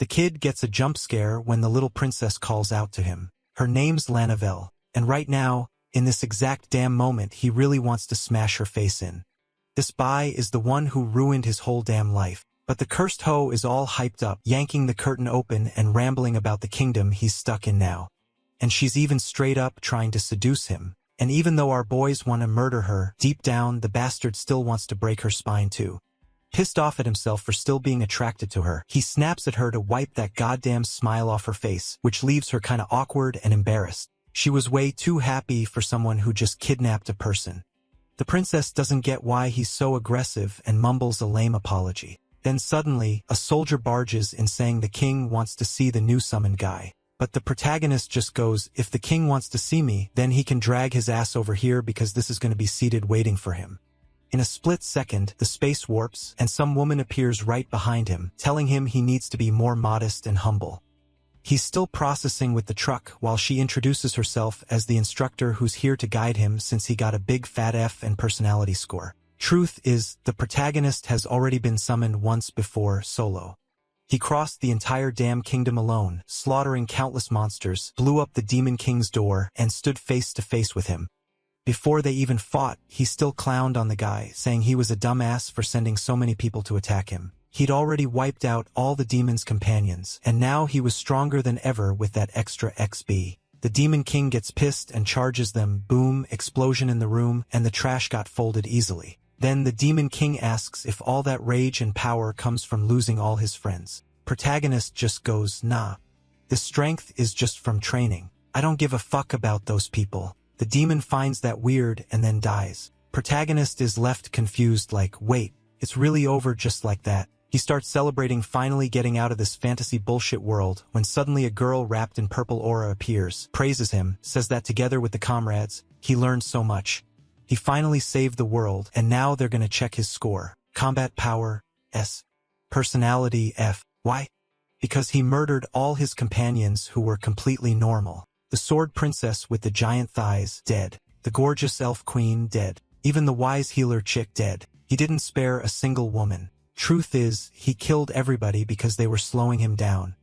The kid gets a jump scare when the little princess calls out to him. Her name's Lanavel, and right now, in this exact damn moment, he really wants to smash her face in. This Bai is the one who ruined his whole damn life. But the cursed hoe is all hyped up, yanking the curtain open and rambling about the kingdom he's stuck in now. And she's even straight up trying to seduce him. And even though our boys want to murder her, deep down the bastard still wants to break her spine too. Pissed off at himself for still being attracted to her, he snaps at her to wipe that goddamn smile off her face, which leaves her kinda awkward and embarrassed. She was way too happy for someone who just kidnapped a person. The princess doesn't get why he's so aggressive and mumbles a lame apology. Then suddenly, a soldier barges in saying the king wants to see the new summoned guy. But the protagonist just goes, if the king wants to see me, then he can drag his ass over here because this is going to be seated waiting for him. In a split second, the space warps, and some woman appears right behind him, telling him he needs to be more modest and humble. He's still processing with the truck while she introduces herself as the instructor who's here to guide him since he got a big fat F and personality score. Truth is, the protagonist has already been summoned once before, solo. He crossed the entire damn kingdom alone, slaughtering countless monsters, blew up the Demon King's door, and stood face to face with him. Before they even fought, he still clowned on the guy, saying he was a dumbass for sending so many people to attack him. He'd already wiped out all the demon's companions, and now he was stronger than ever with that extra XP. The Demon King gets pissed and charges them, boom, explosion in the room, and the trash got folded easily. Then the Demon King asks if all that rage and power comes from losing all his friends. Protagonist just goes, nah. The strength is just from training. I don't give a fuck about those people. The demon finds that weird and then dies. Protagonist is left confused like, wait, it's really over just like that. He starts celebrating finally getting out of this fantasy bullshit world when suddenly a girl wrapped in purple aura appears, praises him, says that together with the comrades, he learned so much. He finally saved the world, and now they're gonna check his score. Combat power, S. Personality, F. Why? Because he murdered all his companions who were completely normal. The sword princess with the giant thighs, dead. The gorgeous elf queen, dead. Even the wise healer chick, dead. He didn't spare a single woman. Truth is, he killed everybody because they were slowing him down.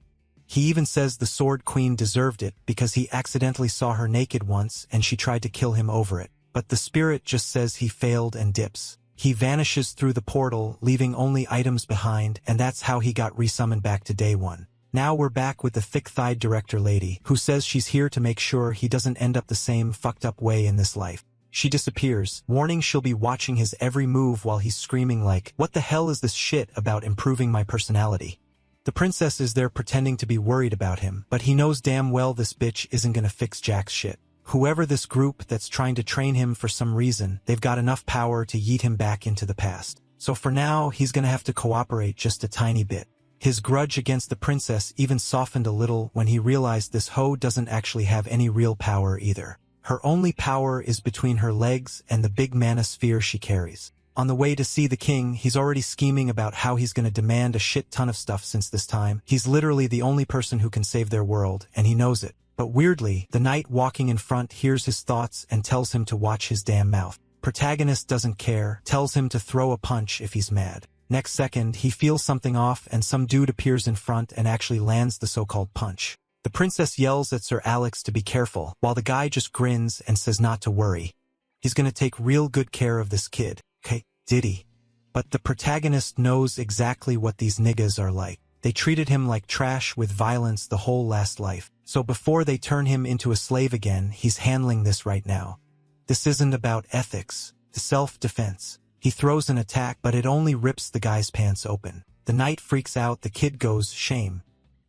He even says the sword queen deserved it because he accidentally saw her naked once and she tried to kill him over it. But the spirit just says he failed and dips. He vanishes through the portal, leaving only items behind, and that's how he got resummoned back to day one. Now we're back with the thick-thighed director lady, who says she's here to make sure he doesn't end up the same fucked-up way in this life. She disappears, warning she'll be watching his every move while he's screaming like, what the hell is this shit about improving my personality? The princess is there pretending to be worried about him, but he knows damn well this bitch isn't gonna fix Jack's shit. Whoever this group that's trying to train him for some reason, they've got enough power to yeet him back into the past. So for now, he's gonna have to cooperate just a tiny bit. His grudge against the princess even softened a little when he realized this hoe doesn't actually have any real power either. Her only power is between her legs and the big manosphere she carries. On the way to see the king, he's already scheming about how he's gonna demand a shit ton of stuff since this time. He's literally the only person who can save their world, and he knows it. But weirdly, the knight walking in front hears his thoughts and tells him to watch his damn mouth. Protagonist doesn't care, tells him to throw a punch if he's mad. Next second, he feels something off and some dude appears in front and actually lands the so-called punch. The princess yells at Sir Alex to be careful, while the guy just grins and says not to worry. He's gonna take real good care of this kid. Okay, did he? But the protagonist knows exactly what these niggas are like. They treated him like trash with violence the whole last life. So before they turn him into a slave again, he's handling this right now. This isn't about ethics, it's self-defense. He throws an attack, but it only rips the guy's pants open. The knight freaks out, the kid goes, shame.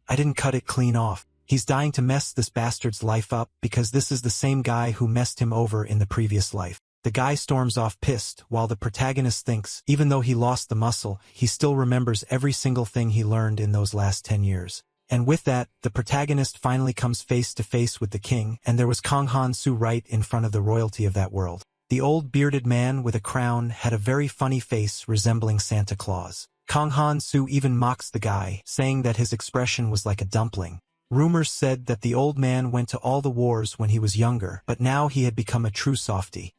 I didn't cut it clean off. He's dying to mess this bastard's life up because this is the same guy who messed him over in the previous life. The guy storms off pissed, while the protagonist thinks, even though he lost the muscle, he still remembers every single thing he learned in those last 10 years. And with that, the protagonist finally comes face to face with the king, and there was Kang Han-soo right in front of the royalty of that world. The old bearded man with a crown had a very funny face resembling Santa Claus. Kang Han-soo even mocks the guy, saying that his expression was like a dumpling. Rumors said that the old man went to all the wars when he was younger, but now he had become a true softie.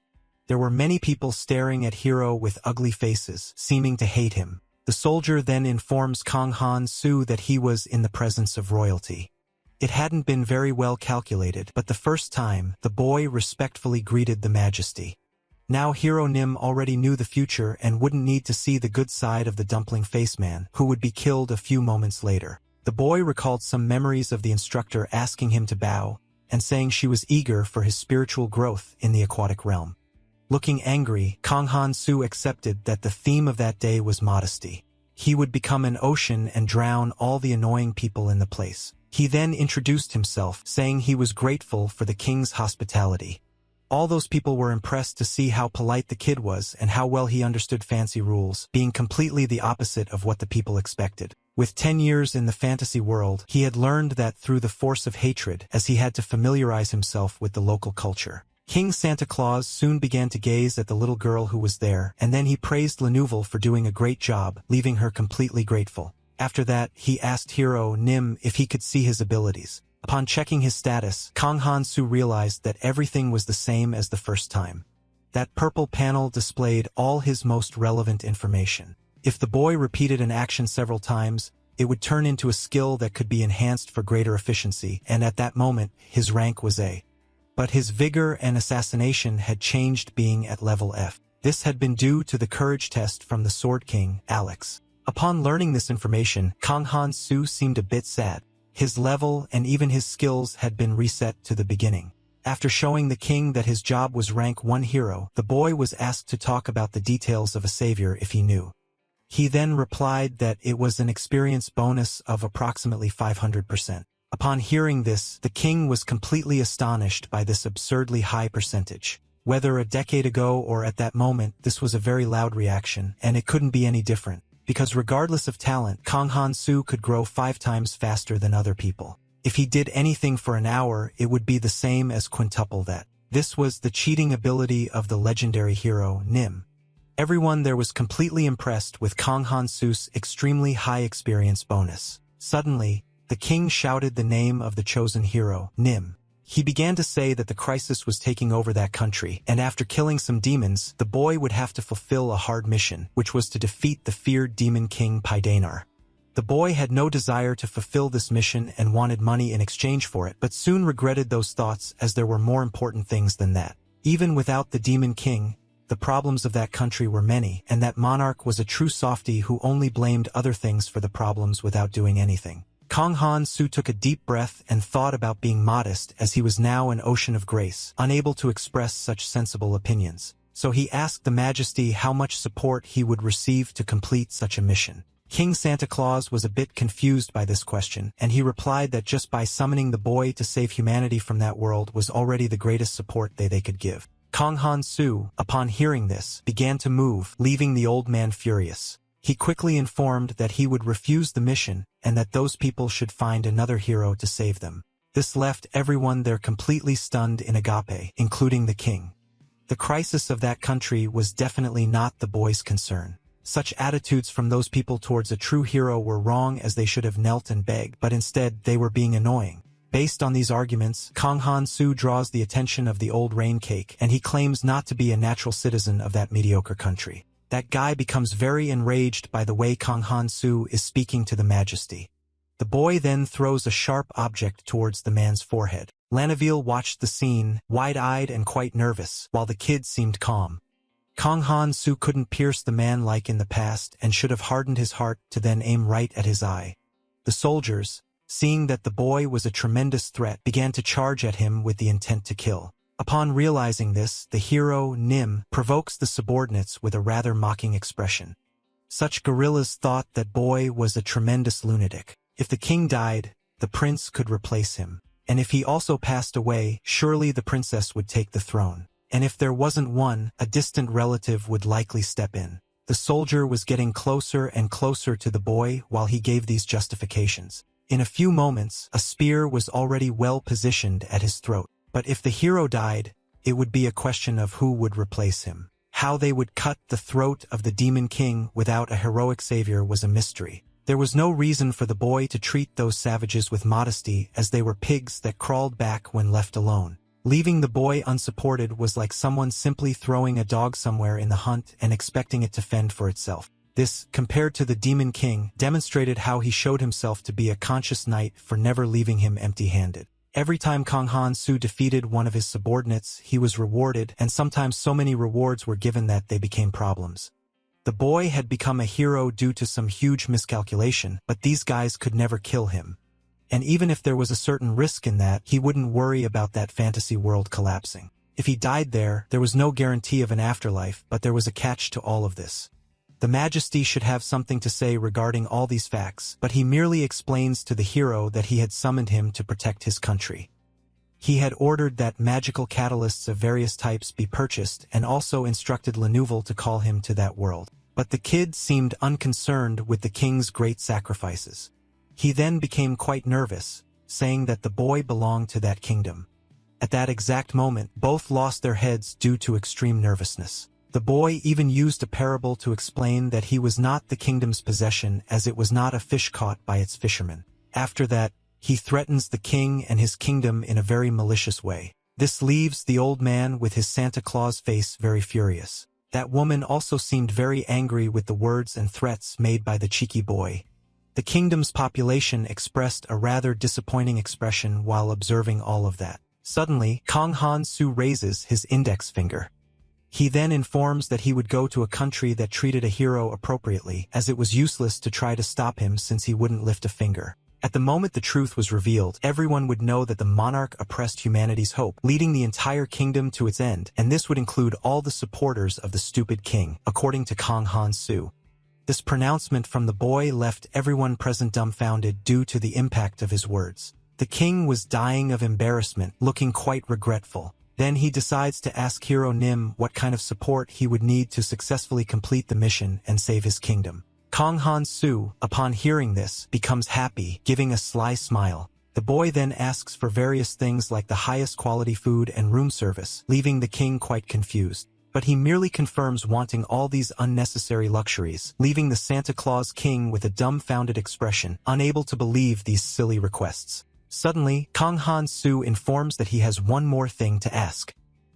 There were many people staring at Hero with ugly faces, seeming to hate him. The soldier then informs Kang Han-soo that he was in the presence of royalty. It hadn't been very well calculated, but the first time, the boy respectfully greeted the majesty. Now Hero Nim already knew the future and wouldn't need to see the good side of the dumpling face man, who would be killed a few moments later. The boy recalled some memories of the instructor asking him to bow, and saying she was eager for his spiritual growth in the aquatic realm. Looking angry, Kang Han-soo accepted that the theme of that day was modesty. He would become an ocean and drown all the annoying people in the place. He then introduced himself, saying he was grateful for the king's hospitality. All those people were impressed to see how polite the kid was and how well he understood fancy rules, being completely the opposite of what the people expected. With 10 years in the fantasy world, he had learned that through the force of hatred, as he had to familiarize himself with the local culture. King Santa Claus soon began to gaze at the little girl who was there, and then he praised Lenouvel for doing a great job, leaving her completely grateful. After that, he asked Hero Nim if he could see his abilities. Upon checking his status, Kang Han-soo realized that everything was the same as the first time. That purple panel displayed all his most relevant information. If the boy repeated an action several times, it would turn into a skill that could be enhanced for greater efficiency, and at that moment, his rank was A. But his vigor and assassination had changed, being at level F. This had been due to the courage test from the Sword King, Alex. Upon learning this information, Kang Han-soo seemed a bit sad. His level and even his skills had been reset to the beginning. After showing the king that his job was rank 1 hero, the boy was asked to talk about the details of a savior if he knew. He then replied that it was an experience bonus of approximately 500%. Upon hearing this, the king was completely astonished by this absurdly high percentage. Whether a decade ago or at that moment, this was a very loud reaction, and it couldn't be any different. Because regardless of talent, Kang Han-soo could grow 5 times faster than other people. If he did anything for an hour, it would be the same as quintuple that. This was the cheating ability of the legendary hero, Nim. Everyone there was completely impressed with Kang Han-soo's extremely high experience bonus. Suddenly, the king shouted the name of the chosen hero, Nim. He began to say that the crisis was taking over that country, and after killing some demons, the boy would have to fulfill a hard mission, which was to defeat the feared demon king Paidanar. The boy had no desire to fulfill this mission and wanted money in exchange for it, but soon regretted those thoughts as there were more important things than that. Even without the demon king, the problems of that country were many, and that monarch was a true softy who only blamed other things for the problems without doing anything. Kang Han-soo took a deep breath and thought about being modest, as he was now an ocean of grace, unable to express such sensible opinions. So he asked the majesty how much support he would receive to complete such a mission. King Santa Claus was a bit confused by this question, and he replied that just by summoning the boy to save humanity from that world was already the greatest support they could give. Kang Han-soo, upon hearing this, began to move, leaving the old man furious. He quickly informed that he would refuse the mission, and that those people should find another hero to save them. This left everyone there completely stunned in agape, including the king. The crisis of that country was definitely not the boy's concern. Such attitudes from those people towards a true hero were wrong, as they should have knelt and begged, but instead they were being annoying. Based on these arguments, Kang Han-soo draws the attention of the old rain cake, and he claims not to be a natural citizen of that mediocre country. That guy becomes very enraged by the way Kang Han-soo is speaking to the majesty. The boy then throws a sharp object towards the man's forehead. Lenouvel watched the scene, wide-eyed and quite nervous, while the kid seemed calm. Kang Han-soo couldn't pierce the man like in the past and should have hardened his heart to then aim right at his eye. The soldiers, seeing that the boy was a tremendous threat, began to charge at him with the intent to kill. Upon realizing this, the hero, Nim, provokes the subordinates with a rather mocking expression. Such guerrillas thought that boy was a tremendous lunatic. If the king died, the prince could replace him. And if he also passed away, surely the princess would take the throne. And if there wasn't one, a distant relative would likely step in. The soldier was getting closer and closer to the boy while he gave these justifications. In a few moments, a spear was already well positioned at his throat. But if the hero died, it would be a question of who would replace him. How they would cut the throat of the demon king without a heroic savior was a mystery. There was no reason for the boy to treat those savages with modesty, as they were pigs that crawled back when left alone. Leaving the boy unsupported was like someone simply throwing a dog somewhere in the hunt and expecting it to fend for itself. This, compared to the Demon King, demonstrated how he showed himself to be a conscious knight for never leaving him empty-handed. Every time Kang Han-soo defeated one of his subordinates, he was rewarded, and sometimes so many rewards were given that they became problems. The boy had become a hero due to some huge miscalculation, but these guys could never kill him. And even if there was a certain risk in that, he wouldn't worry about that fantasy world collapsing. If he died there was no guarantee of an afterlife, but there was a catch to all of this. The Majesty should have something to say regarding all these facts, but he merely explains to the hero that he had summoned him to protect his country. He had ordered that magical catalysts of various types be purchased and also instructed Lenouvel to call him to that world. But the kid seemed unconcerned with the king's great sacrifices. He then became quite nervous, saying that the boy belonged to that kingdom. At that exact moment, both lost their heads due to extreme nervousness. The boy even used a parable to explain that he was not the kingdom's possession, as it was not a fish caught by its fishermen. After that, he threatens the king and his kingdom in a very malicious way. This leaves the old man with his Santa Claus face very furious. That woman also seemed very angry with the words and threats made by the cheeky boy. The kingdom's population expressed a rather disappointing expression while observing all of that. Suddenly, Kang Han-soo raises his index finger. He then informs that he would go to a country that treated a hero appropriately, as it was useless to try to stop him since he wouldn't lift a finger. At the moment the truth was revealed, everyone would know that the monarch oppressed humanity's hope, leading the entire kingdom to its end, and this would include all the supporters of the stupid king, according to Kang Han-soo. This pronouncement from the boy left everyone present dumbfounded due to the impact of his words. The king was dying of embarrassment, looking quite regretful. Then he decides to ask Hero Nim what kind of support he would need to successfully complete the mission and save his kingdom. Kang Han-soo, upon hearing this, becomes happy, giving a sly smile. The boy then asks for various things like the highest quality food and room service, leaving the king quite confused. But he merely confirms wanting all these unnecessary luxuries, leaving the Santa Claus king with a dumbfounded expression, unable to believe these silly requests. Suddenly, Kang Han-soo informs that he has one more thing to ask.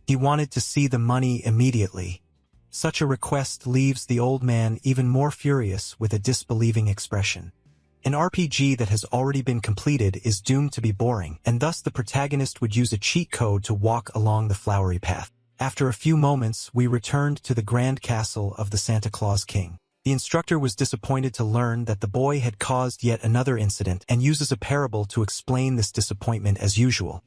He wanted to see the money immediately. Such a request leaves the old man even more furious with a disbelieving expression. An RPG that has already been completed is doomed to be boring, and thus the protagonist would use a cheat code to walk along the flowery path. After a few moments, we returned to the grand castle of the Santa Claus King. The instructor was disappointed to learn that the boy had caused yet another incident and uses a parable to explain this disappointment as usual.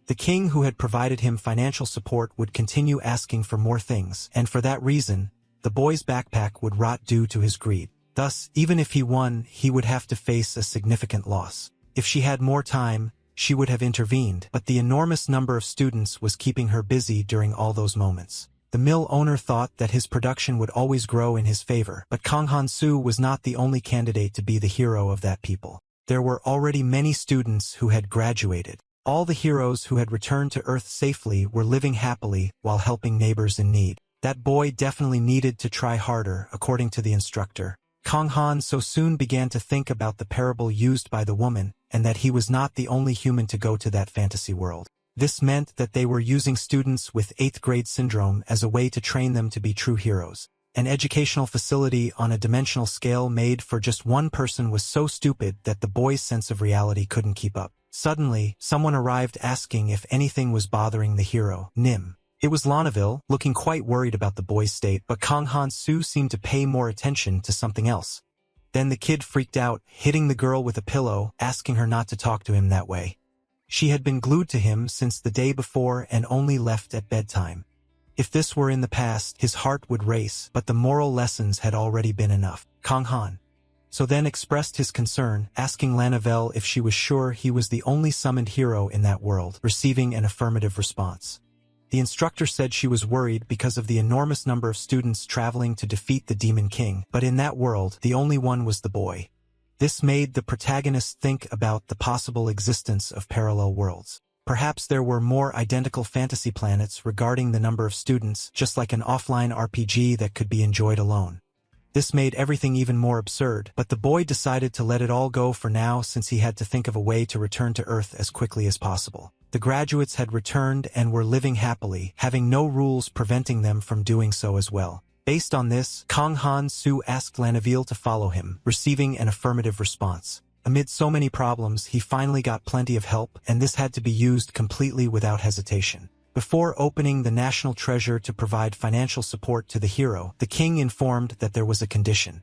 The king who had provided him financial support would continue asking for more things, and for that reason, the boy's backpack would rot due to his greed. Thus, even if he won, he would have to face a significant loss. If she had more time, she would have intervened, but the enormous number of students was keeping her busy during all those moments. The mill owner thought that his production would always grow in his favor, but Kang Han-soo was not the only candidate to be the hero of that people. There were already many students who had graduated. All the heroes who had returned to Earth safely were living happily while helping neighbors in need. That boy definitely needed to try harder, according to the instructor. Kang Han-soo soon began to think about the parable used by the woman, and that he was not the only human to go to that fantasy world. This meant that they were using students with 8th grade syndrome as a way to train them to be true heroes. An educational facility on a dimensional scale made for just one person was so stupid that the boy's sense of reality couldn't keep up. Suddenly, someone arrived asking if anything was bothering the hero, Nim. It was Lenouvel, looking quite worried about the boy's state, but Kang Han-soo seemed to pay more attention to something else. Then the kid freaked out, hitting the girl with a pillow, asking her not to talk to him that way. She had been glued to him since the day before and only left at bedtime. If this were in the past, his heart would race, but the moral lessons had already been enough. Kang Han-soo then expressed his concern, asking Lenouvel if she was sure he was the only summoned hero in that world, receiving an affirmative response. The instructor said she was worried because of the enormous number of students traveling to defeat the Demon King, but in that world, the only one was the boy. This made the protagonist think about the possible existence of parallel worlds. Perhaps there were more identical fantasy planets regarding the number of students, just like an offline RPG that could be enjoyed alone. This made everything even more absurd, but the boy decided to let it all go for now since he had to think of a way to return to Earth as quickly as possible. The graduates had returned and were living happily, having no rules preventing them from doing so as well. Based on this, Kang Han-soo asked Lanaville to follow him, receiving an affirmative response. Amid so many problems, he finally got plenty of help, and this had to be used completely without hesitation. Before opening the national treasure to provide financial support to the hero, the king informed that there was a condition.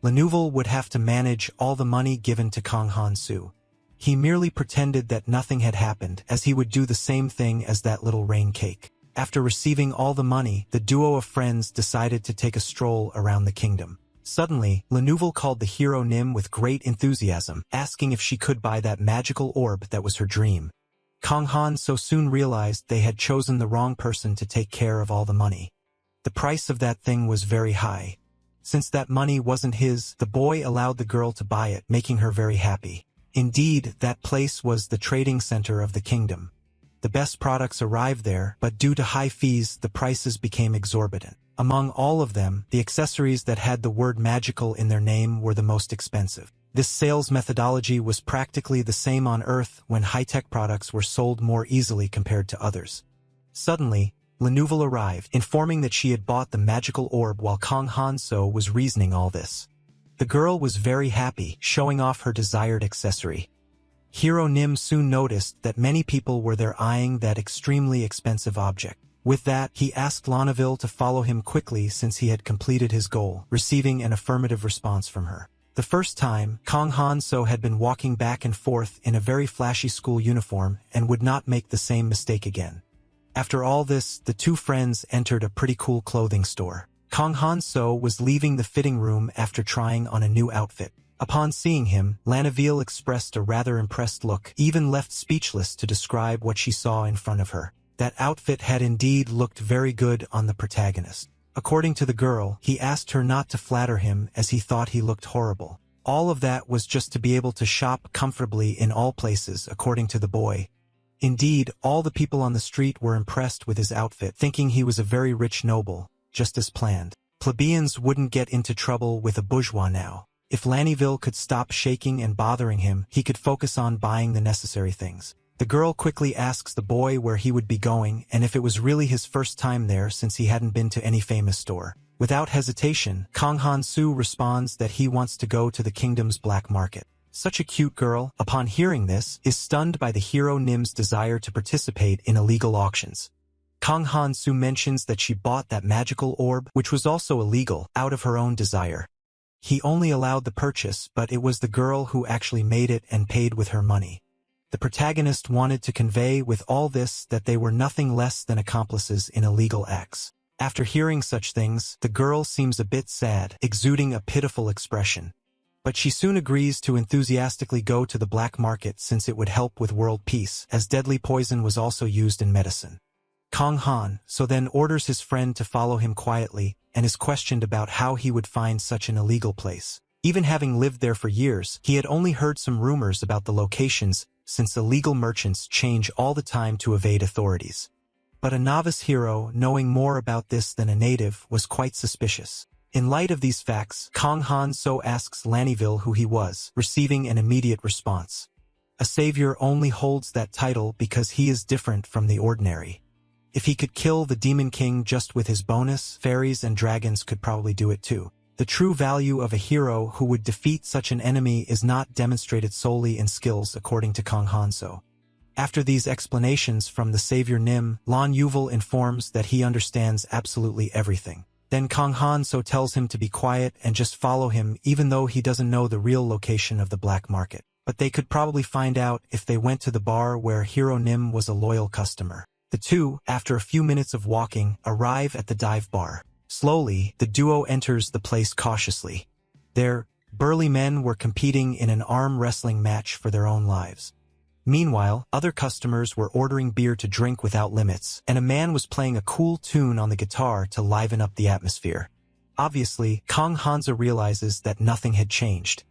Lanouvel would have to manage all the money given to Kang Han-soo. He merely pretended that nothing had happened, as he would do the same thing as that little rain cake. After receiving all the money, the duo of friends decided to take a stroll around the kingdom. Suddenly, Lanouvel called the hero Nim with great enthusiasm, asking if she could buy that magical orb that was her dream. Kang Han-soo soon realized they had chosen the wrong person to take care of all the money. The price of that thing was very high. Since that money wasn't his, the boy allowed the girl to buy it, making her very happy. Indeed, that place was the trading center of the kingdom. The best products arrived there, but due to high fees, the prices became exorbitant. Among all of them, the accessories that had the word magical in their name were the most expensive. This sales methodology was practically the same on Earth when high-tech products were sold more easily compared to others. Suddenly, Lanouvel arrived, informing that she had bought the magical orb while Kang Han-soo was reasoning all this. The girl was very happy, showing off her desired accessory. Hero Nim soon noticed that many people were there eyeing that extremely expensive object. With that, he asked Lanaville to follow him quickly since he had completed his goal, receiving an affirmative response from her. The first time, Kang Han-soo had been walking back and forth in a very flashy school uniform and would not make the same mistake again. After all this, the two friends entered a pretty cool clothing store. Kang Han-soo was leaving the fitting room after trying on a new outfit. Upon seeing him, Lanaville expressed a rather impressed look, even left speechless to describe what she saw in front of her. That outfit had indeed looked very good on the protagonist. According to the girl, he asked her not to flatter him as he thought he looked horrible. All of that was just to be able to shop comfortably in all places, according to the boy. Indeed, all the people on the street were impressed with his outfit, thinking he was a very rich noble, just as planned. Plebeians wouldn't get into trouble with a bourgeois now. If Lanaville could stop shaking and bothering him, he could focus on buying the necessary things. The girl quickly asks the boy where he would be going and if it was really his first time there since he hadn't been to any famous store. Without hesitation, Kang Han-soo responds that he wants to go to the kingdom's black market. Such a cute girl, upon hearing this, is stunned by the hero Nim's desire to participate in illegal auctions. Kang Han-soo mentions that she bought that magical orb, which was also illegal, out of her own desire. He only allowed the purchase, but it was the girl who actually made it and paid with her money. The protagonist wanted to convey with all this that they were nothing less than accomplices in illegal acts. After hearing such things, the girl seems a bit sad, exuding a pitiful expression. But she soon agrees to enthusiastically go to the black market since it would help with world peace, as deadly poison was also used in medicine. Kang Han-soo then orders his friend to follow him quietly and is questioned about how he would find such an illegal place. Even having lived there for years, he had only heard some rumors about the locations since illegal merchants change all the time to evade authorities. But a novice hero, knowing more about this than a native, was quite suspicious. In light of these facts, Kang Han-soo asks Lanaville who he was, receiving an immediate response. A savior only holds that title because he is different from the ordinary. If he could kill the Demon King just with his bonus, fairies and dragons could probably do it too. The true value of a hero who would defeat such an enemy is not demonstrated solely in skills, according to Kang Han-soo. After these explanations from the savior Nim, Lanouvel informs that he understands absolutely everything. Then Kang Han-soo tells him to be quiet and just follow him even though he doesn't know the real location of the black market. But they could probably find out if they went to the bar where hero Nim was a loyal customer. The two, after a few minutes of walking, arrive at the dive bar. Slowly, the duo enters the place cautiously. There, burly men were competing in an arm wrestling match for their own lives. Meanwhile, other customers were ordering beer to drink without limits, and a man was playing a cool tune on the guitar to liven up the atmosphere. Obviously, Kang Han-soo realizes that nothing had changed.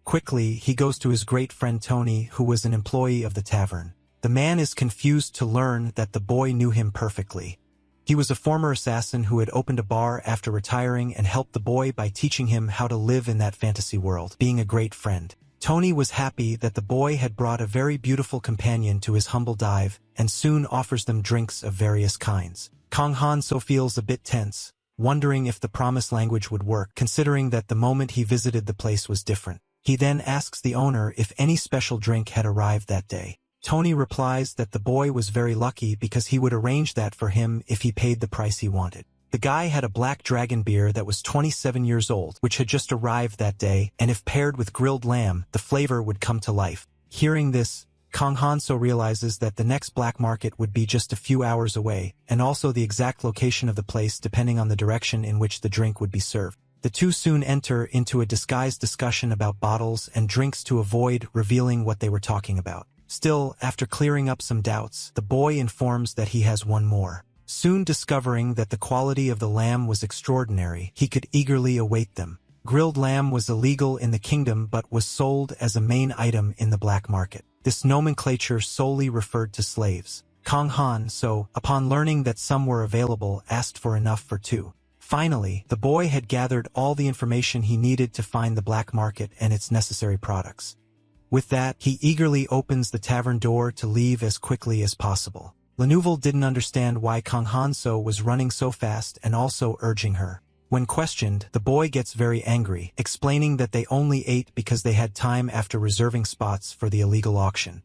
Quickly, he goes to his great friend Tony, who was an employee of the tavern. The man is confused to learn that the boy knew him perfectly. He was a former assassin who had opened a bar after retiring and helped the boy by teaching him how to live in that fantasy world, being a great friend. Tony was happy that the boy had brought a very beautiful companion to his humble dive and soon offers them drinks of various kinds. Kang Han-soo feels a bit tense, wondering if the promised language would work, considering that the moment he visited the place was different. He then asks the owner if any special drink had arrived that day. Tony replies that the boy was very lucky because he would arrange that for him if he paid the price he wanted. The guy had a black dragon beer that was 27 years old, which had just arrived that day, and if paired with grilled lamb, the flavor would come to life. Hearing this, Kang Han-so realizes that the next black market would be just a few hours away, and also the exact location of the place depending on the direction in which the drink would be served. The two soon enter into a disguised discussion about bottles and drinks to avoid revealing what they were talking about. Still, after clearing up some doubts, the boy informs that he has one more. Soon discovering that the quality of the lamb was extraordinary, he could eagerly await them. Grilled lamb was illegal in the kingdom but was sold as a main item in the black market. This nomenclature solely referred to slaves. Kang Han-so, upon learning that some were available, asked for enough for two. Finally, the boy had gathered all the information he needed to find the black market and its necessary products. With that, he eagerly opens the tavern door to leave as quickly as possible. Lenouvel didn't understand why Kang Han-so was running so fast and also urging her. When questioned, the boy gets very angry, explaining that they only ate because they had time after reserving spots for the illegal auction.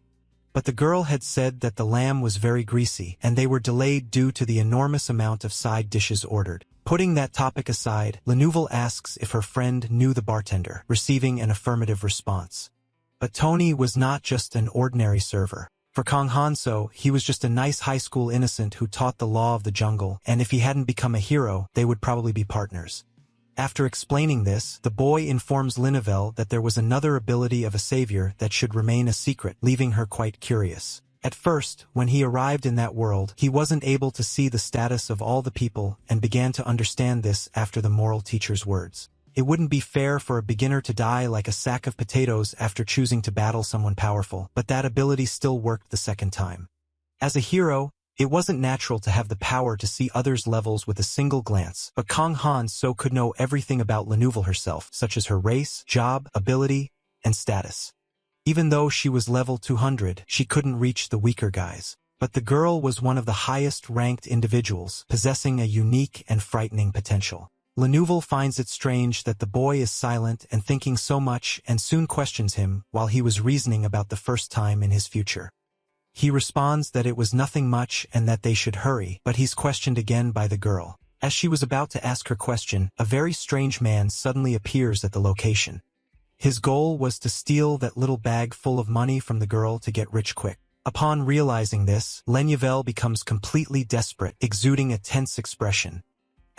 But the girl had said that the lamb was very greasy, and they were delayed due to the enormous amount of side dishes ordered. Putting that topic aside, Lenouvel asks if her friend knew the bartender, receiving an affirmative response. But Tony was not just an ordinary server. For Kang Han-so, he was just a nice high school innocent who taught the law of the jungle, and if he hadn't become a hero, they would probably be partners. After explaining this, the boy informs Lenouvel that there was another ability of a savior that should remain a secret, leaving her quite curious. At first, when he arrived in that world, he wasn't able to see the status of all the people and began to understand this after the moral teacher's words. It wouldn't be fair for a beginner to die like a sack of potatoes after choosing to battle someone powerful, but that ability still worked the second time. As a hero, it wasn't natural to have the power to see others' levels with a single glance, but Kang Han-so could know everything about Lenouvel herself, such as her race, job, ability, and status. Even though she was level 200, she couldn't reach the weaker guys. But the girl was one of the highest-ranked individuals, possessing a unique and frightening potential. Lenouvel finds it strange that the boy is silent and thinking so much and soon questions him while he was reasoning about the first time in his future. He responds that it was nothing much and that they should hurry, but he's questioned again by the girl. As she was about to ask her question, a very strange man suddenly appears at the location. His goal was to steal that little bag full of money from the girl to get rich quick. Upon realizing this, Lenouvel becomes completely desperate, exuding a tense expression.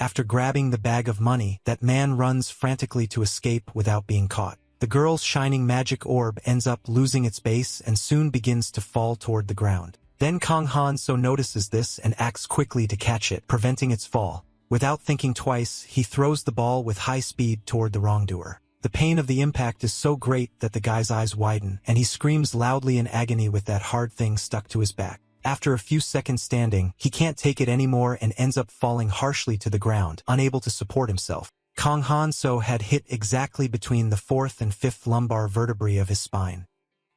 After grabbing the bag of money, that man runs frantically to escape without being caught. The girl's shining magic orb ends up losing its base and soon begins to fall toward the ground. Then Kang Han-so notices this and acts quickly to catch it, preventing its fall. Without thinking twice, he throws the ball with high speed toward the wrongdoer. The pain of the impact is so great that the guy's eyes widen, and he screams loudly in agony with that hard thing stuck to his back. After a few seconds standing, he can't take it anymore and ends up falling harshly to the ground, unable to support himself. Kang Han-so had hit exactly between the 4th and 5th lumbar vertebrae of his spine.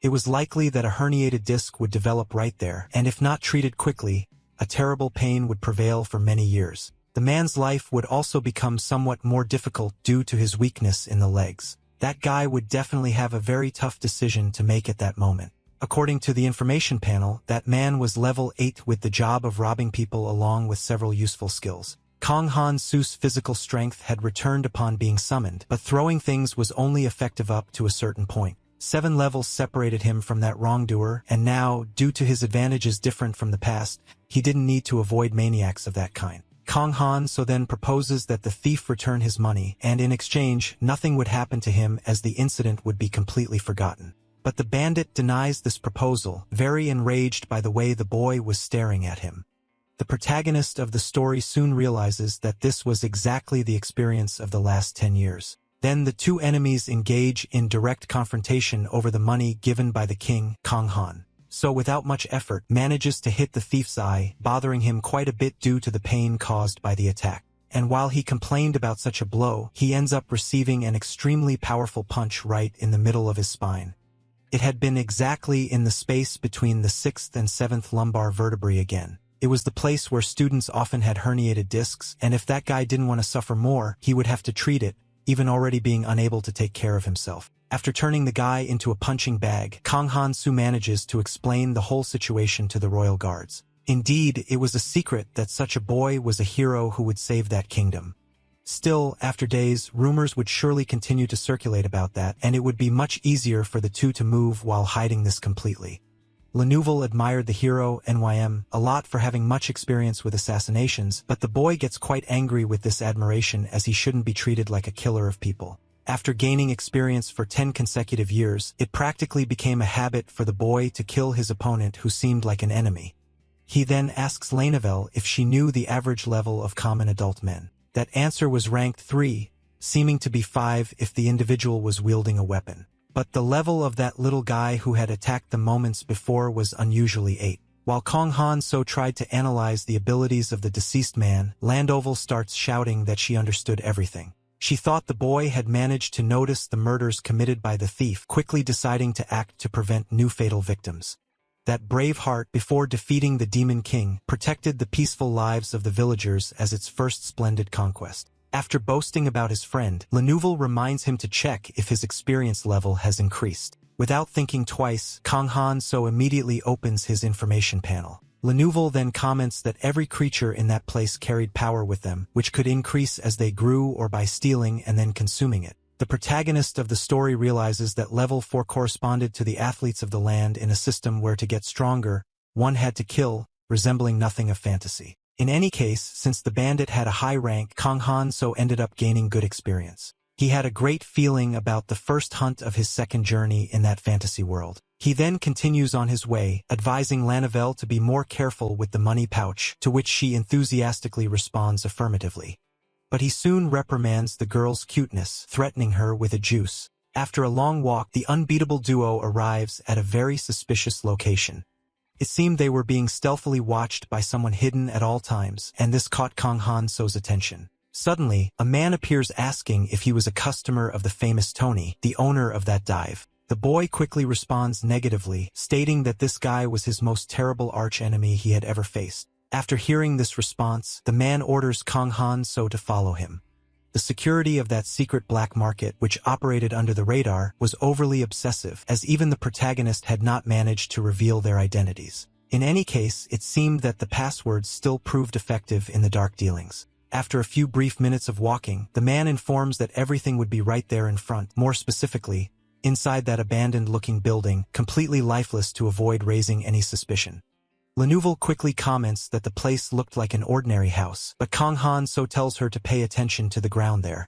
It was likely that a herniated disc would develop right there, and if not treated quickly, a terrible pain would prevail for many years. The man's life would also become somewhat more difficult due to his weakness in the legs. That guy would definitely have a very tough decision to make at that moment. According to the information panel, that man was level 8 with the job of robbing people along with several useful skills. Kang Han-so's physical strength had returned upon being summoned, but throwing things was only effective up to a certain point. 7 levels separated him from that wrongdoer, and now, due to his advantages different from the past, he didn't need to avoid maniacs of that kind. Kang Han-so then proposes that the thief return his money, and in exchange, nothing would happen to him as the incident would be completely forgotten. But the bandit denies this proposal, very enraged by the way the boy was staring at him. The protagonist of the story soon realizes that this was exactly the experience of the last 10 years. Then the two enemies engage in direct confrontation over the money given by the king, Kang Han. So without much effort, manages to hit the thief's eye, bothering him quite a bit due to the pain caused by the attack. And while he complained about such a blow, he ends up receiving an extremely powerful punch right in the middle of his spine. It had been exactly in the space between the 6th and 7th lumbar vertebrae again. It was the place where students often had herniated discs, and if that guy didn't want to suffer more, he would have to treat it, even already being unable to take care of himself. After turning the guy into a punching bag, Kang Han-soo manages to explain the whole situation to the royal guards. Indeed, it was a secret that such a boy was a hero who would save that kingdom. Still, after days, rumors would surely continue to circulate about that, and it would be much easier for the two to move while hiding this completely. Lenouvel admired the hero, NYM, a lot for having much experience with assassinations, but the boy gets quite angry with this admiration as he shouldn't be treated like a killer of people. After gaining experience for 10 consecutive years, it practically became a habit for the boy to kill his opponent who seemed like an enemy. He then asks Lenouvel if she knew the average level of common adult men. That answer was ranked 3, seeming to be 5 if the individual was wielding a weapon. But the level of that little guy who had attacked them moments before was unusually 8. While Kang Han-soo tried to analyze the abilities of the deceased man, Lenouvel starts shouting that she understood everything. She thought the boy had managed to notice the murders committed by the thief, quickly deciding to act to prevent new fatal victims. That brave heart, before defeating the Demon King, protected the peaceful lives of the villagers as its first splendid conquest. After boasting about his friend, Lenouvel reminds him to check if his experience level has increased. Without thinking twice, Kang Han-soo immediately opens his information panel. Lenouvel then comments that every creature in that place carried power with them, which could increase as they grew or by stealing and then consuming it. The protagonist of the story realizes that level 4 corresponded to the athletes of the land in a system where to get stronger, one had to kill, resembling nothing of fantasy. In any case, since the bandit had a high rank, Kang Han-soo ended up gaining good experience. He had a great feeling about the first hunt of his second journey in that fantasy world. He then continues on his way, advising Lenouvel to be more careful with the money pouch, to which she enthusiastically responds affirmatively. But he soon reprimands the girl's cuteness, threatening her with a juice. After a long walk, the unbeatable duo arrives at a very suspicious location. It seemed they were being stealthily watched by someone hidden at all times, and this caught Kang Han-soo's attention. Suddenly, a man appears asking if he was a customer of the famous Tony, the owner of that dive. The boy quickly responds negatively, stating that this guy was his most terrible arch-enemy he had ever faced. After hearing this response, the man orders Kang Han-soo to follow him. The security of that secret black market, which operated under the radar, was overly obsessive, as even the protagonist had not managed to reveal their identities. In any case, it seemed that the passwords still proved effective in the dark dealings. After a few brief minutes of walking, the man informs that everything would be right there in front, more specifically, inside that abandoned-looking building, completely lifeless to avoid raising any suspicion. Lenouvel quickly comments that the place looked like an ordinary house, but Kang Han-soo tells her to pay attention to the ground there.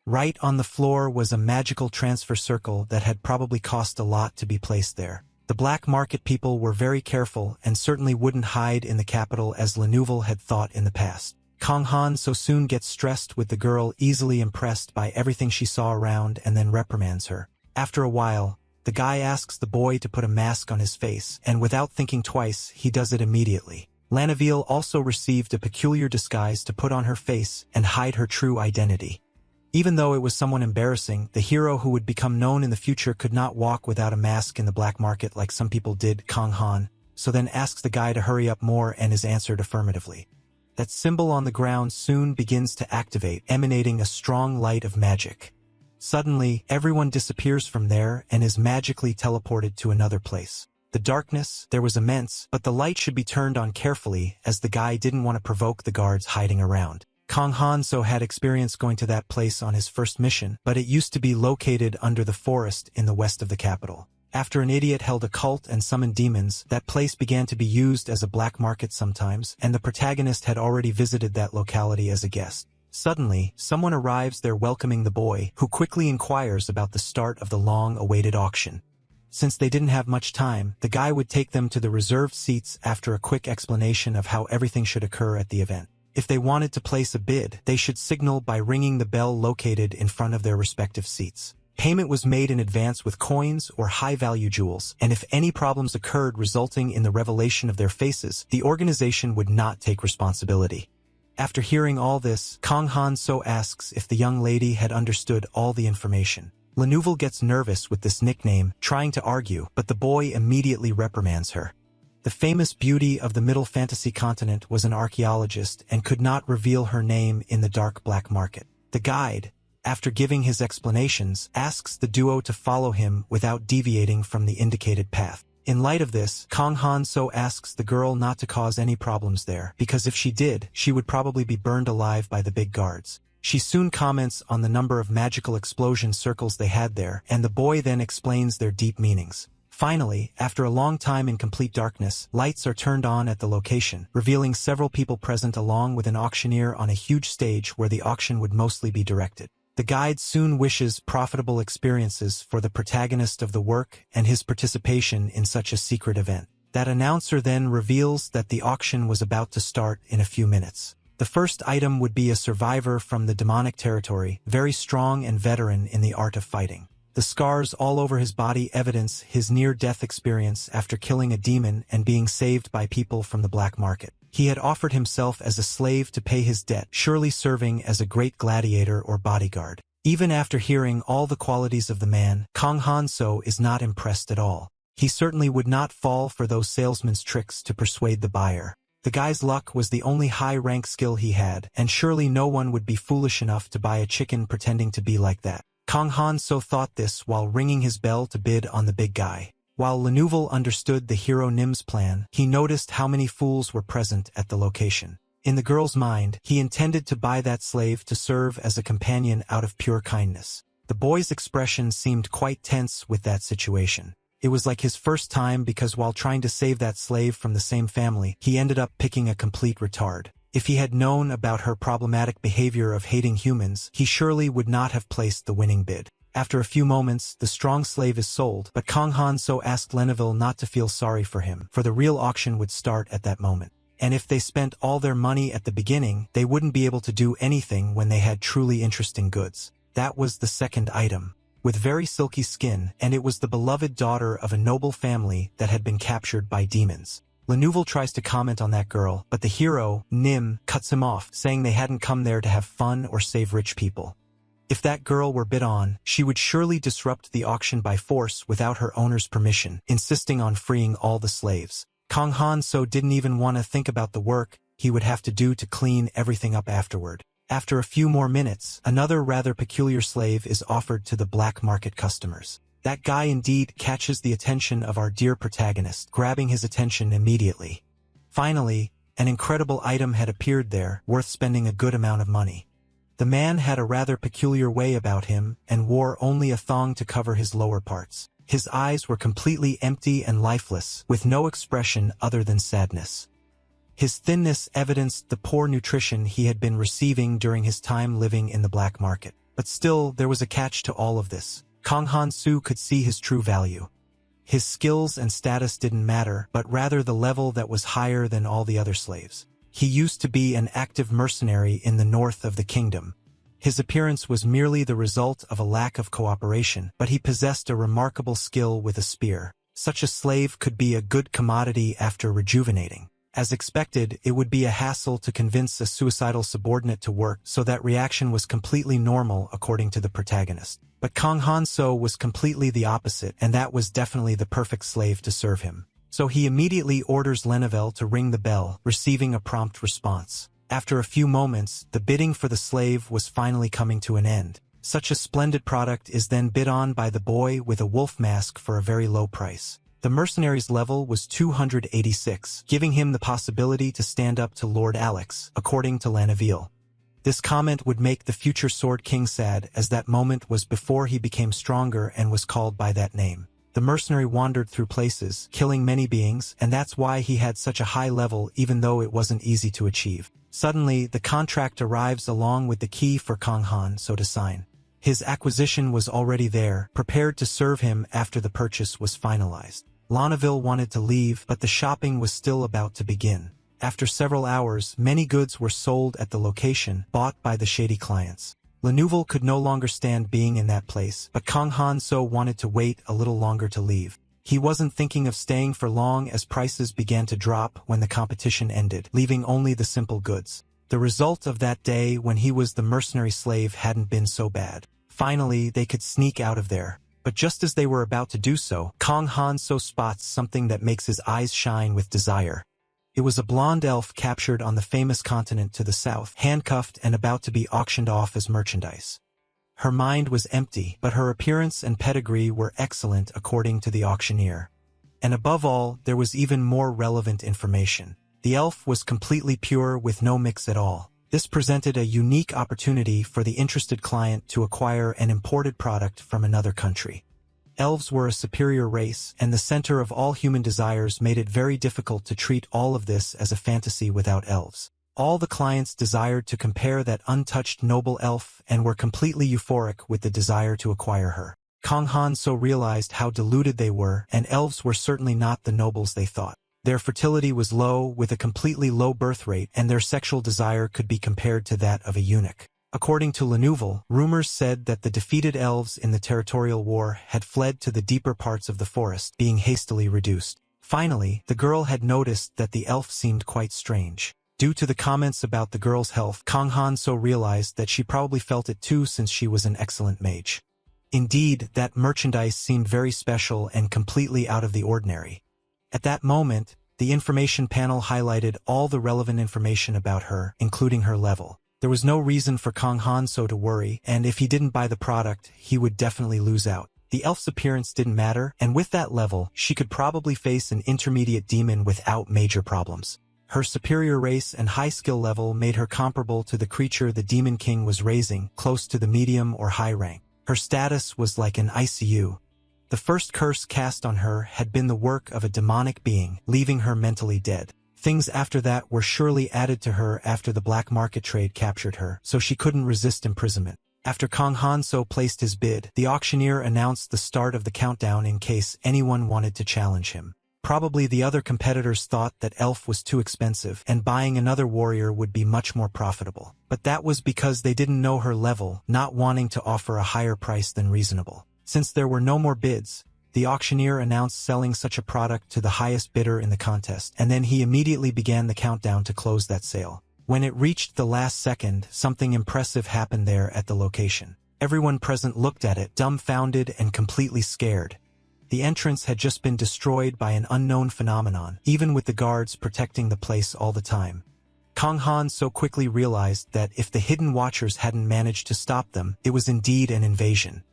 Right on the floor was a magical transfer circle that had probably cost a lot to be placed there. The black market people were very careful and certainly wouldn't hide in the capital as Lenouvel had thought in the past. Kang Han-soo soon gets stressed with the girl easily impressed by everything she saw around and then reprimands her. After a while, the guy asks the boy to put a mask on his face, and without thinking twice, he does it immediately. Lenouvel also received a peculiar disguise to put on her face and hide her true identity. Even though it was somewhat embarrassing, the hero who would become known in the future could not walk without a mask in the black market like some people did. Kang Han, so then asks the guy to hurry up more and is answered affirmatively. That symbol on the ground soon begins to activate, emanating a strong light of magic. Suddenly, everyone disappears from there and is magically teleported to another place. The darkness, there was immense, but the light should be turned on carefully as the guy didn't want to provoke the guards hiding around. Kang Han-soo had experience going to that place on his first mission, but it used to be located under the forest in the west of the capital. After an idiot held a cult and summoned demons, that place began to be used as a black market sometimes, and the protagonist had already visited that locality as a guest. Suddenly, someone arrives there welcoming the boy, who quickly inquires about the start of the long-awaited auction. Since they didn't have much time, the guy would take them to the reserved seats after a quick explanation of how everything should occur at the event. If they wanted to place a bid, they should signal by ringing the bell located in front of their respective seats. Payment was made in advance with coins or high-value jewels, and if any problems occurred resulting in the revelation of their faces, the organization would not take responsibility. After hearing all this, Kang Han-soo asks if the young lady had understood all the information. Lenouvel gets nervous with this nickname, trying to argue, but the boy immediately reprimands her. The famous beauty of the Middle Fantasy continent was an archaeologist and could not reveal her name in the dark black market. The guide, after giving his explanations, asks the duo to follow him without deviating from the indicated path. In light of this, Kang Han-so asks the girl not to cause any problems there, because if she did, she would probably be burned alive by the big guards. She soon comments on the number of magical explosion circles they had there, and the boy then explains their deep meanings. Finally, after a long time in complete darkness, lights are turned on at the location, revealing several people present along with an auctioneer on a huge stage where the auction would mostly be directed. The guide soon wishes profitable experiences for the protagonist of the work and his participation in such a secret event. That announcer then reveals that the auction was about to start in a few minutes. The first item would be a survivor from the demonic territory, very strong and veteran in the art of fighting. The scars all over his body evidence his near-death experience after killing a demon and being saved by people from the black market. He had offered himself as a slave to pay his debt, surely serving as a great gladiator or bodyguard. Even after hearing all the qualities of the man, Kang Han-so is not impressed at all. He certainly would not fall for those salesman's tricks to persuade the buyer. The guy's luck was the only high-rank skill he had, and surely no one would be foolish enough to buy a chicken pretending to be like that. Kang Han-so thought this while ringing his bell to bid on the big guy. While Lenouvel understood the hero Nim's plan, he noticed how many fools were present at the location. In the girl's mind, he intended to buy that slave to serve as a companion out of pure kindness. The boy's expression seemed quite tense with that situation. It was like his first time because while trying to save that slave from the same family, he ended up picking a complete retard. If he had known about her problematic behavior of hating humans, he surely would not have placed the winning bid. After a few moments, the strong slave is sold, but Kang Han-so asked Lenouvel not to feel sorry for him, for the real auction would start at that moment. And if they spent all their money at the beginning, they wouldn't be able to do anything when they had truly interesting goods. That was the second item. With very silky skin, and it was the beloved daughter of a noble family that had been captured by demons. Lenouvel tries to comment on that girl, but the hero, Nim, cuts him off, saying they hadn't come there to have fun or save rich people. If that girl were bid on, she would surely disrupt the auction by force without her owner's permission, insisting on freeing all the slaves. Kang Han-so didn't even want to think about the work he would have to do to clean everything up afterward. After a few more minutes, another rather peculiar slave is offered to the black market customers. That guy indeed catches the attention of our dear protagonist, grabbing his attention immediately. Finally, an incredible item had appeared there, worth spending a good amount of money. The man had a rather peculiar way about him and wore only a thong to cover his lower parts. His eyes were completely empty and lifeless, with no expression other than sadness. His thinness evidenced the poor nutrition he had been receiving during his time living in the black market. But still, there was a catch to all of this. Kang Han-so could see his true value. His skills and status didn't matter, but rather the level that was higher than all the other slaves. He used to be an active mercenary in the north of the kingdom. His appearance was merely the result of a lack of cooperation, but he possessed a remarkable skill with a spear. Such a slave could be a good commodity after rejuvenating. As expected, it would be a hassle to convince a suicidal subordinate to work, so that reaction was completely normal according to the protagonist. But Kang Han-so was completely the opposite, and that was definitely the perfect slave to serve him. So he immediately orders Lenouvel to ring the bell, receiving a prompt response. After a few moments, the bidding for the slave was finally coming to an end. Such a splendid product is then bid on by the boy with a wolf mask for a very low price. The mercenary's level was 286, giving him the possibility to stand up to Lord Alex, according to Lenouvel. This comment would make the future Sword King sad, as that moment was before he became stronger and was called by that name. The mercenary wandered through places, killing many beings, and that's why he had such a high level even though it wasn't easy to achieve. Suddenly, the contract arrives along with the key for Kang Han-so to sign. His acquisition was already there, prepared to serve him after the purchase was finalized. Lenouvel wanted to leave, but the shopping was still about to begin. After several hours, many goods were sold at the location, bought by the shady clients. Lenouvel could no longer stand being in that place, but Kang Han-so wanted to wait a little longer to leave. He wasn't thinking of staying for long as prices began to drop when the competition ended, leaving only the simple goods. The result of that day when he was the mercenary slave hadn't been so bad. Finally, they could sneak out of there. But just as they were about to do so, Kang Han So spots something that makes his eyes shine with desire. It was a blonde elf captured on the famous continent to the south, handcuffed and about to be auctioned off as merchandise. Her mind was empty, but her appearance and pedigree were excellent according to the auctioneer. And above all, there was even more relevant information. The elf was completely pure with no mix at all. This presented a unique opportunity for the interested client to acquire an imported product from another country. Elves were a superior race, and the center of all human desires made it very difficult to treat all of this as a fantasy without elves. All the clients desired to compare that untouched noble elf and were completely euphoric with the desire to acquire her. Kang Han So realized how deluded they were, and elves were certainly not the nobles they thought. Their fertility was low, with a completely low birth rate, and their sexual desire could be compared to that of a eunuch. According to Le Nouvel, rumors said that the defeated elves in the territorial war had fled to the deeper parts of the forest, being hastily reduced. Finally, the girl had noticed that the elf seemed quite strange. Due to the comments about the girl's health, Kang Han So realized that she probably felt it too since she was an excellent mage. Indeed, that merchandise seemed very special and completely out of the ordinary. At that moment, the information panel highlighted all the relevant information about her, including her level. There was no reason for Kang Han So to worry, and if he didn't buy the product, he would definitely lose out. The elf's appearance didn't matter, and with that level, she could probably face an intermediate demon without major problems. Her superior race and high skill level made her comparable to the creature the Demon King was raising, close to the medium or high rank. Her status was like an ICU. The first curse cast on her had been the work of a demonic being, leaving her mentally dead. Things after that were surely added to her after the black market trade captured her, so she couldn't resist imprisonment. After Kang Han So placed his bid, the auctioneer announced the start of the countdown in case anyone wanted to challenge him. Probably the other competitors thought that elf was too expensive, and buying another warrior would be much more profitable. But that was because they didn't know her level, not wanting to offer a higher price than reasonable. Since there were no more bids, the auctioneer announced selling such a product to the highest bidder in the contest, and then he immediately began the countdown to close that sale. When it reached the last second, something impressive happened there at the location. Everyone present looked at it, dumbfounded and completely scared. The entrance had just been destroyed by an unknown phenomenon, even with the guards protecting the place all the time. Kang Han So quickly realized that if the hidden watchers hadn't managed to stop them, it was indeed an invasion.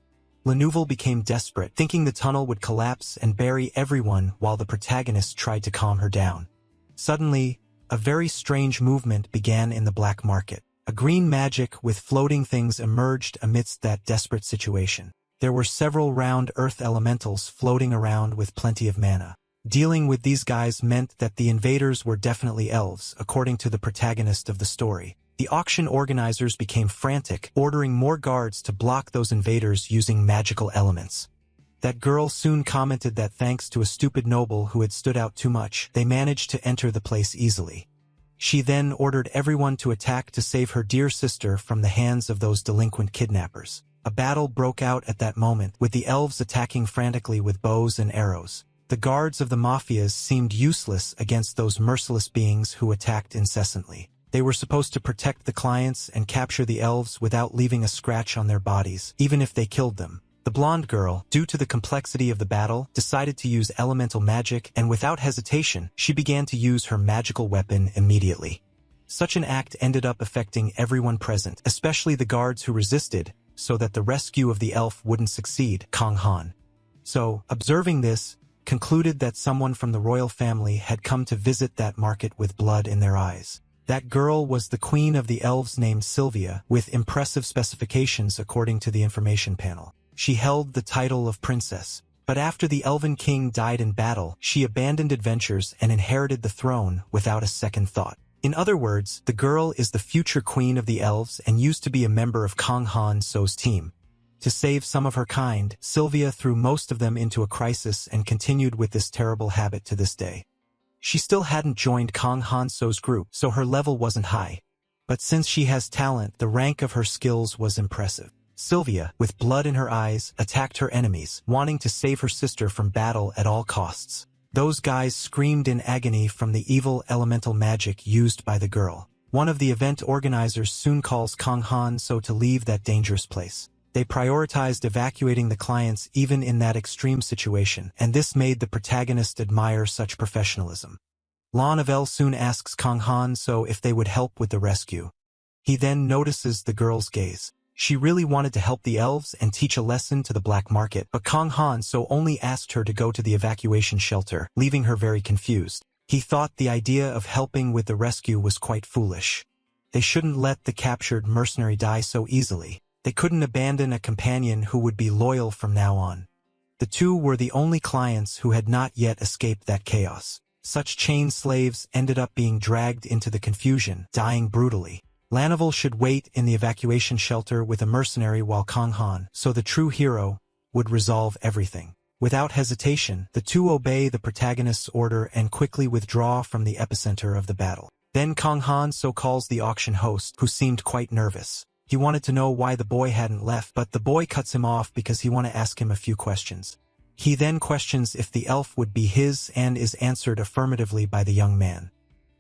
Le Nouvel became desperate, thinking the tunnel would collapse and bury everyone while the protagonist tried to calm her down. Suddenly, a very strange movement began in the black market. A green magic with floating things emerged amidst that desperate situation. There were several round earth elementals floating around with plenty of mana. Dealing with these guys meant that the invaders were definitely elves, according to the protagonist of the story. The auction organizers became frantic, ordering more guards to block those invaders using magical elements. That girl soon commented that thanks to a stupid noble who had stood out too much, they managed to enter the place easily. She then ordered everyone to attack to save her dear sister from the hands of those delinquent kidnappers. A battle broke out at that moment, with the elves attacking frantically with bows and arrows. The guards of the mafias seemed useless against those merciless beings who attacked incessantly. They were supposed to protect the clients and capture the elves without leaving a scratch on their bodies, even if they killed them. The blonde girl, due to the complexity of the battle, decided to use elemental magic, and without hesitation, she began to use her magical weapon immediately. Such an act ended up affecting everyone present, especially the guards who resisted, so that the rescue of the elf wouldn't succeed. Kang Han So, observing this, concluded that someone from the royal family had come to visit that market with blood in their eyes. That girl was the queen of the elves named Sylvia, with impressive specifications according to the information panel. She held the title of princess. But after the elven king died in battle, she abandoned adventures and inherited the throne without a second thought. In other words, the girl is the future queen of the elves and used to be a member of Kang Han So's team. To save some of her kind, Sylvia threw most of them into a crisis and continued with this terrible habit to this day. She still hadn't joined Kang Han So's group, so her level wasn't high. But since she has talent, the rank of her skills was impressive. Sylvia, with blood in her eyes, attacked her enemies, wanting to save her sister from battle at all costs. Those guys screamed in agony from the evil elemental magic used by the girl. One of the event organizers soon calls Kang Han So to leave that dangerous place. They prioritized evacuating the clients even in that extreme situation, and this made the protagonist admire such professionalism. La Novelle soon asks Kang Han So if they would help with the rescue. He then notices the girl's gaze. She really wanted to help the elves and teach a lesson to the black market, but Kang Han So only asked her to go to the evacuation shelter, leaving her very confused. He thought the idea of helping with the rescue was quite foolish. They shouldn't let the captured mercenary die so easily. They couldn't abandon a companion who would be loyal from now on. The two were the only clients who had not yet escaped that chaos. Such chained slaves ended up being dragged into the confusion, dying brutally. La Novelle should wait in the evacuation shelter with a mercenary while Kang Han So, the true hero, would resolve everything. Without hesitation, the two obey the protagonist's order and quickly withdraw from the epicenter of the battle. Then Kang Han So calls the auction host, who seemed quite nervous. He wanted to know why the boy hadn't left, but the boy cuts him off because he wanted to ask him a few questions. He then questions if the elf would be his and is answered affirmatively by the young man.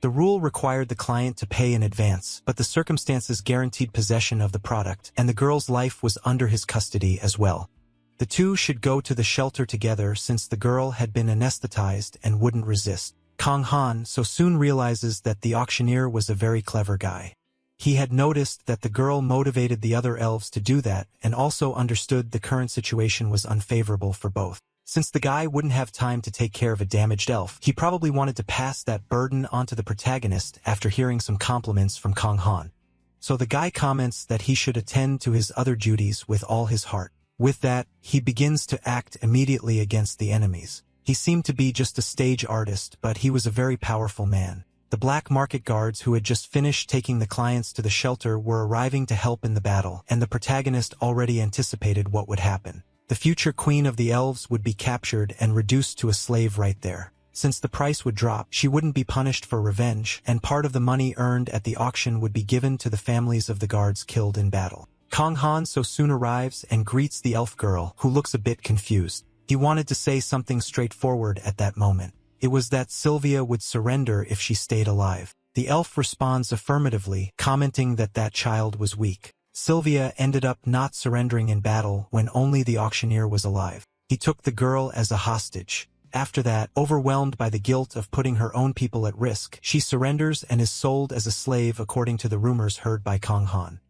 The rule required the client to pay in advance, but the circumstances guaranteed possession of the product, and the girl's life was under his custody as well. The two should go to the shelter together since the girl had been anesthetized and wouldn't resist. Kang Han So soon realizes that the auctioneer was a very clever guy. He had noticed that the girl motivated the other elves to do that and also understood the current situation was unfavorable for both. Since the guy wouldn't have time to take care of a damaged elf, he probably wanted to pass that burden onto the protagonist after hearing some compliments from Kang Han. So the guy comments that he should attend to his other duties with all his heart. With that, he begins to act immediately against the enemies. He seemed to be just a stage artist, but he was a very powerful man. The black market guards who had just finished taking the clients to the shelter were arriving to help in the battle, and the protagonist already anticipated what would happen. The future queen of the elves would be captured and reduced to a slave right there. Since the price would drop, she wouldn't be punished for revenge, and part of the money earned at the auction would be given to the families of the guards killed in battle. Kang Han So soon arrives and greets the elf girl, who looks a bit confused. He wanted to say something straightforward at that moment. It was that Sylvia would surrender if she stayed alive. The elf responds affirmatively, commenting that that child was weak. Sylvia ended up not surrendering in battle when only the auctioneer was alive. He took the girl as a hostage. After that, overwhelmed by the guilt of putting her own people at risk, she surrenders and is sold as a slave according to the rumors heard by Kang Han.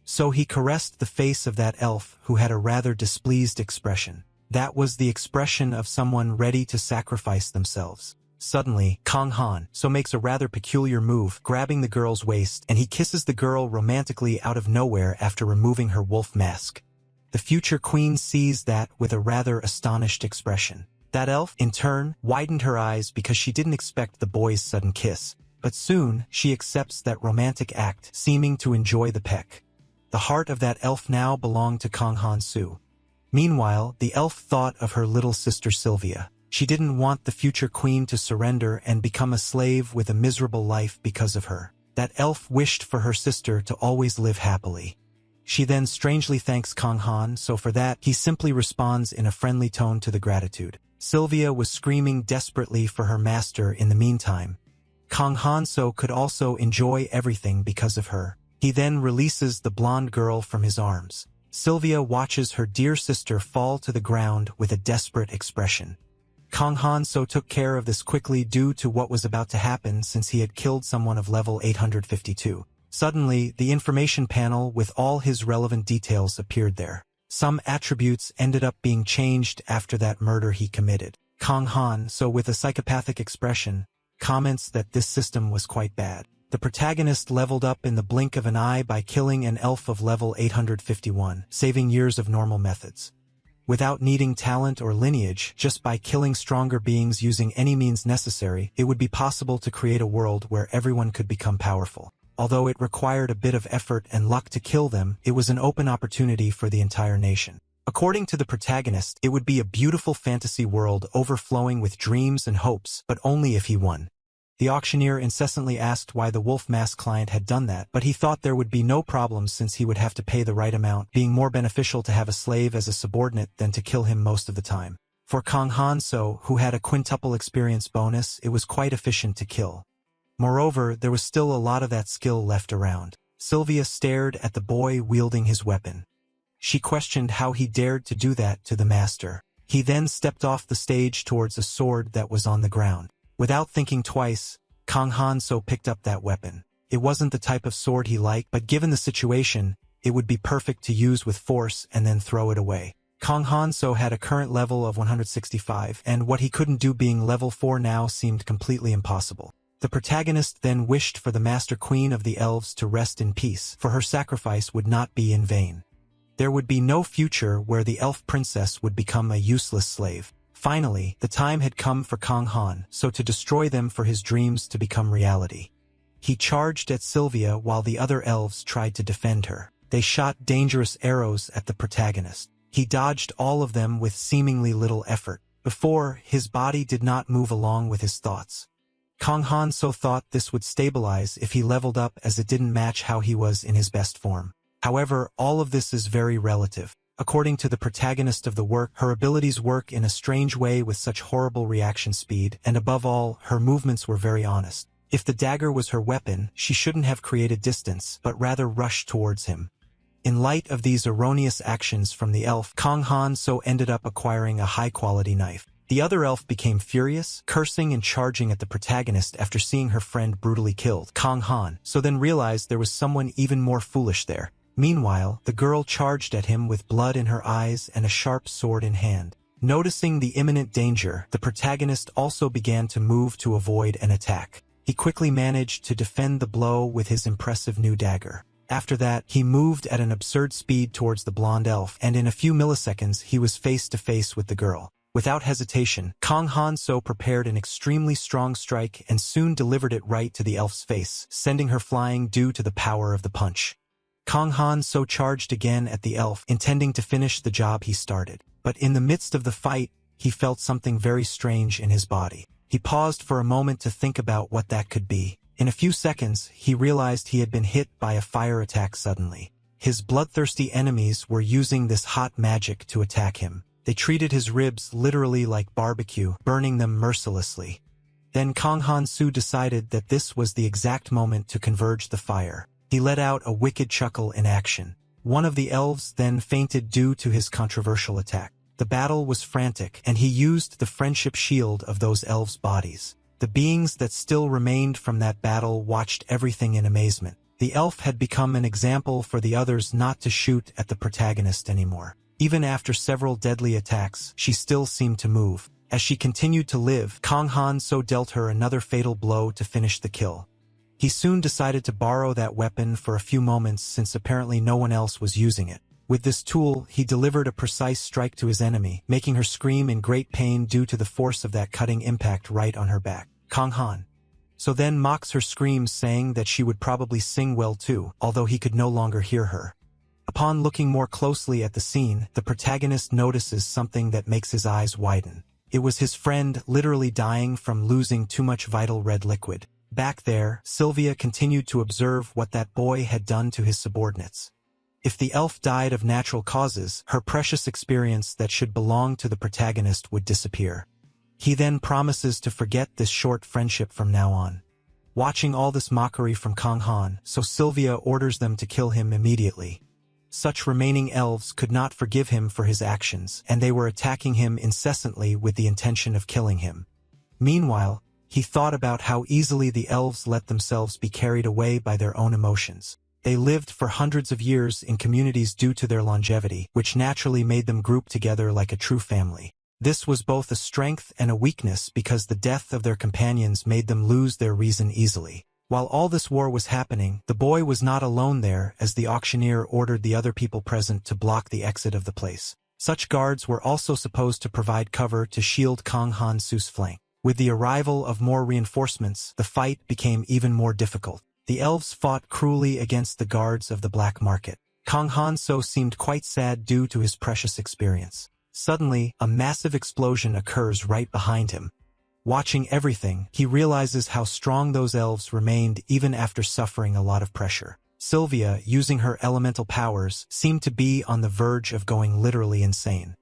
So he caressed the face of that elf who had a rather displeased expression. That was the expression of someone ready to sacrifice themselves. Suddenly, Kang Han So makes a rather peculiar move, grabbing the girl's waist, and he kisses the girl romantically out of nowhere after removing her wolf mask. The future queen sees that with a rather astonished expression. That elf, in turn, widened her eyes because she didn't expect the boy's sudden kiss. But soon, she accepts that romantic act, seeming to enjoy the peck. The heart of that elf now belonged to Kang Han So. Meanwhile, the elf thought of her little sister Sylvia. She didn't want the future queen to surrender and become a slave with a miserable life because of her. That elf wished for her sister to always live happily. She then strangely thanks Kang Han So for that. He simply responds in a friendly tone to the gratitude. Sylvia was screaming desperately for her master in the meantime. Kang Han So could also enjoy everything because of her. He then releases the blonde girl from his arms. Sylvia watches her dear sister fall to the ground with a desperate expression. Kang Han So took care of this quickly due to what was about to happen since he had killed someone of level 852. Suddenly, the information panel with all his relevant details appeared there. Some attributes ended up being changed after that murder he committed. Kang Han So, with a psychopathic expression, comments that this system was quite bad. The protagonist leveled up in the blink of an eye by killing an elf of level 851, saving years of normal methods. Without needing talent or lineage, just by killing stronger beings using any means necessary, it would be possible to create a world where everyone could become powerful. Although it required a bit of effort and luck to kill them, it was an open opportunity for the entire nation. According to the protagonist, it would be a beautiful fantasy world overflowing with dreams and hopes, but only if he won. The auctioneer incessantly asked why the wolf mask client had done that, but he thought there would be no problem since he would have to pay the right amount, being more beneficial to have a slave as a subordinate than to kill him most of the time. For Kang Han So, who had a quintuple experience bonus, it was quite efficient to kill. Moreover, there was still a lot of that skill left around. Sylvia stared at the boy wielding his weapon. She questioned how he dared to do that to the master. He then stepped off the stage towards a sword that was on the ground. Without thinking twice, Kang Han-so picked up that weapon. It wasn't the type of sword he liked, but given the situation, it would be perfect to use with force and then throw it away. Kang Han-so had a current level of 165, and what he couldn't do being level 4 now seemed completely impossible. The protagonist then wished for the Master Queen of the Elves to rest in peace, for her sacrifice would not be in vain. There would be no future where the elf princess would become a useless slave. Finally, the time had come for Kang Han, so to destroy them for his dreams to become reality. He charged at Sylvia while the other elves tried to defend her. They shot dangerous arrows at the protagonist. He dodged all of them with seemingly little effort. Before, his body did not move along with his thoughts. Kang Han-so thought this would stabilize if he leveled up, as it didn't match how he was in his best form. However, all of this is very relative. According to the protagonist of the work, her abilities work in a strange way with such horrible reaction speed, and above all, her movements were very honest. If the dagger was her weapon, she shouldn't have created distance, but rather rushed towards him. In light of these erroneous actions from the elf, Kang Han-so ended up acquiring a high-quality knife. The other elf became furious, cursing and charging at the protagonist after seeing her friend brutally killed, Kang Han, so then realized there was someone even more foolish there. Meanwhile, the girl charged at him with blood in her eyes and a sharp sword in hand. Noticing the imminent danger, the protagonist also began to move to avoid an attack. He quickly managed to defend the blow with his impressive new dagger. After that, he moved at an absurd speed towards the blonde elf, and in a few milliseconds he was face to face with the girl. Without hesitation, Kang Han-so prepared an extremely strong strike and soon delivered it right to the elf's face, sending her flying due to the power of the punch. Kang Han-so charged again at the elf, intending to finish the job he started. But in the midst of the fight, he felt something very strange in his body. He paused for a moment to think about what that could be. In a few seconds, he realized he had been hit by a fire attack suddenly. His bloodthirsty enemies were using this hot magic to attack him. They treated his ribs literally like barbecue, burning them mercilessly. Then Kang Han-so decided that this was the exact moment to converge the fire. He let out a wicked chuckle in action. One of the elves then fainted due to his controversial attack. The battle was frantic, and he used the friendship shield of those elves' bodies. The beings that still remained from that battle watched everything in amazement. The elf had become an example for the others not to shoot at the protagonist anymore. Even after several deadly attacks, she still seemed to move. As she continued to live, Kang Han-so dealt her another fatal blow to finish the kill. He soon decided to borrow that weapon for a few moments since apparently no one else was using it. With this tool, he delivered a precise strike to his enemy, making her scream in great pain due to the force of that cutting impact right on her back. Kang Han-so then mocks her screams, saying that she would probably sing well too, although he could no longer hear her. Upon looking more closely at the scene, the protagonist notices something that makes his eyes widen. It was his friend literally dying from losing too much vital red liquid. Back there, Sylvia continued to observe what that boy had done to his subordinates. If the elf died of natural causes, her precious experience that should belong to the protagonist would disappear. He then promises to forget this short friendship from now on. Watching all this mockery from Kang Han, so Sylvia orders them to kill him immediately. Such remaining elves could not forgive him for his actions, and they were attacking him incessantly with the intention of killing him. Meanwhile, he thought about how easily the elves let themselves be carried away by their own emotions. They lived for hundreds of years in communities due to their longevity, which naturally made them group together like a true family. This was both a strength and a weakness because the death of their companions made them lose their reason easily. While all this war was happening, the boy was not alone there, as the auctioneer ordered the other people present to block the exit of the place. Such guards were also supposed to provide cover to shield Kang Han-so's flank. With the arrival of more reinforcements, the fight became even more difficult. The elves fought cruelly against the guards of the black market. Kang Han-so seemed quite sad due to his precious experience. Suddenly, a massive explosion occurs right behind him. Watching everything, he realizes how strong those elves remained even after suffering a lot of pressure. Sylvia, using her elemental powers, seemed to be on the verge of going literally insane.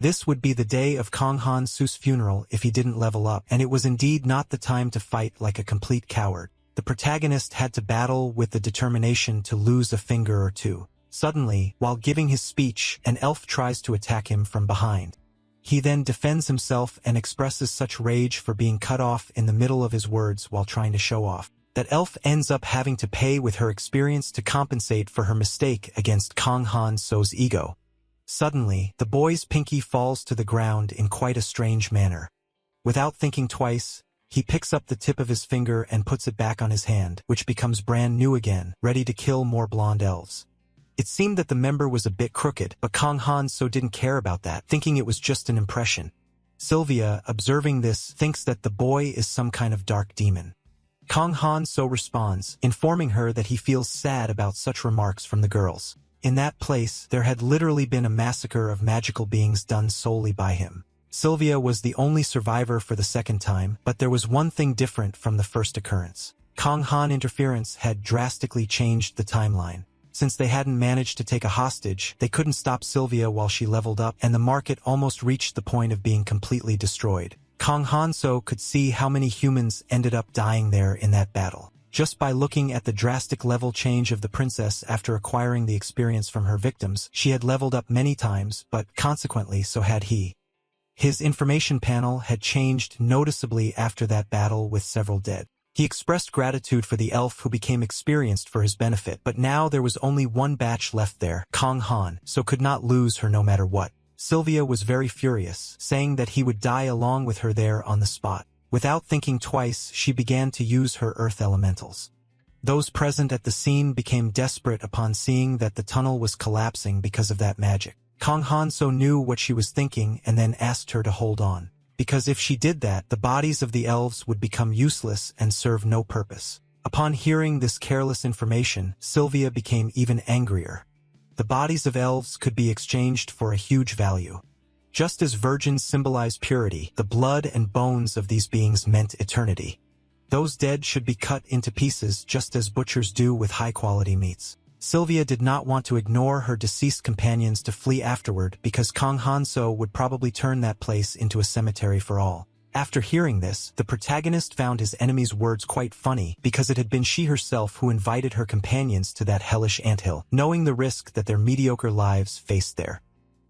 This would be the day of Kang Han-so's funeral if he didn't level up, and it was indeed not the time to fight like a complete coward. The protagonist had to battle with the determination to lose a finger or two. Suddenly, while giving his speech, an elf tries to attack him from behind. He then defends himself and expresses such rage for being cut off in the middle of his words while trying to show off that elf ends up having to pay with her experience to compensate for her mistake against Kang Han So's ego. Suddenly, the boy's pinky falls to the ground in quite a strange manner. Without thinking twice, he picks up the tip of his finger and puts it back on his hand, which becomes brand new again, ready to kill more blonde elves. It seemed that the member was a bit crooked, but Kang Han So didn't care about that, thinking it was just an impression. Sylvia, observing this, thinks that the boy is some kind of dark demon. Kang Han So responds, informing her that he feels sad about such remarks from the girls. In that place, there had literally been a massacre of magical beings done solely by him. Sylvia was the only survivor for the second time, but there was one thing different from the first occurrence. Kang Han interference had drastically changed the timeline. Since they hadn't managed to take a hostage, they couldn't stop Sylvia while she leveled up, and the market almost reached the point of being completely destroyed. Kang Han So could see how many humans ended up dying there in that battle. Just by looking at the drastic level change of the princess after acquiring the experience from her victims, she had leveled up many times, but consequently so had he. His information panel had changed noticeably after that battle with several dead. He expressed gratitude for the elf who became experienced for his benefit, but now there was only one batch left there. Kang Han So could not lose her no matter what. Sylvia was very furious, saying that he would die along with her there on the spot. Without thinking twice, she began to use her earth elementals. Those present at the scene became desperate upon seeing that the tunnel was collapsing because of that magic. Kang Han So knew what she was thinking and then asked her to hold on. Because if she did that, the bodies of the elves would become useless and serve no purpose. Upon hearing this careless information, Sylvia became even angrier. The bodies of elves could be exchanged for a huge value. Just as virgins symbolize purity, the blood and bones of these beings meant eternity. Those dead should be cut into pieces just as butchers do with high-quality meats. Sylvia did not want to ignore her deceased companions to flee afterward because Kang Han So would probably turn that place into a cemetery for all. After hearing this, the protagonist found his enemy's words quite funny because it had been she herself who invited her companions to that hellish anthill, knowing the risk that their mediocre lives faced there.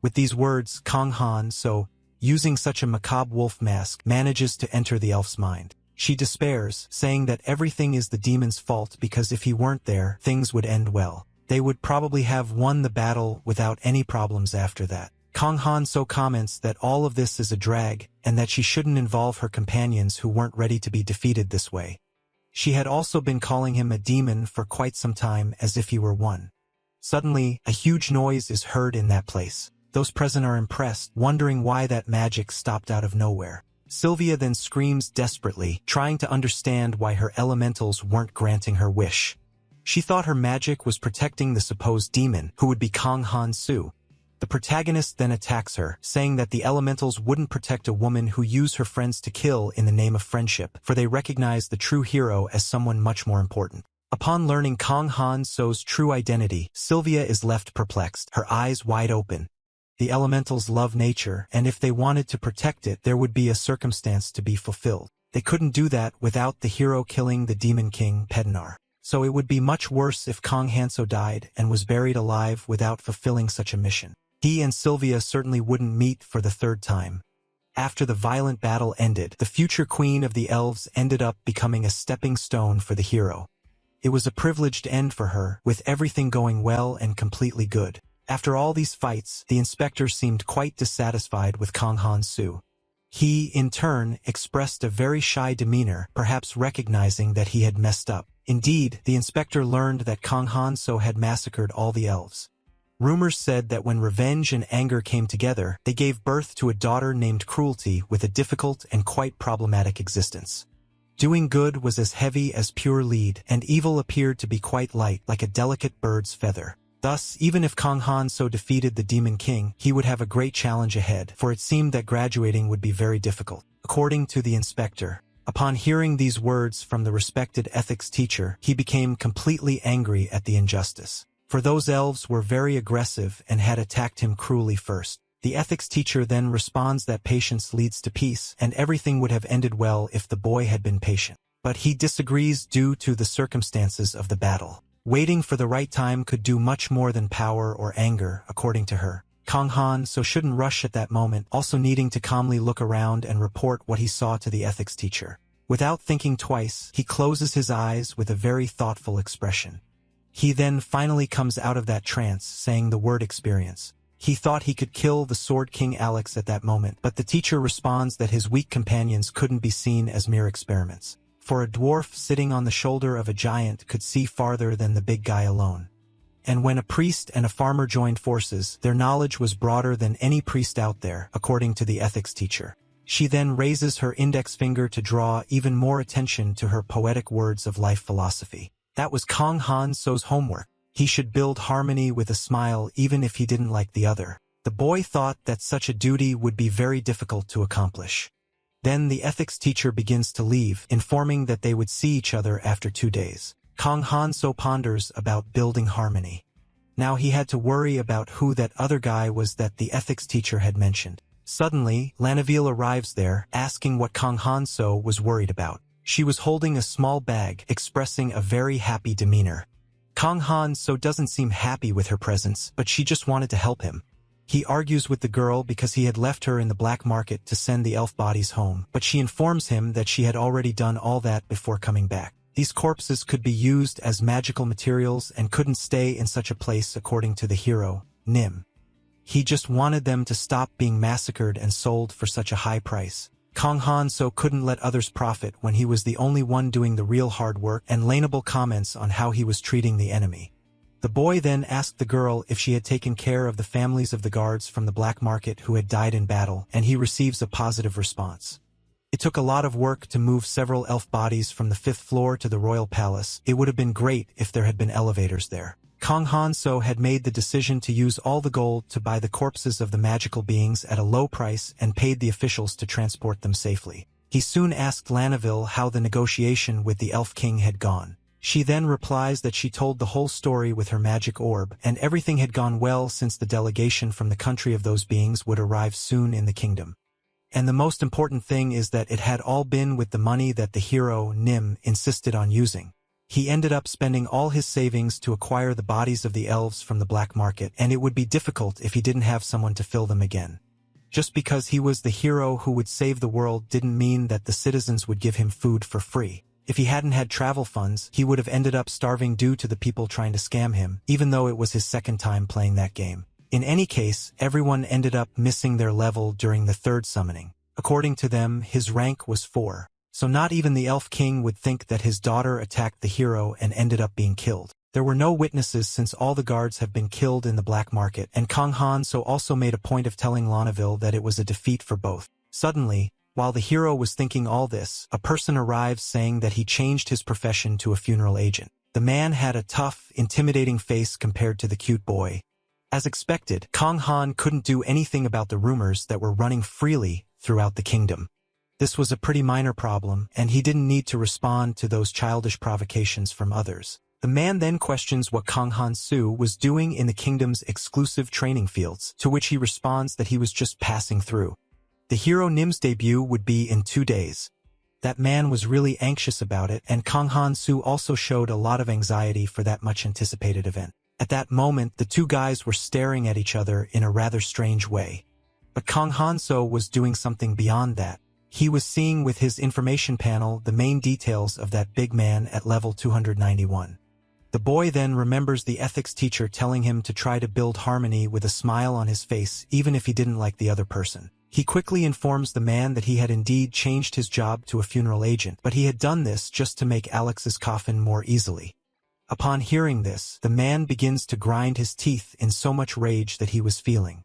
With these words, Kang Han So, using such a macabre wolf mask, manages to enter the elf's mind. She despairs, saying that everything is the demon's fault because if he weren't there, things would end well. They would probably have won the battle without any problems after that. Kang Han So comments that all of this is a drag, and that she shouldn't involve her companions who weren't ready to be defeated this way. She had also been calling him a demon for quite some time as if he were one. Suddenly, a huge noise is heard in that place. Those present are impressed, wondering why that magic stopped out of nowhere. Sylvia then screams desperately, trying to understand why her elementals weren't granting her wish. She thought her magic was protecting the supposed demon, who would be Kang Han So. The protagonist then attacks her, saying that the elementals wouldn't protect a woman who used her friends to kill in the name of friendship, for they recognize the true hero as someone much more important. Upon learning Kang Han So's true identity, Sylvia is left perplexed, her eyes wide open. The elementals love nature, and if they wanted to protect it, there would be a circumstance to be fulfilled. They couldn't do that without the hero killing the demon king, Pednar. So it would be much worse if Kang Han So died and was buried alive without fulfilling such a mission. He and Sylvia certainly wouldn't meet for the third time. After the violent battle ended, the future queen of the elves ended up becoming a stepping stone for the hero. It was a privileged end for her, with everything going well and completely good. After all these fights, the inspector seemed quite dissatisfied with Kang Han So. He, in turn, expressed a very shy demeanor, perhaps recognizing that he had messed up. Indeed, the inspector learned that Kang Han So had massacred all the elves. Rumors said that when revenge and anger came together, they gave birth to a daughter named Cruelty with a difficult and quite problematic existence. Doing good was as heavy as pure lead, and evil appeared to be quite light, like a delicate bird's feather. Thus, even if Kang Han So defeated the Demon King, he would have a great challenge ahead, for it seemed that graduating would be very difficult. According to the inspector, upon hearing these words from the respected ethics teacher, he became completely angry at the injustice. For those elves were very aggressive and had attacked him cruelly first. The ethics teacher then responds that patience leads to peace, and everything would have ended well if the boy had been patient. But he disagrees due to the circumstances of the battle. Waiting for the right time could do much more than power or anger, according to her. Kang Han so shouldn't rush at that moment, also needing to calmly look around and report what he saw to the ethics teacher. Without thinking twice, he closes his eyes with a very thoughtful expression. He then finally comes out of that trance, saying the word experience. He thought he could kill the Sword King Alex at that moment, but the teacher responds that his weak companions couldn't be seen as mere experiments. For a dwarf sitting on the shoulder of a giant could see farther than the big guy alone. And when a priest and a farmer joined forces, their knowledge was broader than any priest out there, according to the ethics teacher. She then raises her index finger to draw even more attention to her poetic words of life philosophy. That was Kang Han So's homework. He should build harmony with a smile even if he didn't like the other. The boy thought that such a duty would be very difficult to accomplish. Then the ethics teacher begins to leave, informing that they would see each other after 2 days. Kang Han So ponders about building harmony. Now he had to worry about who that other guy was that the ethics teacher had mentioned. Suddenly, Lanaville arrives there, asking what Kang Han So was worried about. She was holding a small bag, expressing a very happy demeanor. Kang Han So doesn't seem happy with her presence, but she just wanted to help him. He argues with the girl because he had left her in the black market to send the elf bodies home, but she informs him that she had already done all that before coming back. These corpses could be used as magical materials and couldn't stay in such a place, according to the hero, Nim. He just wanted them to stop being massacred and sold for such a high price. Kang Han So couldn't let others profit when he was the only one doing the real hard work, and laneable comments on how he was treating the enemy. The boy then asked the girl if she had taken care of the families of the guards from the black market who had died in battle, and he receives a positive response. It took a lot of work to move several elf bodies from the 5th floor to the royal palace. It would have been great if there had been elevators there. Kang Han So had made the decision to use all the gold to buy the corpses of the magical beings at a low price and paid the officials to transport them safely. He soon asked Lanaville how the negotiation with the Elf King had gone. She then replies that she told the whole story with her magic orb, and everything had gone well since the delegation from the country of those beings would arrive soon in the kingdom. And the most important thing is that it had all been with the money that the hero, Nim, insisted on using. He ended up spending all his savings to acquire the bodies of the elves from the black market, and it would be difficult if he didn't have someone to fill them again. Just because he was the hero who would save the world didn't mean that the citizens would give him food for free. If he hadn't had travel funds, he would have ended up starving due to the people trying to scam him, even though it was his second time playing that game. In any case, everyone ended up missing their level during the 3rd summoning. According to them, his rank was 4. So not even the Elf King would think that his daughter attacked the hero and ended up being killed. There were no witnesses since all the guards have been killed in the black market, and Kang Han So also made a point of telling Lanaville that it was a defeat for both. Suddenly, while the hero was thinking all this, a person arrives saying that he changed his profession to a funeral agent. The man had a tough, intimidating face compared to the cute boy. As expected, Kang Han couldn't do anything about the rumors that were running freely throughout the kingdom. This was a pretty minor problem, and he didn't need to respond to those childish provocations from others. The man then questions what Kang Han So was doing in the kingdom's exclusive training fields, to which he responds that he was just passing through. The hero Nim's debut would be in 2 days. That man was really anxious about it, and Kang Han So also showed a lot of anxiety for that much-anticipated event. At that moment, the two guys were staring at each other in a rather strange way. But Kang Han So was doing something beyond that. He was seeing with his information panel the main details of that big man at level 291. The boy then remembers the ethics teacher telling him to try to build harmony with a smile on his face even if he didn't like the other person. He quickly informs the man that he had indeed changed his job to a funeral agent, but he had done this just to make Alex's coffin more easily. Upon hearing this, the man begins to grind his teeth in so much rage that he was feeling.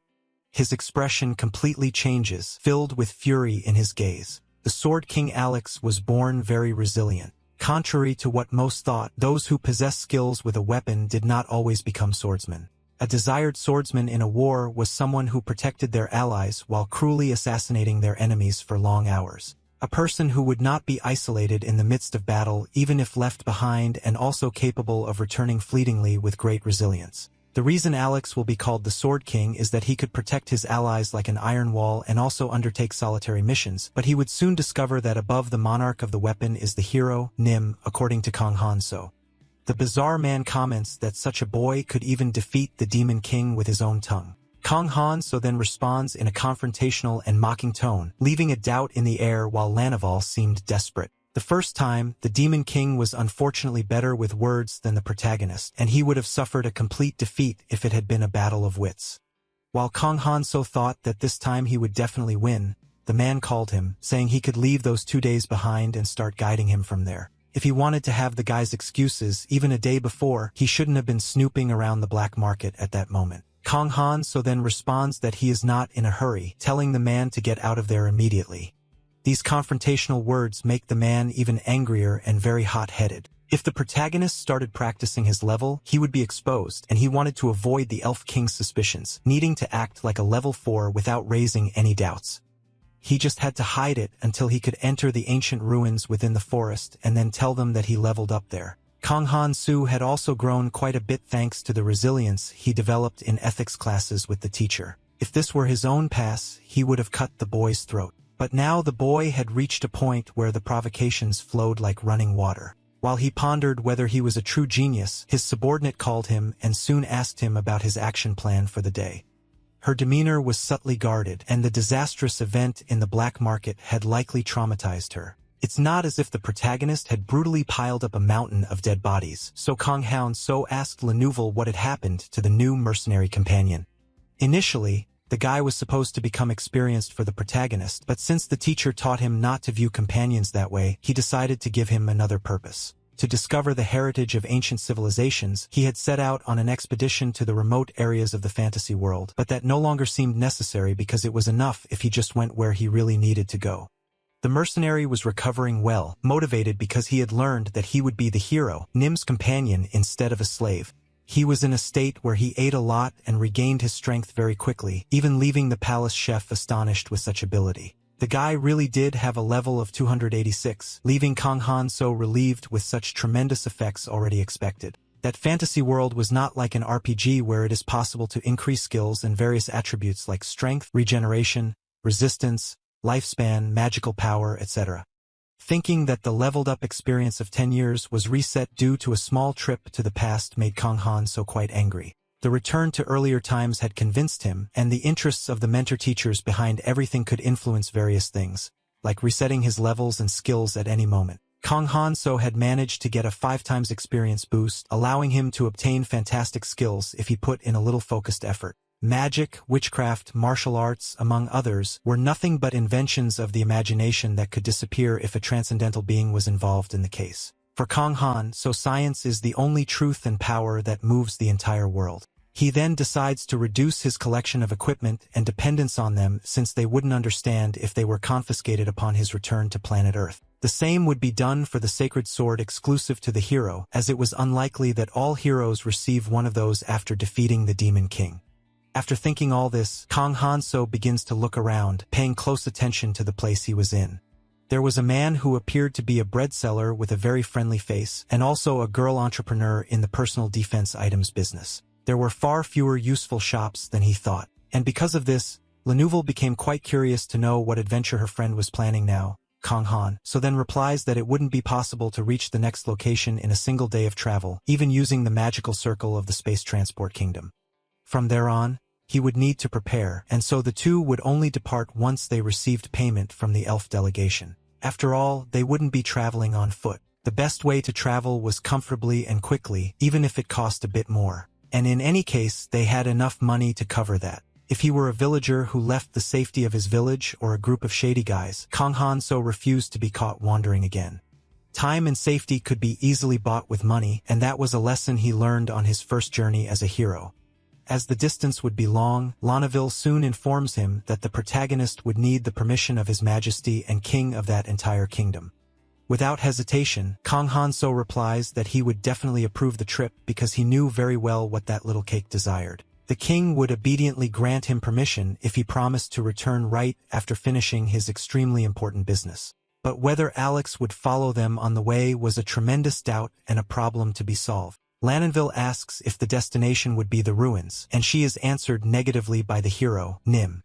His expression completely changes, filled with fury in his gaze. The Sword King Alex was born very resilient. Contrary to what most thought, those who possess skills with a weapon did not always become swordsmen. A desired swordsman in a war was someone who protected their allies while cruelly assassinating their enemies for long hours. A person who would not be isolated in the midst of battle even if left behind, and also capable of returning fleetingly with great resilience. The reason Alex will be called the Sword King is that he could protect his allies like an iron wall and also undertake solitary missions, but he would soon discover that above the monarch of the weapon is the hero, Nim, according to Kang Han So. The bizarre man comments that such a boy could even defeat the Demon King with his own tongue. Kang Han so then responds in a confrontational and mocking tone, leaving a doubt in the air while Lanaval seemed desperate. The first time, the Demon King was unfortunately better with words than the protagonist, and he would have suffered a complete defeat if it had been a battle of wits. While Kang Han so thought that this time he would definitely win, the man called him, saying he could leave those 2 days behind and start guiding him from there. If he wanted to have the guy's excuses even a day before, he shouldn't have been snooping around the black market at that moment. Kang Han so then responds that he is not in a hurry, telling the man to get out of there immediately. These confrontational words make the man even angrier and very hot-headed. If the protagonist started practicing his level, he would be exposed, and he wanted to avoid the Elf King's suspicions, needing to act like a level 4 without raising any doubts. He just had to hide it until he could enter the ancient ruins within the forest and then tell them that he leveled up there. Kang Han Soo had also grown quite a bit thanks to the resilience he developed in ethics classes with the teacher. If this were his own pass, he would have cut the boy's throat. But now the boy had reached a point where the provocations flowed like running water. While he pondered whether he was a true genius, his subordinate called him and soon asked him about his action plan for the day. Her demeanor was subtly guarded, and the disastrous event in the black market had likely traumatized her. It's not as if the protagonist had brutally piled up a mountain of dead bodies, so Kang Han so asked Lenouville what had happened to the new mercenary companion. Initially, the guy was supposed to become experienced for the protagonist, but since the teacher taught him not to view companions that way, he decided to give him another purpose. To discover the heritage of ancient civilizations, he had set out on an expedition to the remote areas of the fantasy world, but that no longer seemed necessary because it was enough if he just went where he really needed to go. The mercenary was recovering well, motivated because he had learned that he would be the hero, Nim's companion instead of a slave. He was in a state where he ate a lot and regained his strength very quickly, even leaving the palace chef astonished with such ability. The guy really did have a level of 286, leaving Kang Han so relieved with such tremendous effects already expected. That fantasy world was not like an RPG where it is possible to increase skills and various attributes like strength, regeneration, resistance, lifespan, magical power, etc. Thinking that the leveled-up experience of 10 years was reset due to a small trip to the past made Kang Han so quite angry. The return to earlier times had convinced him, and the interests of the mentor-teachers behind everything could influence various things, like resetting his levels and skills at any moment. Kang Han so had managed to get a 5 times experience boost, allowing him to obtain fantastic skills if he put in a little focused effort. Magic, witchcraft, martial arts, among others, were nothing but inventions of the imagination that could disappear if a transcendental being was involved in the case. For Kang Han, so science is the only truth and power that moves the entire world. He then decides to reduce his collection of equipment and dependence on them since they wouldn't understand if they were confiscated upon his return to planet Earth. The same would be done for the sacred sword exclusive to the hero, as it was unlikely that all heroes receive one of those after defeating the Demon King. After thinking all this, Kang Han so begins to look around, paying close attention to the place he was in. There was a man who appeared to be a bread seller with a very friendly face, and also a girl entrepreneur in the personal defense items business. There were far fewer useful shops than he thought, and because of this, Lenouville became quite curious to know what adventure her friend was planning now. Kang Han so then replies that it wouldn't be possible to reach the next location in a single day of travel, even using the magical circle of the space transport kingdom. From there on, he would need to prepare, and so the two would only depart once they received payment from the elf delegation. After all, they wouldn't be traveling on foot. The best way to travel was comfortably and quickly, even if it cost a bit more. And in any case, they had enough money to cover that. If he were a villager who left the safety of his village or a group of shady guys, Kang Han so refused to be caught wandering again. Time and safety could be easily bought with money, and that was a lesson he learned on his first journey as a hero. As the distance would be long, Lenouville soon informs him that the protagonist would need the permission of His Majesty and King of that entire kingdom. Without hesitation, Kang Han so replies that he would definitely approve the trip because he knew very well what that little cake desired. The king would obediently grant him permission if he promised to return right after finishing his extremely important business. But whether Alex would follow them on the way was a tremendous doubt and a problem to be solved. Lenouville asks if the destination would be the ruins, and she is answered negatively by the hero, Nim.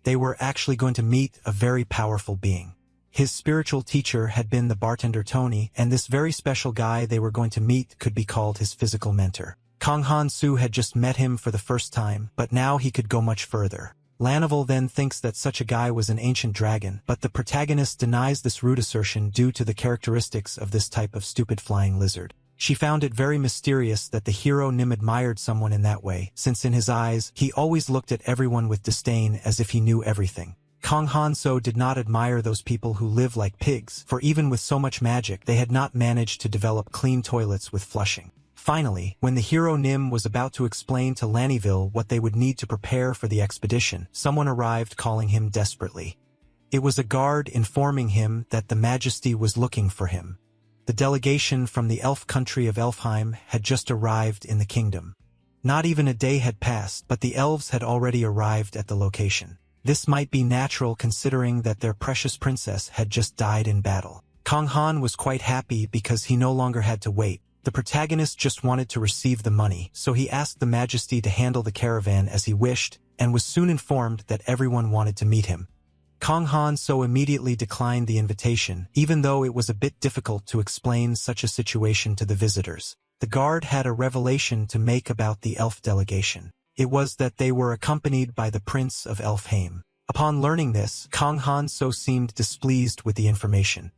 They were actually going to meet a very powerful being. His spiritual teacher had been the bartender Tony, and this very special guy they were going to meet could be called his physical mentor. Kang Han-soo had just met him for the first time, but now he could go much further. Lanavel then thinks that such a guy was an ancient dragon, but the protagonist denies this rude assertion due to the characteristics of this type of stupid flying lizard. She found it very mysterious that the hero Nim admired someone in that way, since in his eyes, he always looked at everyone with disdain as if he knew everything. Kang Han-soo did not admire those people who live like pigs, for even with so much magic, they had not managed to develop clean toilets with flushing. Finally, when the hero Nim was about to explain to Lanyville what they would need to prepare for the expedition, someone arrived calling him desperately. It was a guard informing him that the Majesty was looking for him. The delegation from the elf country of Elfheim had just arrived in the kingdom. Not even a day had passed, but the elves had already arrived at the location. This might be natural considering that their precious princess had just died in battle. Kang Han was quite happy because he no longer had to wait. The protagonist just wanted to receive the money, so he asked the Majesty to handle the caravan as he wished, and was soon informed that everyone wanted to meet him. Kang Han-soo immediately declined the invitation, even though it was a bit difficult to explain such a situation to the visitors. The guard had a revelation to make about the elf delegation. It was that they were accompanied by the Prince of Elfheim. Upon learning this, Kang Han-soo seemed displeased with the information.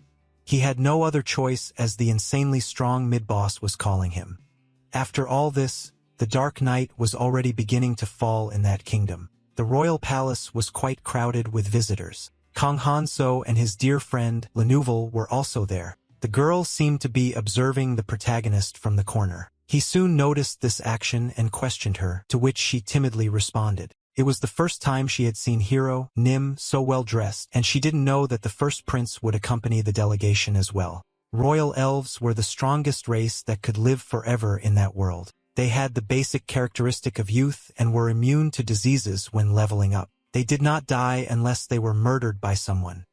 He had no other choice as the insanely strong mid-boss was calling him. After all this, the dark night was already beginning to fall in that kingdom. The royal palace was quite crowded with visitors. Kang Han-soo and his dear friend, Lanyville, were also there. The girl seemed to be observing the protagonist from the corner. He soon noticed this action and questioned her, to which she timidly responded. It was the first time she had seen hero Nim so well dressed, and she didn't know that the first prince would accompany the delegation as well. Royal elves were the strongest race that could live forever in that world. They had the basic characteristic of youth and were immune to diseases when leveling up. They did not die unless they were murdered by someone.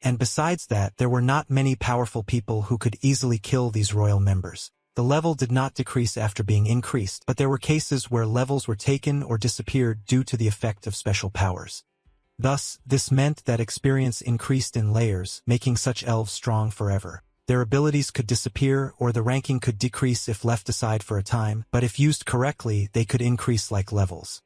And besides that, there were not many powerful people who could easily kill these royal members. The level did not decrease after being increased, but there were cases where levels were taken or disappeared due to the effect of special powers. Thus, this meant that experience increased in layers, making such elves strong forever. Their abilities could disappear or the ranking could decrease if left aside for a time, but if used correctly, they could increase like levels.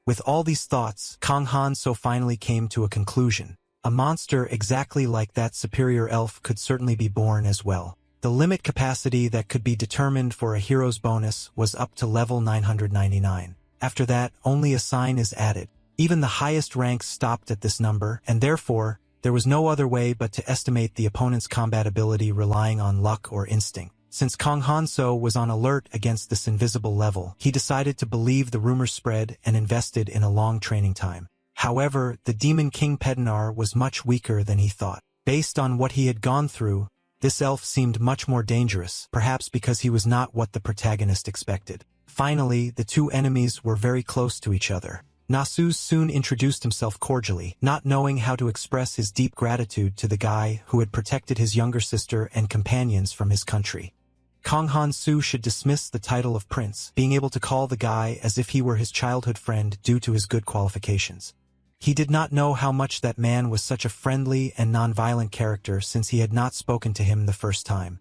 With all these thoughts, Kang Han-soo finally came to a conclusion. A monster exactly like that superior elf could certainly be born as well. The limit capacity that could be determined for a hero's bonus was up to level 999. After that, only a sign is added. Even the highest ranks stopped at this number, and therefore, there was no other way but to estimate the opponent's combat ability relying on luck or instinct. Since Kang Han-soo was on alert against this invisible level, he decided to believe the rumors spread and invested in a long training time. However, the Demon King Pedinar was much weaker than he thought. Based on what he had gone through, this elf seemed much more dangerous, perhaps because he was not what the protagonist expected. Finally, the two enemies were very close to each other. Nasus soon introduced himself cordially, not knowing how to express his deep gratitude to the guy who had protected his younger sister and companions from his country. Kang Han-soo should dismiss the title of prince, being able to call the guy as if he were his childhood friend due to his good qualifications. He did not know how much that man was such a friendly and non-violent character since he had not spoken to him the first time.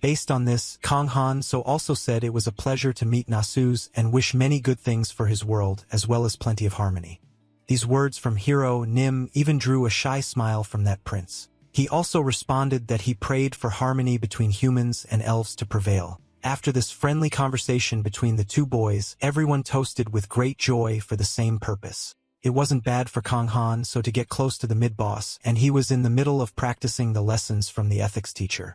Based on this, Kang Han-soo also said it was a pleasure to meet Nasus and wish many good things for his world as well as plenty of harmony. These words from hero Nim even drew a shy smile from that prince. He also responded that he prayed for harmony between humans and elves to prevail. After this friendly conversation between the two boys, everyone toasted with great joy for the same purpose. It wasn't bad for Kang Han-soo to get close to the mid-boss, and he was in the middle of practicing the lessons from the ethics teacher.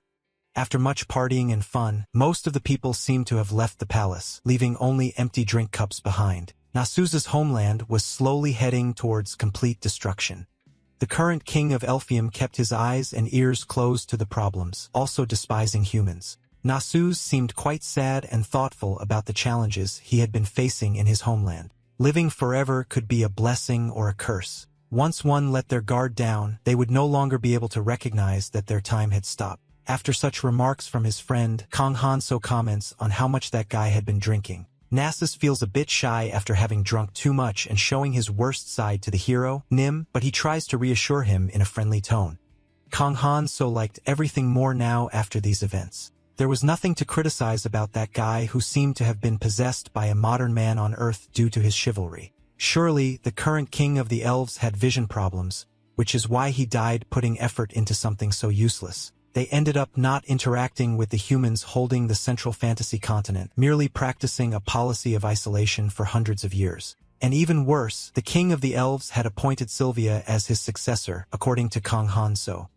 After much partying and fun, most of the people seemed to have left the palace, leaving only empty drink cups behind. Nasus's homeland was slowly heading towards complete destruction. The current king of Elfheim kept his eyes and ears closed to the problems, also despising humans. Nasus seemed quite sad and thoughtful about the challenges he had been facing in his homeland. Living forever could be a blessing or a curse. Once one let their guard down, they would no longer be able to recognize that their time had stopped. After such remarks from his friend, Kang Han-soo comments on how much that guy had been drinking. Nasus feels a bit shy after having drunk too much and showing his worst side to the hero, Nim, but he tries to reassure him in a friendly tone. Kang Han so liked everything more now after these events. There was nothing to criticize about that guy who seemed to have been possessed by a modern man on Earth due to his chivalry. Surely, the current king of the elves had vision problems, which is why he died putting effort into something so useless. They ended up not interacting with the humans holding the central fantasy continent, merely practicing a policy of isolation for hundreds of years. And even worse, the king of the elves had appointed Sylvia as his successor, according to Kang Han So.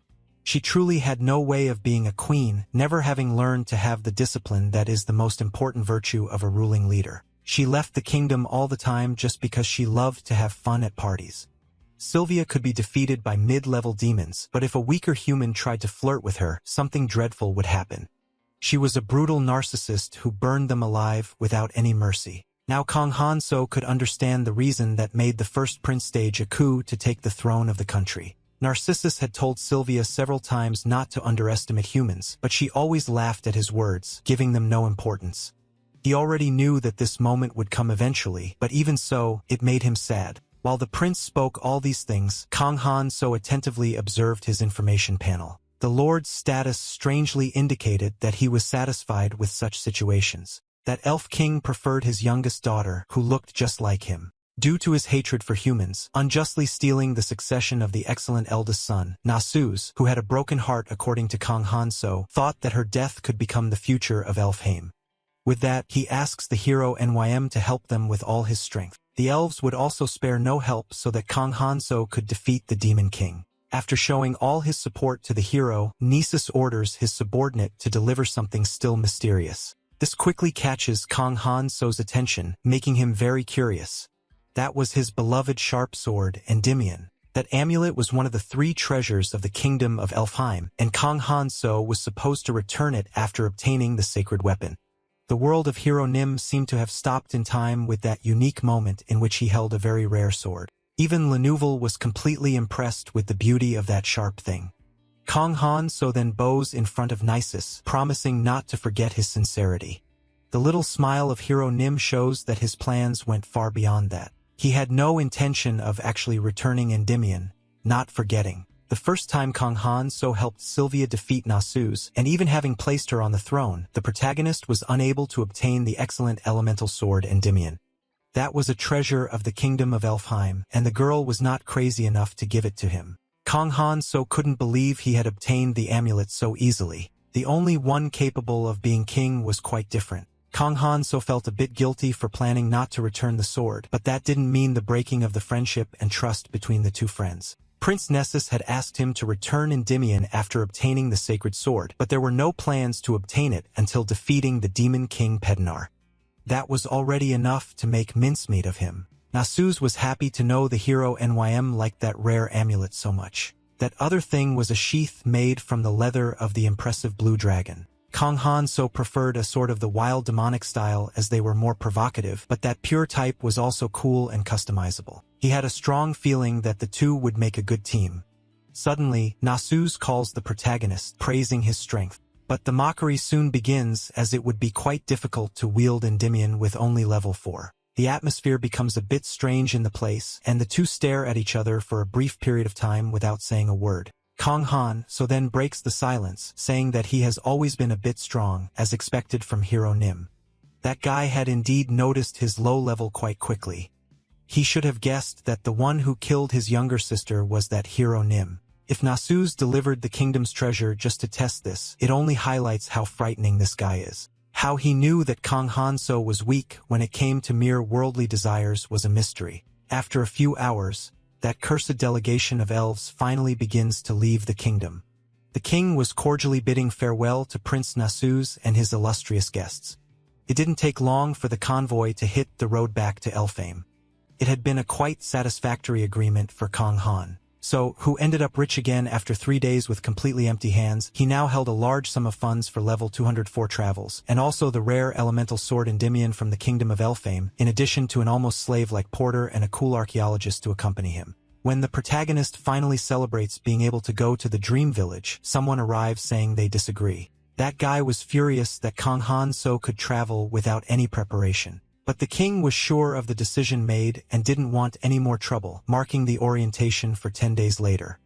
She truly had no way of being a queen, never having learned to have the discipline that is the most important virtue of a ruling leader. She left the kingdom all the time just because she loved to have fun at parties. Sylvia could be defeated by mid-level demons, but if a weaker human tried to flirt with her, something dreadful would happen. She was a brutal narcissist who burned them alive without any mercy. Now Kang Han So could understand the reason that made the first prince stage a coup to take the throne of the country. Narcissus had told Sylvia several times not to underestimate humans, but she always laughed at his words, giving them no importance. He already knew that this moment would come eventually, but even so, it made him sad. While the prince spoke all these things, Kang Han so attentively observed his information panel. The lord's status strangely indicated that he was satisfied with such situations. That elf king preferred his youngest daughter, who looked just like him. Due to his hatred for humans, unjustly stealing the succession of the excellent eldest son, Nasuz, who had a broken heart according to Kang Han So, thought that her death could become the future of Elfheim. With that, he asks the hero Nym to help them with all his strength. The elves would also spare no help so that Kang Han So could defeat the Demon King. After showing all his support to the hero, Nisus orders his subordinate to deliver something still mysterious. This quickly catches Kang Han So's attention, making him very curious. That was his beloved sharp sword, Endymion. That amulet was one of the 3 treasures of the kingdom of Elfheim, and Kang Han So was supposed to return it after obtaining the sacred weapon. The world of Hero Nim seemed to have stopped in time with that unique moment in which he held a very rare sword. Even Lenouvel was completely impressed with the beauty of that sharp thing. Kang Han So then bows in front of Nisus, promising not to forget his sincerity. The little smile of Hero Nim shows that his plans went far beyond that. He had no intention of actually returning Endymion, not forgetting. The first time Kang Han So helped Sylvia defeat Nasuz, and even having placed her on the throne, the protagonist was unable to obtain the excellent elemental sword Endymion. That was a treasure of the kingdom of Elfheim, and the girl was not crazy enough to give it to him. Kang Han So couldn't believe he had obtained the amulet so easily. The only one capable of being king was quite different. Kang Han So felt a bit guilty for planning not to return the sword, but that didn't mean the breaking of the friendship and trust between the two friends. Prince Nessus had asked him to return Endymion after obtaining the sacred sword, but there were no plans to obtain it until defeating the demon king Pedinar. That was already enough to make mincemeat of him. Nasuz was happy to know the hero Nym liked that rare amulet so much. That other thing was a sheath made from the leather of the impressive blue dragon. Kang Han So preferred a sort of the wild demonic style as they were more provocative, but that pure type was also cool and customizable. He had a strong feeling that the two would make a good team. Suddenly, Nasuz calls the protagonist, praising his strength. But the mockery soon begins, as it would be quite difficult to wield Endymion with only level 4. The atmosphere becomes a bit strange in the place, and the two stare at each other for a brief period of time without saying a word. Kang Han So then breaks the silence, saying that he has always been a bit strong, as expected from Hero Nim. That guy had indeed noticed his low level quite quickly. He should have guessed that the one who killed his younger sister was that Hero Nim. If Nasuz delivered the kingdom's treasure just to test this, it only highlights how frightening this guy is. How he knew that Kang Han So was weak when it came to mere worldly desires was a mystery. After a few hours, that cursed delegation of elves finally begins to leave the kingdom. The king was cordially bidding farewell to Prince Nasuz and his illustrious guests. It didn't take long for the convoy to hit the road back to Elfheim. It had been a quite satisfactory agreement for Kang Han So, who ended up rich again after 3 days with completely empty hands. He now held a large sum of funds for level 204 travels, and also the rare elemental sword Endymion from the kingdom of Elfheim, in addition to an almost slave-like porter and a cool archaeologist to accompany him. When the protagonist finally celebrates being able to go to the dream village, someone arrives saying they disagree. That guy was furious that Kang Han So could travel without any preparation. But the king was sure of the decision made and didn't want any more trouble, marking the orientation for 10 days later.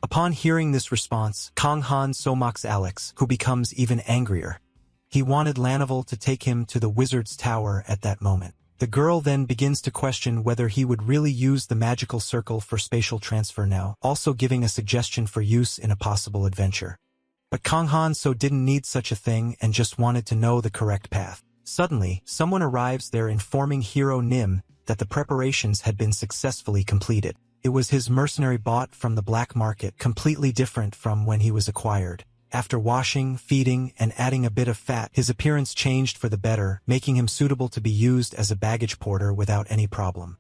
Upon hearing this response, Kang Han so mocks Alex, who becomes even angrier. He wanted Lanivel to take him to the wizard's tower at that moment. The girl then begins to question whether he would really use the magical circle for spatial transfer now, also giving a suggestion for use in a possible adventure. But Kang Han so didn't need such a thing and just wanted to know the correct path. Suddenly, someone arrives there informing hero Nim that the preparations had been successfully completed. It was his mercenary bought from the black market, completely different from when he was acquired. After washing, feeding, and adding a bit of fat, his appearance changed for the better, making him suitable to be used as a baggage porter without any problem.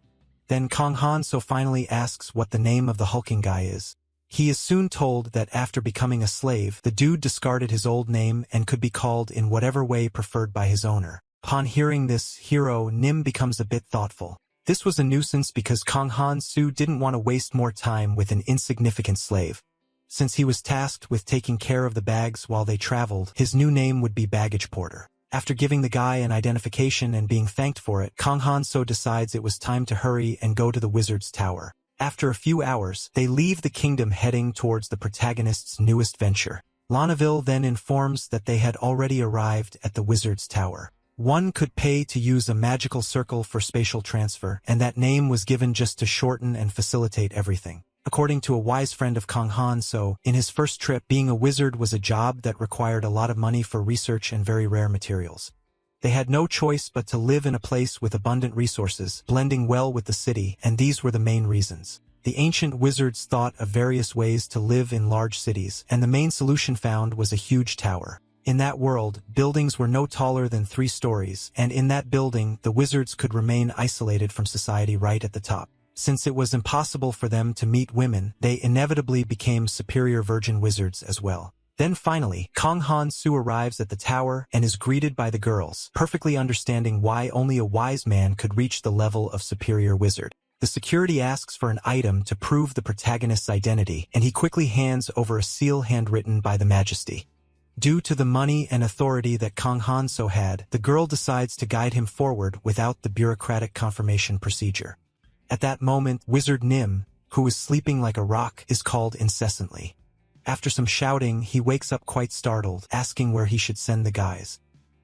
Then Kang Han so finally asks what the name of the hulking guy is. He is soon told that after becoming a slave, the dude discarded his old name and could be called in whatever way preferred by his owner. Upon hearing this, hero Nim becomes a bit thoughtful. This was a nuisance because Kang Han so didn't want to waste more time with an insignificant slave. Since he was tasked with taking care of the bags while they traveled, his new name would be baggage porter. After giving the guy an identification and being thanked for it, Kang Han so decides it was time to hurry and go to the wizard's tower. After a few hours, they leave the kingdom heading towards the protagonist's newest venture. Lanivel then informs that they had already arrived at the wizard's tower. One could pay to use a magical circle for spatial transfer, and that name was given just to shorten and facilitate everything. According to a wise friend of Kang Han so, in his first trip, being a wizard was a job that required a lot of money for research and very rare materials. They had no choice but to live in a place with abundant resources, blending well with the city, and these were the main reasons. The ancient wizards thought of various ways to live in large cities, and the main solution found was a huge tower. In that world, buildings were no taller than 3 stories, and in that building, the wizards could remain isolated from society right at the top. Since it was impossible for them to meet women, they inevitably became superior virgin wizards as well. Then finally, Kang Han so arrives at the tower and is greeted by the girls, perfectly understanding why only a wise man could reach the level of superior wizard. The security asks for an item to prove the protagonist's identity, and he quickly hands over a seal handwritten by the Majesty. Due to the money and authority that Kang Han so had, the girl decides to guide him forward without the bureaucratic confirmation procedure. At that moment, Wizard Nim, who is sleeping like a rock, is called incessantly. After some shouting, he wakes up quite startled, asking where he should send the guys.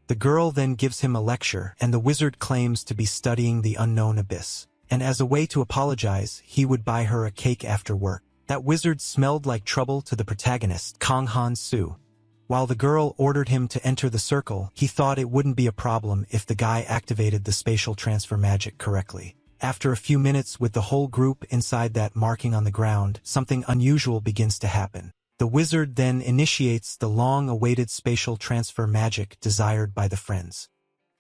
The girl then gives him a lecture, and the wizard claims to be studying the unknown abyss. And as a way to apologize, he would buy her a cake after work. That wizard smelled like trouble to the protagonist, Kang Han so. While the girl ordered him to enter the circle, he thought it wouldn't be a problem if the guy activated the spatial transfer magic correctly. After a few minutes with the whole group inside that marking on the ground, something unusual begins to happen. The wizard then initiates the long-awaited spatial transfer magic desired by the friends.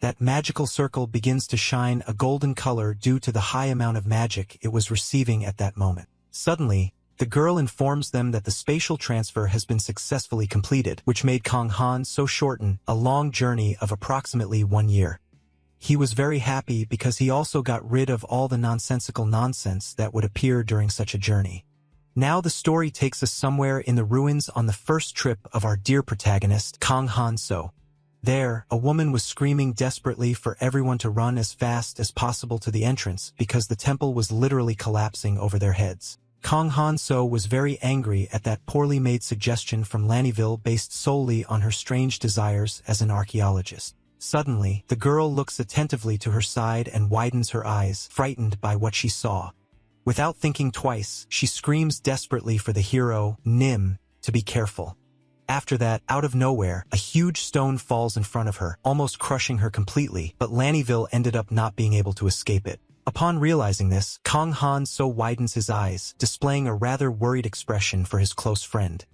That magical circle begins to shine a golden color due to the high amount of magic it was receiving at that moment. Suddenly, the girl informs them that the spatial transfer has been successfully completed, which made Kang Han so shorten a long journey of approximately 1 year. He was very happy because he also got rid of all the nonsensical nonsense that would appear during such a journey. Now the story takes us somewhere in the ruins on the first trip of our dear protagonist, Kang Han so. There, a woman was screaming desperately for everyone to run as fast as possible to the entrance because the temple was literally collapsing over their heads. Kang Han so was very angry at that poorly made suggestion from Lanivel based solely on her strange desires as an archaeologist. Suddenly, the girl looks attentively to her side and widens her eyes, frightened by what she saw. Without thinking twice, she screams desperately for the hero, Nim, to be careful. After that, out of nowhere, a huge stone falls in front of her, almost crushing her completely, but Lanivel ended up not being able to escape it. Upon realizing this, Kang Han so widens his eyes, displaying a rather worried expression for his close friend.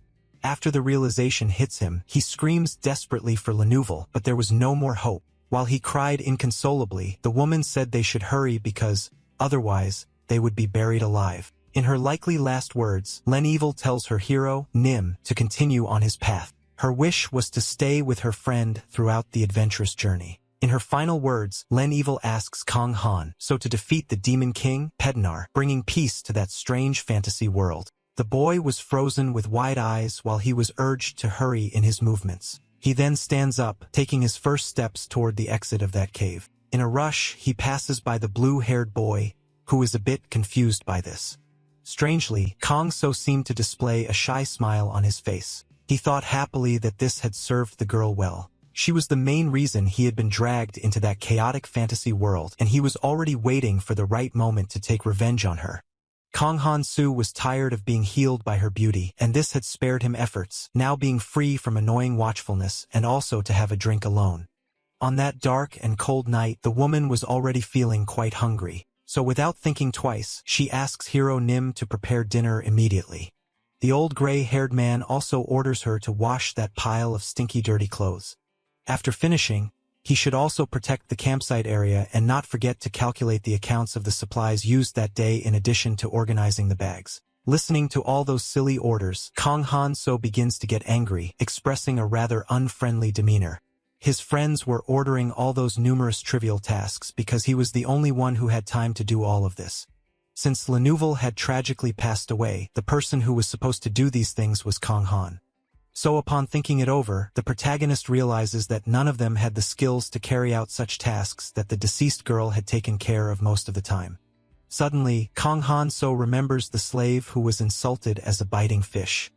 After the realization hits him, he screams desperately for Lanivel, but there was no more hope. While he cried inconsolably, the woman said they should hurry because, otherwise, they would be buried alive. In her likely last words, Lanivel tells her hero, Nim, to continue on his path. Her wish was to stay with her friend throughout the adventurous journey. In her final words, Lanivel asks Kang Han so to defeat the Demon King, Pednar, bringing peace to that strange fantasy world. The boy was frozen with wide eyes while he was urged to hurry in his movements. He then stands up, taking his first steps toward the exit of that cave. In a rush, he passes by the blue-haired boy, who is a bit confused by this. Strangely, Kang So seemed to display a shy smile on his face. He thought happily that this had served the girl well. She was the main reason he had been dragged into that chaotic fantasy world, and he was already waiting for the right moment to take revenge on her. Kang Han-soo was tired of being healed by her beauty, and this had spared him efforts, now being free from annoying watchfulness and also to have a drink alone. On that dark and cold night, the woman was already feeling quite hungry. So without thinking twice, she asks Hero Nim to prepare dinner immediately. The old gray-haired man also orders her to wash that pile of stinky dirty clothes. After finishing, he should also protect the campsite area and not forget to calculate the accounts of the supplies used that day in addition to organizing the bags. Listening to all those silly orders, Kang Han-so begins to get angry, expressing a rather unfriendly demeanor. His friends were ordering all those numerous trivial tasks because he was the only one who had time to do all of this. Since Lenouvel had tragically passed away, the person who was supposed to do these things was Kang Han. So upon thinking it over, the protagonist realizes that none of them had the skills to carry out such tasks that the deceased girl had taken care of most of the time. Suddenly, Kang Han-so remembers the slave who was insulted as a biting fish.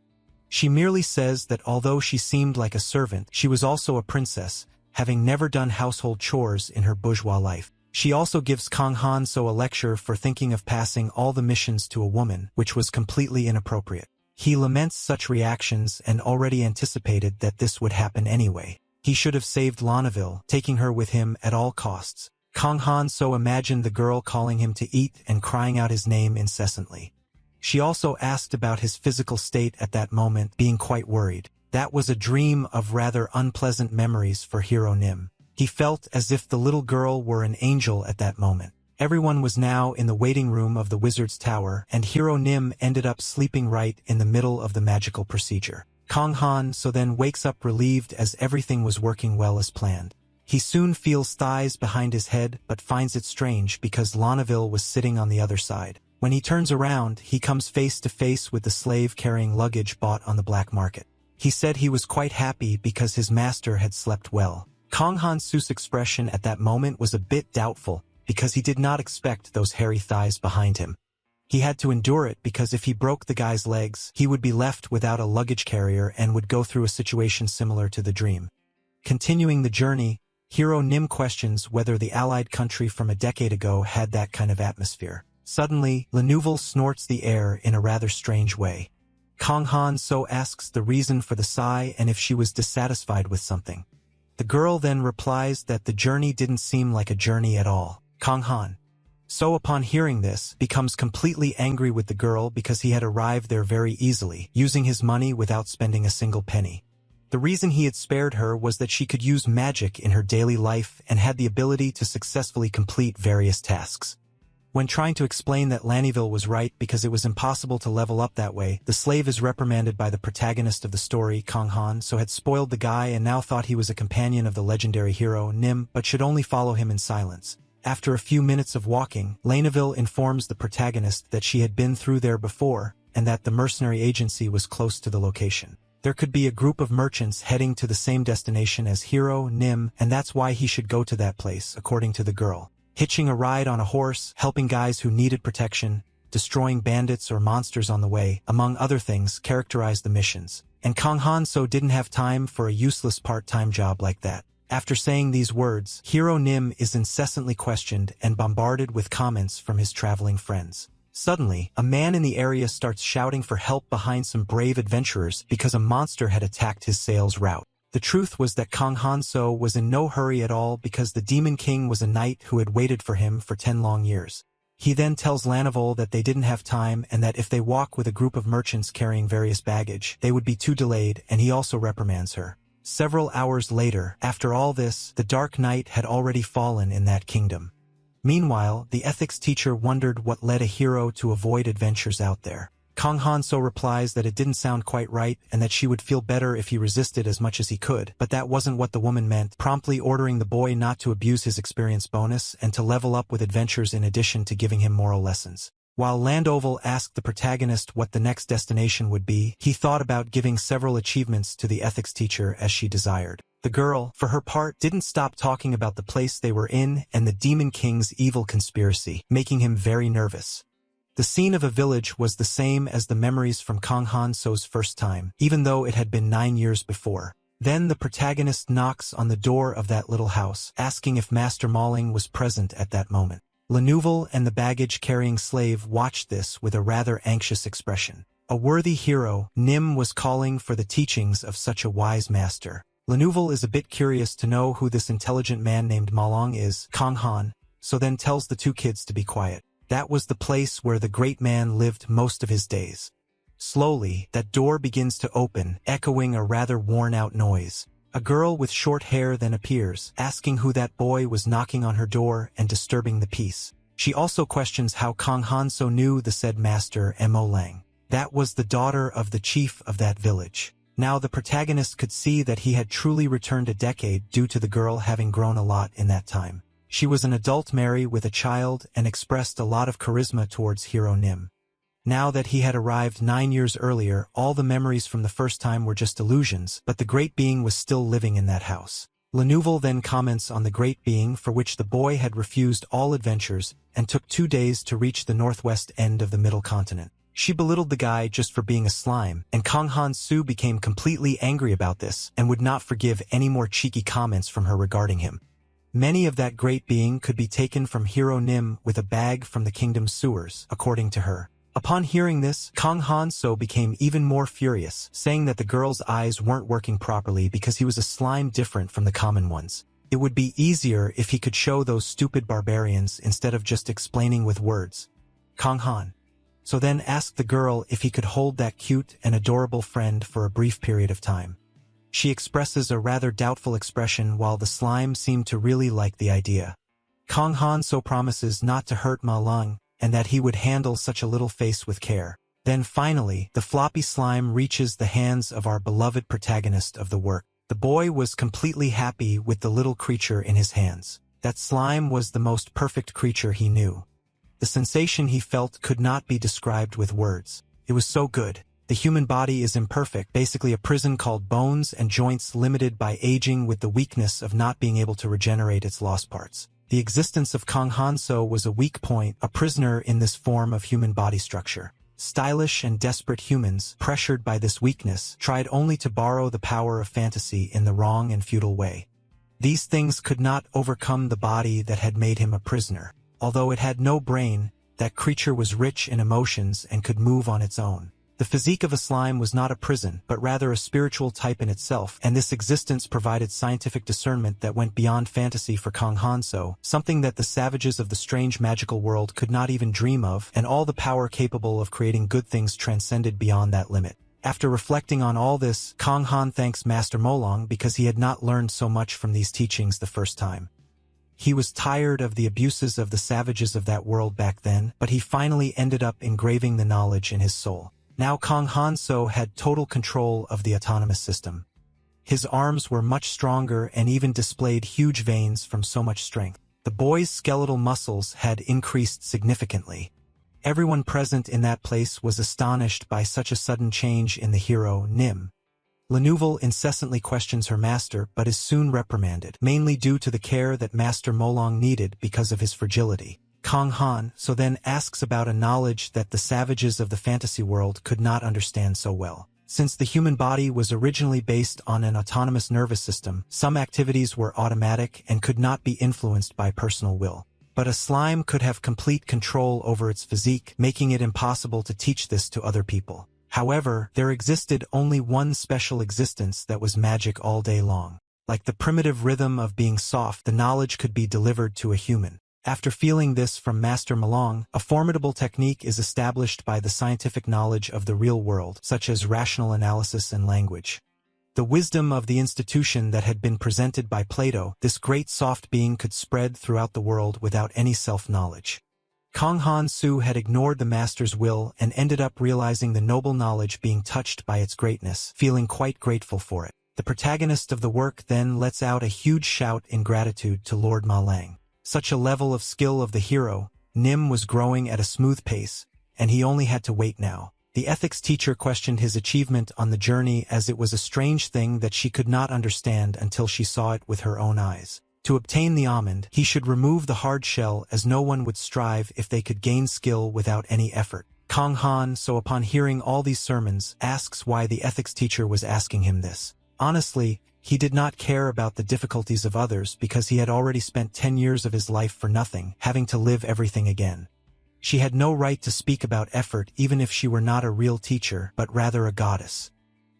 She merely says that although she seemed like a servant, she was also a princess, having never done household chores in her bourgeois life. She also gives Kang Han-so a lecture for thinking of passing all the missions to a woman, which was completely inappropriate. He laments such reactions and already anticipated that this would happen anyway. He should have saved Lenouvel, taking her with him at all costs. Kang Han-so imagined the girl calling him to eat and crying out his name incessantly. She also asked about his physical state at that moment, being quite worried. That was a dream of rather unpleasant memories for Hero Nim. He felt as if the little girl were an angel at that moment. Everyone was now in the waiting room of the wizard's tower, and Hero Nim ended up sleeping right in the middle of the magical procedure. Kang Han-so then wakes up relieved as everything was working well as planned. He soon feels thighs behind his head but finds it strange because Lenouvel was sitting on the other side. When he turns around, he comes face to face with the slave carrying luggage bought on the black market. He said he was quite happy because his master had slept well. Kang Han-soo's expression at that moment was a bit doubtful because he did not expect those hairy thighs behind him. He had to endure it because if he broke the guy's legs, he would be left without a luggage carrier and would go through a situation similar to the dream. Continuing the journey, Hero Nim questions whether the allied country from a decade ago had that kind of atmosphere. Suddenly, Lenouvel snorts the air in a rather strange way. Kang Han-so asks the reason for the sigh and if she was dissatisfied with something. The girl then replies that the journey didn't seem like a journey at all. Kang Han-so upon hearing this, becomes completely angry with the girl because he had arrived there very easily, using his money without spending a single penny. The reason he had spared her was that she could use magic in her daily life and had the ability to successfully complete various tasks. When trying to explain that Lenouvel was right because it was impossible to level up that way, the slave is reprimanded by the protagonist of the story, Kang Han-so had spoiled the guy and now thought he was a companion of the legendary hero, Nim, but should only follow him in silence. After a few minutes of walking, Lenouvel informs the protagonist that she had been through there before, and that the mercenary agency was close to the location. There could be a group of merchants heading to the same destination as Hero Nim, and that's why he should go to that place, according to the girl. Hitching a ride on a horse, helping guys who needed protection, destroying bandits or monsters on the way, among other things, characterized the missions. And Kang Han-so didn't have time for a useless part-time job like that. After saying these words, Hero Nim is incessantly questioned and bombarded with comments from his traveling friends. Suddenly, a man in the area starts shouting for help behind some brave adventurers because a monster had attacked his sales route. The truth was that Kang Han-so was in no hurry at all because the Demon King was a knight who had waited for him for 10 long years. He then tells Lenouvel that they didn't have time and that if they walk with a group of merchants carrying various baggage, they would be too delayed, and he also reprimands her. Several hours later, after all this, the Dark Knight had already fallen in that kingdom. Meanwhile, the ethics teacher wondered what led a hero to avoid adventures out there. Kang Han-so replies that it didn't sound quite right and that she would feel better if he resisted as much as he could, but that wasn't what the woman meant, promptly ordering the boy not to abuse his experience bonus and to level up with adventures in addition to giving him moral lessons. While Lenouvel asked the protagonist what the next destination would be, he thought about giving several achievements to the ethics teacher as she desired. The girl, for her part, didn't stop talking about the place they were in and the Demon King's evil conspiracy, making him very nervous. The scene of a village was the same as the memories from Kang Han-so's first time, even though it had been 9 years before. Then the protagonist knocks on the door of that little house, asking if Master Maling was present at that moment. Lenouvel and the baggage-carrying slave watched this with a rather anxious expression. A worthy hero, Nim was calling for the teachings of such a wise master. Lenouvel is a bit curious to know who this intelligent man named Maling is, Kang Han, so then tells the two kids to be quiet. That was the place where the great man lived most of his days. Slowly, that door begins to open, echoing a rather worn-out noise. A girl with short hair then appears, asking who that boy was knocking on her door and disturbing the peace. She also questions how Kang Han-so knew the said master Mo Lang. That was the daughter of the chief of that village. Now the protagonist could see that he had truly returned a decade due to the girl having grown a lot in that time. She was an adult Mary with a child and expressed a lot of charisma towards hero Nim. Now that he had arrived 9 years earlier, all the memories from the first time were just illusions, but the great being was still living in that house. Lenouvel then comments on the great being for which the boy had refused all adventures and took 2 days to reach the northwest end of the middle continent. She belittled the guy just for being a slime, and Kang Han-soo became completely angry about this and would not forgive any more cheeky comments from her regarding him. Many of that great being could be taken from hero Nim with a bag from the kingdom's sewers, according to her. Upon hearing this, Kang Han-so became even more furious, saying that the girl's eyes weren't working properly because he was a slime different from the common ones. It would be easier if he could show those stupid barbarians instead of just explaining with words. Kang Han. So then asked the girl if he could hold that cute and adorable friend for a brief period of time. She expresses a rather doubtful expression while the slime seemed to really like the idea. Kang Han-so promises not to hurt Ma Lang, and that he would handle such a little face with care. Then finally, the floppy slime reaches the hands of our beloved protagonist of the work. The boy was completely happy with the little creature in his hands. That slime was the most perfect creature he knew. The sensation he felt could not be described with words. It was so good. The human body is imperfect, basically a prison called bones and joints limited by aging with the weakness of not being able to regenerate its lost parts. The existence of Kang Han-so was a weak point, a prisoner in this form of human body structure. Stylish and desperate humans, pressured by this weakness, tried only to borrow the power of fantasy in the wrong and futile way. These things could not overcome the body that had made him a prisoner. Although it had no brain, that creature was rich in emotions and could move on its own. The physique of a slime was not a prison, but rather a spiritual type in itself, and this existence provided scientific discernment that went beyond fantasy for Kang Han-so, something that the savages of the strange magical world could not even dream of, and all the power capable of creating good things transcended beyond that limit. After reflecting on all this, Kang Han thanks Master Maling because he had not learned so much from these teachings the first time. He was tired of the abuses of the savages of that world back then, but he finally ended up engraving the knowledge in his soul. Now Kang Han-so had total control of the autonomous system. His arms were much stronger and even displayed huge veins from so much strength. The boy's skeletal muscles had increased significantly. Everyone present in that place was astonished by such a sudden change in the hero Nim. Lenouvel incessantly questions her master but is soon reprimanded, mainly due to the care that Master Maling needed because of his fragility. Kang Han so then asks about a knowledge that the savages of the fantasy world could not understand so well. Since the human body was originally based on an autonomous nervous system, some activities were automatic and could not be influenced by personal will. But a slime could have complete control over its physique, making it impossible to teach this to other people. However, there existed only one special existence that was magic all day long. Like the primitive rhythm of being soft, the knowledge could be delivered to a human. After feeling this from Master Maling, a formidable technique is established by the scientific knowledge of the real world, such as rational analysis and language. The wisdom of the institution that had been presented by Plato, this great soft being could spread throughout the world without any self-knowledge. Kang Han-soo had ignored the master's will and ended up realizing the noble knowledge being touched by its greatness, feeling quite grateful for it. The protagonist of the work then lets out a huge shout in gratitude to Lord Ma Lang. Such a level of skill of the hero, Nim was growing at a smooth pace, and he only had to wait now. The ethics teacher questioned his achievement on the journey as it was a strange thing that she could not understand until she saw it with her own eyes. To obtain the almond, he should remove the hard shell, as no one would strive if they could gain skill without any effort. Kang Han, so upon hearing all these sermons, asks why the ethics teacher was asking him this. Honestly, he did not care about the difficulties of others because he had already spent 10 years of his life for nothing, having to live everything again. She had no right to speak about effort even if she were not a real teacher, but rather a goddess.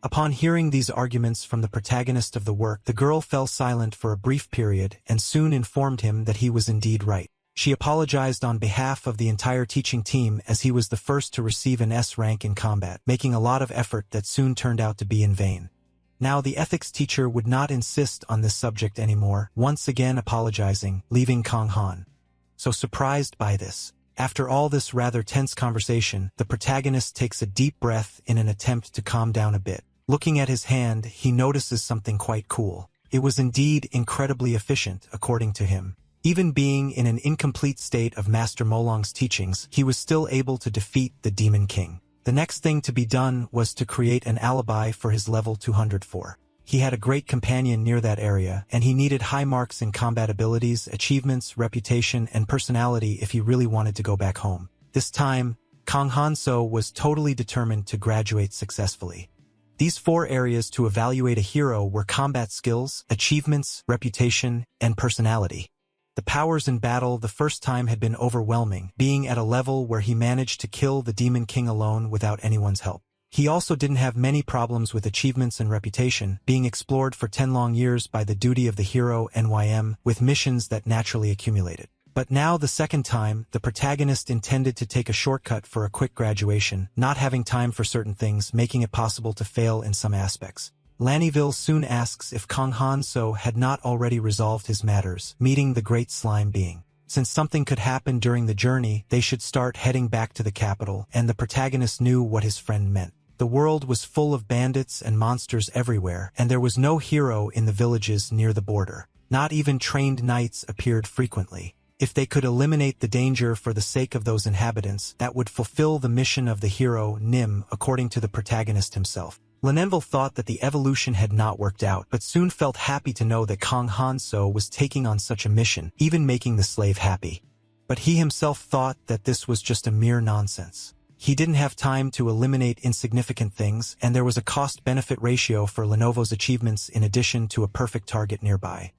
Upon hearing these arguments from the protagonist of the work, the girl fell silent for a brief period and soon informed him that he was indeed right. She apologized on behalf of the entire teaching team as he was the first to receive an S rank in combat, making a lot of effort that soon turned out to be in vain. Now the ethics teacher would not insist on this subject anymore, once again apologizing, leaving Kang Han. So surprised by this, after all this rather tense conversation, the protagonist takes a deep breath in an attempt to calm down a bit. Looking at his hand, he notices something quite cool. It was indeed incredibly efficient, according to him. Even being in an incomplete state of Master Molong's teachings, he was still able to defeat the Demon King. The next thing to be done was to create an alibi for his level 204. He had a great companion near that area, and he needed high marks in combat abilities, achievements, reputation, and personality if he really wanted to go back home. This time, Kang Han-so was totally determined to graduate successfully. These 4 areas to evaluate a hero were combat skills, achievements, reputation, and personality. The powers in battle the first time had been overwhelming, being at a level where he managed to kill the Demon King alone without anyone's help. He also didn't have many problems with achievements and reputation, being explored for 10 long years by the duty of the hero NYM, with missions that naturally accumulated. But now the second time, the protagonist intended to take a shortcut for a quick graduation, not having time for certain things, making it possible to fail in some aspects. Lannyville soon asks if Kang Han-so had not already resolved his matters, meeting the Great Slime Being. Since something could happen during the journey, they should start heading back to the capital, and the protagonist knew what his friend meant. The world was full of bandits and monsters everywhere, and there was no hero in the villages near the border. Not even trained knights appeared frequently. If they could eliminate the danger for the sake of those inhabitants, that would fulfill the mission of the hero Nim, according to the protagonist himself. Lanenville thought that the evolution had not worked out, but soon felt happy to know that Kang Han-so was taking on such a mission, even making the slave happy. But he himself thought that this was just a mere nonsense. He didn't have time to eliminate insignificant things, and there was a cost-benefit ratio for Lenovo's achievements in addition to a perfect target nearby.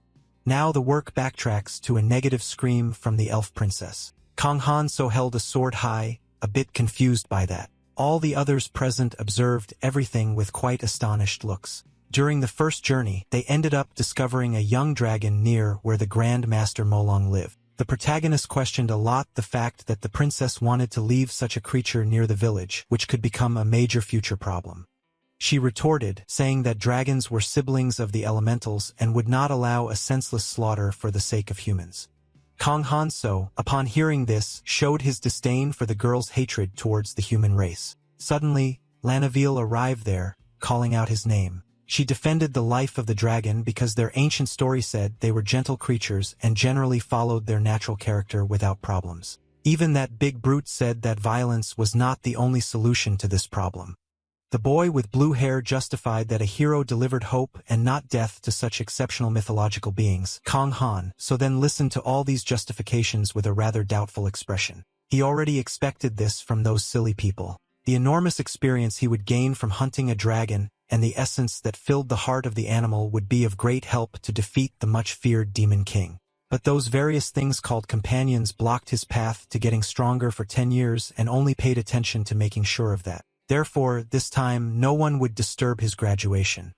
Now the work backtracks to a negative scream from the elf princess. Kang Han-so held a sword high, a bit confused by that. All the others present observed everything with quite astonished looks. During the first journey, they ended up discovering a young dragon near where the Grand Master Molong lived. The protagonist questioned a lot the fact that the princess wanted to leave such a creature near the village, which could become a major future problem. She retorted, saying that dragons were siblings of the elementals and would not allow a senseless slaughter for the sake of humans. Kang Han-so, upon hearing this, showed his disdain for the girl's hatred towards the human race. Suddenly, Lanaville arrived there, calling out his name. She defended the life of the dragon because their ancient story said they were gentle creatures and generally followed their natural character without problems. Even that big brute said that violence was not the only solution to this problem. The boy with blue hair justified that a hero delivered hope and not death to such exceptional mythological beings, Kang Han, so then listened to all these justifications with a rather doubtful expression. He already expected this from those silly people. The enormous experience he would gain from hunting a dragon and the essence that filled the heart of the animal would be of great help to defeat the much-feared Demon King. But those various things called companions blocked his path to getting stronger for 10 years and only paid attention to making sure of that. Therefore, this time, no one would disturb his graduation.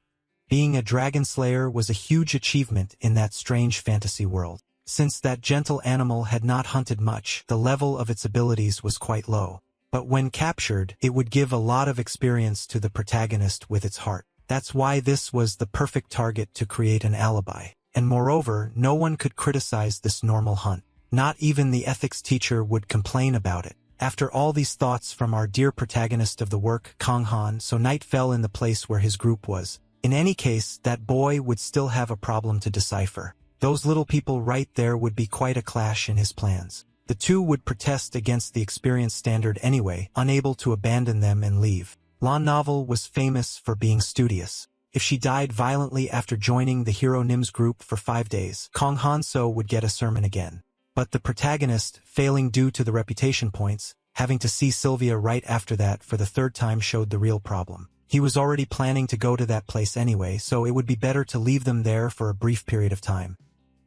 Being a dragon slayer was a huge achievement in that strange fantasy world. Since that gentle animal had not hunted much, the level of its abilities was quite low. But when captured, it would give a lot of experience to the protagonist with its heart. That's why this was the perfect target to create an alibi. And moreover, no one could criticize this normal hunt. Not even the ethics teacher would complain about it. After all these thoughts from our dear protagonist of the work, Kang Han, so night fell in the place where his group was. In any case, that boy would still have a problem to decipher. Those little people right there would be quite a clash in his plans. The two would protest against the experience standard anyway, unable to abandon them and leave. Lon Novel was famous for being studious. If she died violently after joining the hero Nim's group for 5 days, Kong Han-so would get a sermon again. But the protagonist, failing due to the reputation points, having to see Sylvia right after that for the 3rd time showed the real problem. He was already planning to go to that place anyway, so it would be better to leave them there for a brief period of time.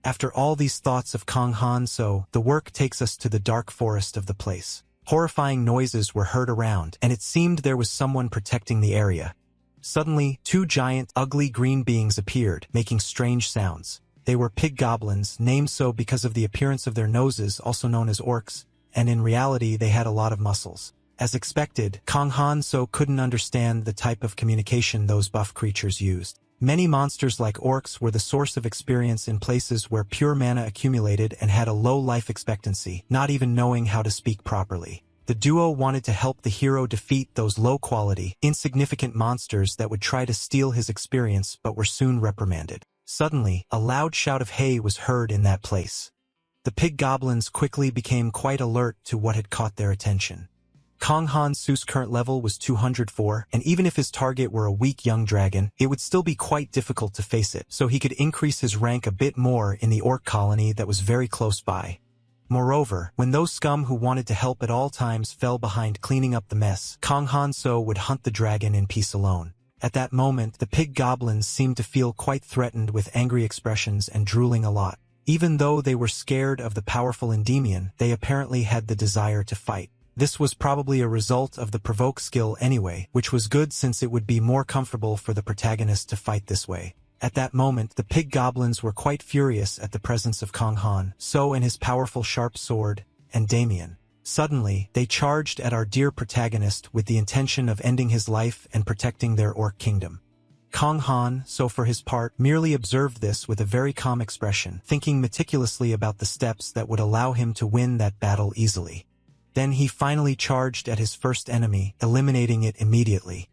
After all these thoughts of Kong Han-so, the work takes us to the dark forest of the place. Horrifying noises were heard around, and it seemed there was someone protecting the area. Suddenly, 2 giant, ugly green beings appeared, making strange sounds. They were pig goblins, named so because of the appearance of their noses, also known as orcs, and in reality they had a lot of muscles. As expected, Kong Han-so couldn't understand the type of communication those buff creatures used. Many monsters like orcs were the source of experience in places where pure mana accumulated and had a low life expectancy, not even knowing how to speak properly. The duo wanted to help the hero defeat those low-quality, insignificant monsters that would try to steal his experience but were soon reprimanded. Suddenly, a loud shout of "Hey!" was heard in that place. The pig goblins quickly became quite alert to what had caught their attention. Kong Han-so's current level was 204, and even if his target were a weak young dragon, it would still be quite difficult to face it, so he could increase his rank a bit more in the orc colony that was very close by. Moreover, when those scum who wanted to help at all times fell behind cleaning up the mess, Kong Han-so would hunt the dragon in peace alone. At that moment, the pig goblins seemed to feel quite threatened with angry expressions and drooling a lot. Even though they were scared of the powerful Endymion, they apparently had the desire to fight. This was probably a result of the provoke skill anyway, which was good since it would be more comfortable for the protagonist to fight this way. At that moment, the pig goblins were quite furious at the presence of Kong Han-so and his powerful sharp sword, and Damien. Suddenly, they charged at our dear protagonist with the intention of ending his life and protecting their orc kingdom. Kong Han-so for his part merely observed this with a very calm expression, thinking meticulously about the steps that would allow him to win that battle easily. Then he finally charged at his first enemy, eliminating it immediately.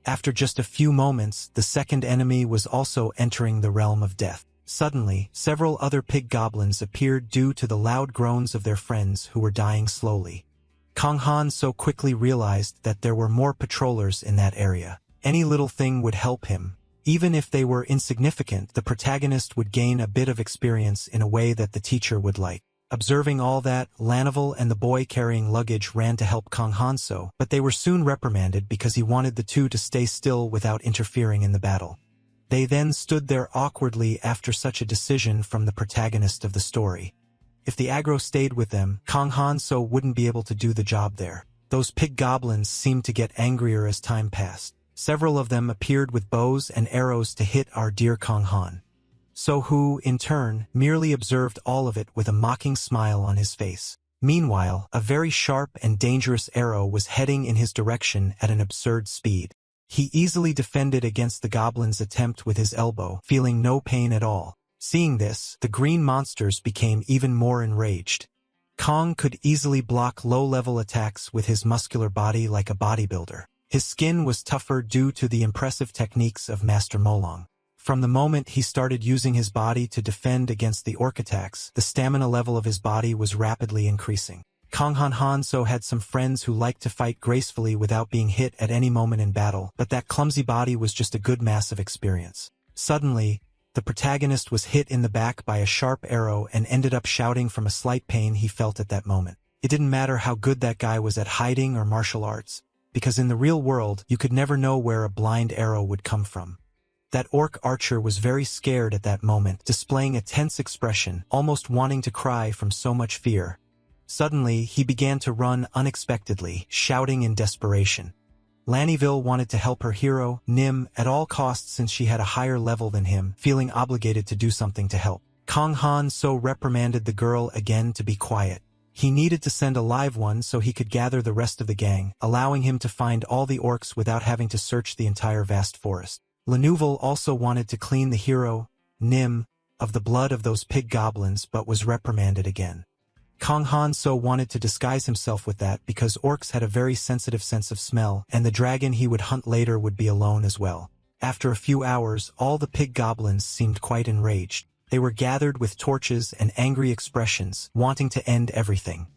After just a few moments, the second enemy was also entering the realm of death. Suddenly, several other pig goblins appeared due to the loud groans of their friends who were dying slowly. Kong Han-so quickly realized that there were more patrollers in that area. Any little thing would help him. Even if they were insignificant, the protagonist would gain a bit of experience in a way that the teacher would like. Observing all that, Lanivel and the boy carrying luggage ran to help Kong Han-so, but they were soon reprimanded because he wanted the two to stay still without interfering in the battle. They then stood there awkwardly after such a decision from the protagonist of the story. If the aggro stayed with them, Kong Han-so wouldn't be able to do the job there. Those pig goblins seemed to get angrier as time passed. Several of them appeared with bows and arrows to hit our dear Kong Han. So who, in turn, merely observed all of it with a mocking smile on his face. Meanwhile, a very sharp and dangerous arrow was heading in his direction at an absurd speed. He easily defended against the goblin's attempt with his elbow, feeling no pain at all. Seeing this, the green monsters became even more enraged. Kong could easily block low-level attacks with his muscular body like a bodybuilder. His skin was tougher due to the impressive techniques of Master Molong. From the moment he started using his body to defend against the orc attacks, the stamina level of his body was rapidly increasing. Kong Han-so had some friends who liked to fight gracefully without being hit at any moment in battle, but that clumsy body was just a good mass of experience. Suddenly, the protagonist was hit in the back by a sharp arrow and ended up shouting from a slight pain he felt at that moment. It didn't matter how good that guy was at hiding or martial arts, because in the real world, you could never know where a blind arrow would come from. That orc archer was very scared at that moment, displaying a tense expression, almost wanting to cry from so much fear. Suddenly, he began to run unexpectedly, shouting in desperation. Lanivel wanted to help her hero, Nim, at all costs since she had a higher level than him, feeling obligated to do something to help. Kong Han-so reprimanded the girl again to be quiet. He needed to send a live one so he could gather the rest of the gang, allowing him to find all the orcs without having to search the entire vast forest. Lanivel also wanted to clean the hero, Nim, of the blood of those pig goblins but was reprimanded again. Kong Han-so wanted to disguise himself with that because orcs had a very sensitive sense of smell, and the dragon he would hunt later would be alone as well. After a few hours, all the pig goblins seemed quite enraged. They were gathered with torches and angry expressions, wanting to end everything.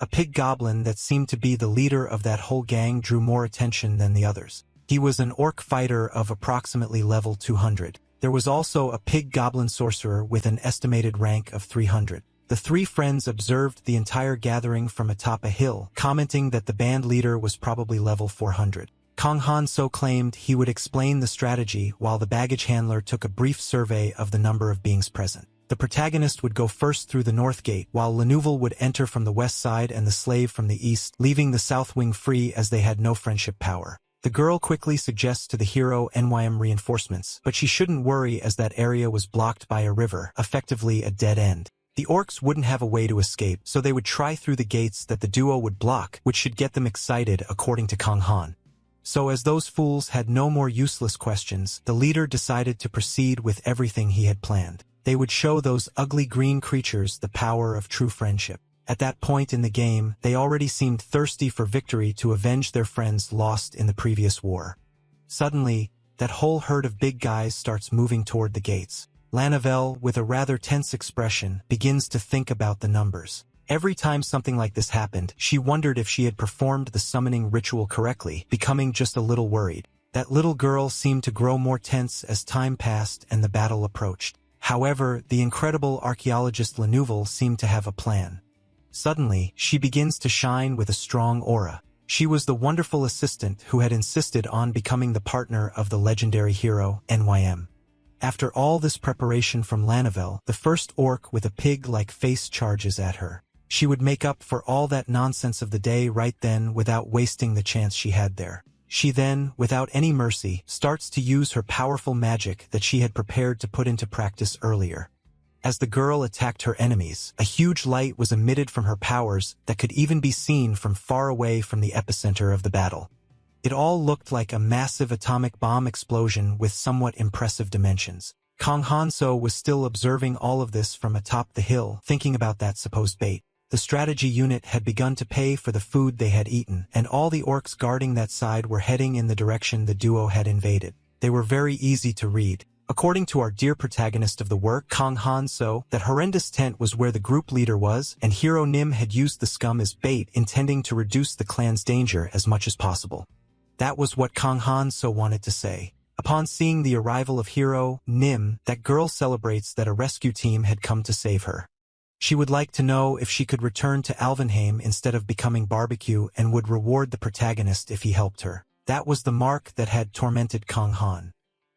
A pig goblin that seemed to be the leader of that whole gang drew more attention than the others. He was an orc fighter of approximately level 200. There was also a pig goblin sorcerer with an estimated rank of 300. The three friends observed the entire gathering from atop a hill, commenting that the band leader was probably level 400. Kang Han So claimed he would explain the strategy while the baggage handler took a brief survey of the number of beings present. The protagonist would go first through the north gate, while Lenouvel would enter from the west side and the slave from the east, leaving the south wing free as they had no friendship power. The girl quickly suggests to the hero NYM reinforcements, but she shouldn't worry as that area was blocked by a river, effectively a dead end. The orcs wouldn't have a way to escape, so they would try through the gates that the duo would block, which should get them excited according to Kang Han. So as those fools had no more useless questions, the leader decided to proceed with everything he had planned. They would show those ugly green creatures the power of true friendship. At that point in the game, they already seemed thirsty for victory to avenge their friends lost in the previous war. Suddenly, that whole herd of big guys starts moving toward the gates. Lanavel, with a rather tense expression, begins to think about the numbers. Every time something like this happened, she wondered if she had performed the summoning ritual correctly, becoming just a little worried. That little girl seemed to grow more tense as time passed and the battle approached. However, the incredible archaeologist Lenouvel seemed to have a plan. Suddenly, she begins to shine with a strong aura. She was the wonderful assistant who had insisted on becoming the partner of the legendary hero, NYM. After all this preparation from Lanavel, the first orc with a pig-like face charges at her. She would make up for all that nonsense of the day right then without wasting the chance she had there. She then, without any mercy, starts to use her powerful magic that she had prepared to put into practice earlier. As the girl attacked her enemies, a huge light was emitted from her powers that could even be seen from far away from the epicenter of the battle. It all looked like a massive atomic bomb explosion with somewhat impressive dimensions. Kang Han So was still observing all of this from atop the hill, thinking about that supposed bait. The strategy unit had begun to pay for the food they had eaten, and all the orcs guarding that side were heading in the direction the duo had invaded. They were very easy to read. According to our dear protagonist of the work, Kang Han So, that horrendous tent was where the group leader was, and Hero Nim had used the scum as bait, intending to reduce the clan's danger as much as possible. That was what Kang Han So wanted to say. Upon seeing the arrival of Hero Nim, that girl celebrates that a rescue team had come to save her. She would like to know if she could return to Alvenheim instead of becoming barbecue and would reward the protagonist if he helped her. That was the mark that had tormented Kang Han.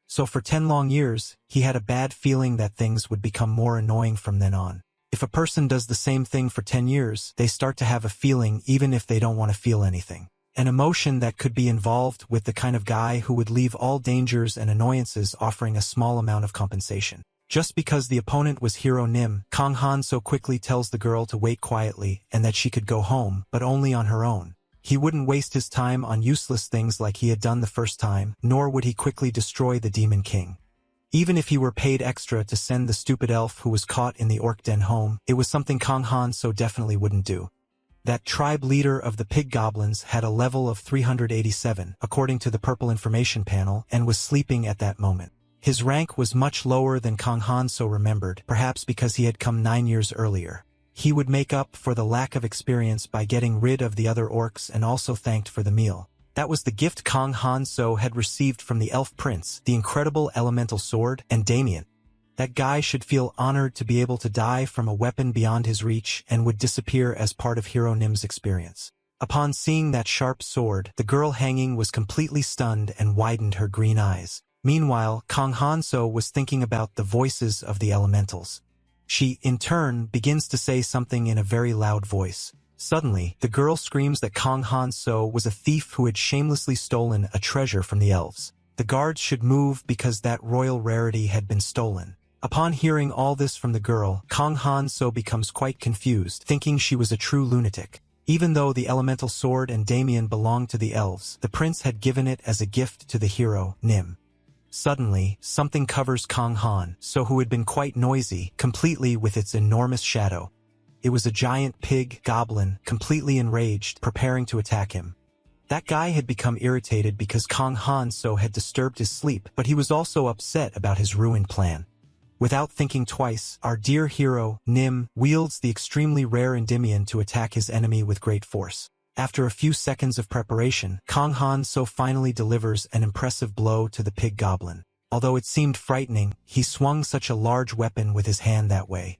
So for 10 long years, he had a bad feeling that things would become more annoying from then on. If a person does the same thing for 10 years, they start to have a feeling even if they don't want to feel anything. An emotion that could be involved with the kind of guy who would leave all dangers and annoyances offering a small amount of compensation. Just because the opponent was Hero Nim, Kang Han So quickly tells the girl to wait quietly and that she could go home, but only on her own. He wouldn't waste his time on useless things like he had done the first time, nor would he quickly destroy the Demon King. Even if he were paid extra to send the stupid elf who was caught in the orc den home, it was something Kang Han So definitely wouldn't do. That tribe leader of the pig goblins had a level of 387, according to the purple information panel, and was sleeping at that moment. His rank was much lower than Kang Han So remembered, perhaps because he had come 9 years earlier. He would make up for the lack of experience by getting rid of the other orcs and also thanked for the meal. That was the gift Kang Han So had received from the elf prince, the incredible elemental sword, and Damien. That guy should feel honored to be able to die from a weapon beyond his reach and would disappear as part of Hero Nim's experience. Upon seeing that sharp sword, the girl hanging was completely stunned and widened her green eyes. Meanwhile, Kang Han So was thinking about the voices of the elementals. She, in turn, begins to say something in a very loud voice. Suddenly, the girl screams that Kang Han So was a thief who had shamelessly stolen a treasure from the elves. The guards should move because that royal rarity had been stolen. Upon hearing all this from the girl, Kang Han So becomes quite confused, thinking she was a true lunatic. Even though the elemental sword and Damien belonged to the elves, the prince had given it as a gift to the hero, Nim. Suddenly, something covers Kang Han So, who had been quite noisy, completely with its enormous shadow. It was a giant pig goblin, completely enraged, preparing to attack him. That guy had become irritated because Kang Han So had disturbed his sleep, but he was also upset about his ruined plan. Without thinking twice, our dear hero, Nim, wields the extremely rare Endymion to attack his enemy with great force. After a few seconds of preparation, Kang Han so finally delivers an impressive blow to the pig goblin. Although it seemed frightening, he swung such a large weapon with his hand that way.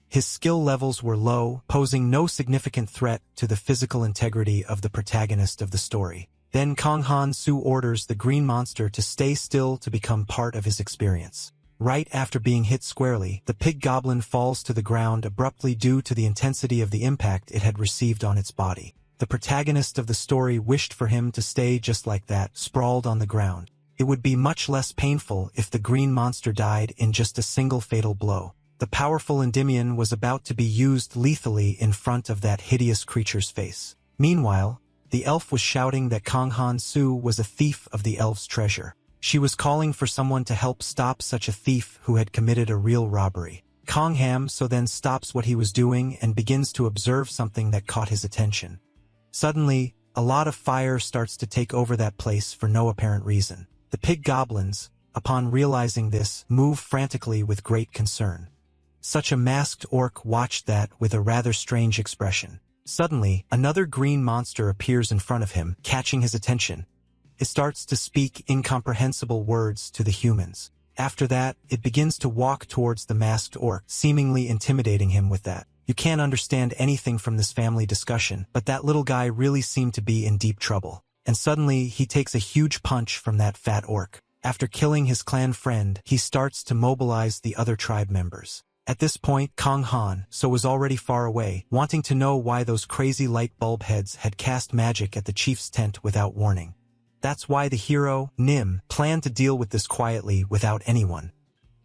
His skill levels were low, posing no significant threat to the physical integrity of the protagonist of the story. Then Kang Han Su orders the green monster to stay still to become part of his experience. Right after being hit squarely, the pig goblin falls to the ground abruptly due to the intensity of the impact it had received on its body. The protagonist of the story wished for him to stay just like that, sprawled on the ground. It would be much less painful if the green monster died in just a single fatal blow. The powerful Endymion was about to be used lethally in front of that hideous creature's face. Meanwhile, the elf was shouting that Kang Han Su was a thief of the elf's treasure. She was calling for someone to help stop such a thief who had committed a real robbery. Kang Ham so then stops what he was doing and begins to observe something that caught his attention. Suddenly, a lot of fire starts to take over that place for no apparent reason. The pig goblins, upon realizing this, move frantically with great concern. Such a masked orc watched that with a rather strange expression. Suddenly, another green monster appears in front of him, catching his attention. It starts to speak incomprehensible words to the humans. After that, it begins to walk towards the masked orc, seemingly intimidating him with that. You can't understand anything from this family discussion, but that little guy really seemed to be in deep trouble. And suddenly, he takes a huge punch from that fat orc. After killing his clan friend, he starts to mobilize the other tribe members. At this point, Kang Han was already far away, wanting to know why those crazy light bulb heads had cast magic at the chief's tent without warning. That's why the hero, Nim, planned to deal with this quietly without anyone.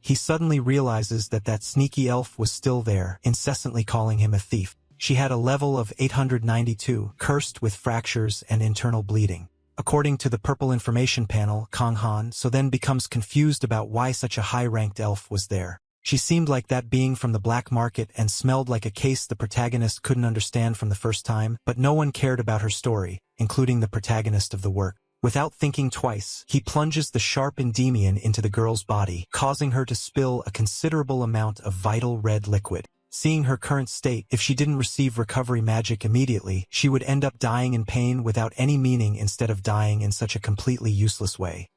He suddenly realizes that that sneaky elf was still there, incessantly calling him a thief. She had a level of 892, cursed with fractures and internal bleeding. According to the purple information panel, Kang Han then becomes confused about why such a high-ranked elf was there. She seemed like that being from the black market and smelled like a case the protagonist couldn't understand from the first time, but no one cared about her story, including the protagonist of the work. Without thinking twice, he plunges the sharp Endymion into the girl's body, causing her to spill a considerable amount of vital red liquid. Seeing her current state, if she didn't receive recovery magic immediately, she would end up dying in pain without any meaning instead of dying in such a completely useless way.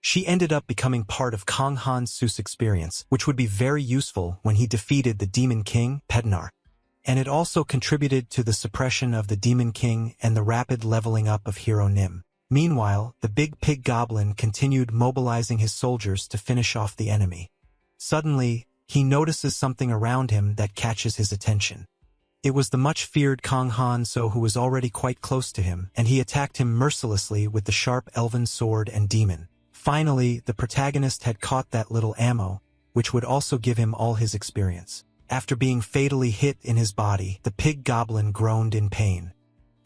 She ended up becoming part of Kang Han Su's experience, which would be very useful when he defeated the Demon King, Pednar. And it also contributed to the suppression of the Demon King and the rapid leveling up of Hero Nim. Meanwhile, the big pig goblin continued mobilizing his soldiers to finish off the enemy. Suddenly, he notices something around him that catches his attention. It was the much-feared Kang Han So who was already quite close to him, and he attacked him mercilessly with the sharp elven sword and demon. Finally, the protagonist had caught that little ammo, which would also give him all his experience. After being fatally hit in his body, the pig goblin groaned in pain.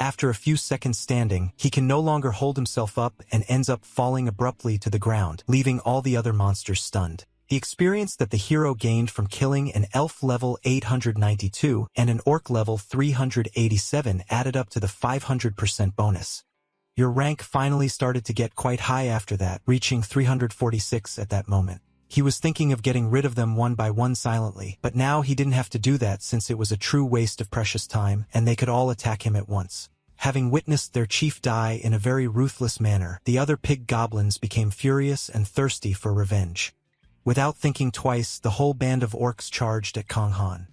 After a few seconds standing, he can no longer hold himself up and ends up falling abruptly to the ground, leaving all the other monsters stunned. The experience that the hero gained from killing an elf level 892 and an orc level 387 added up to the 500% bonus. Your rank finally started to get quite high after that, reaching 346 at that moment. He was thinking of getting rid of them one by one silently, but now he didn't have to do that since it was a true waste of precious time, and they could all attack him at once. Having witnessed their chief die in a very ruthless manner, the other pig goblins became furious and thirsty for revenge. Without thinking twice, the whole band of orcs charged at Kang Han.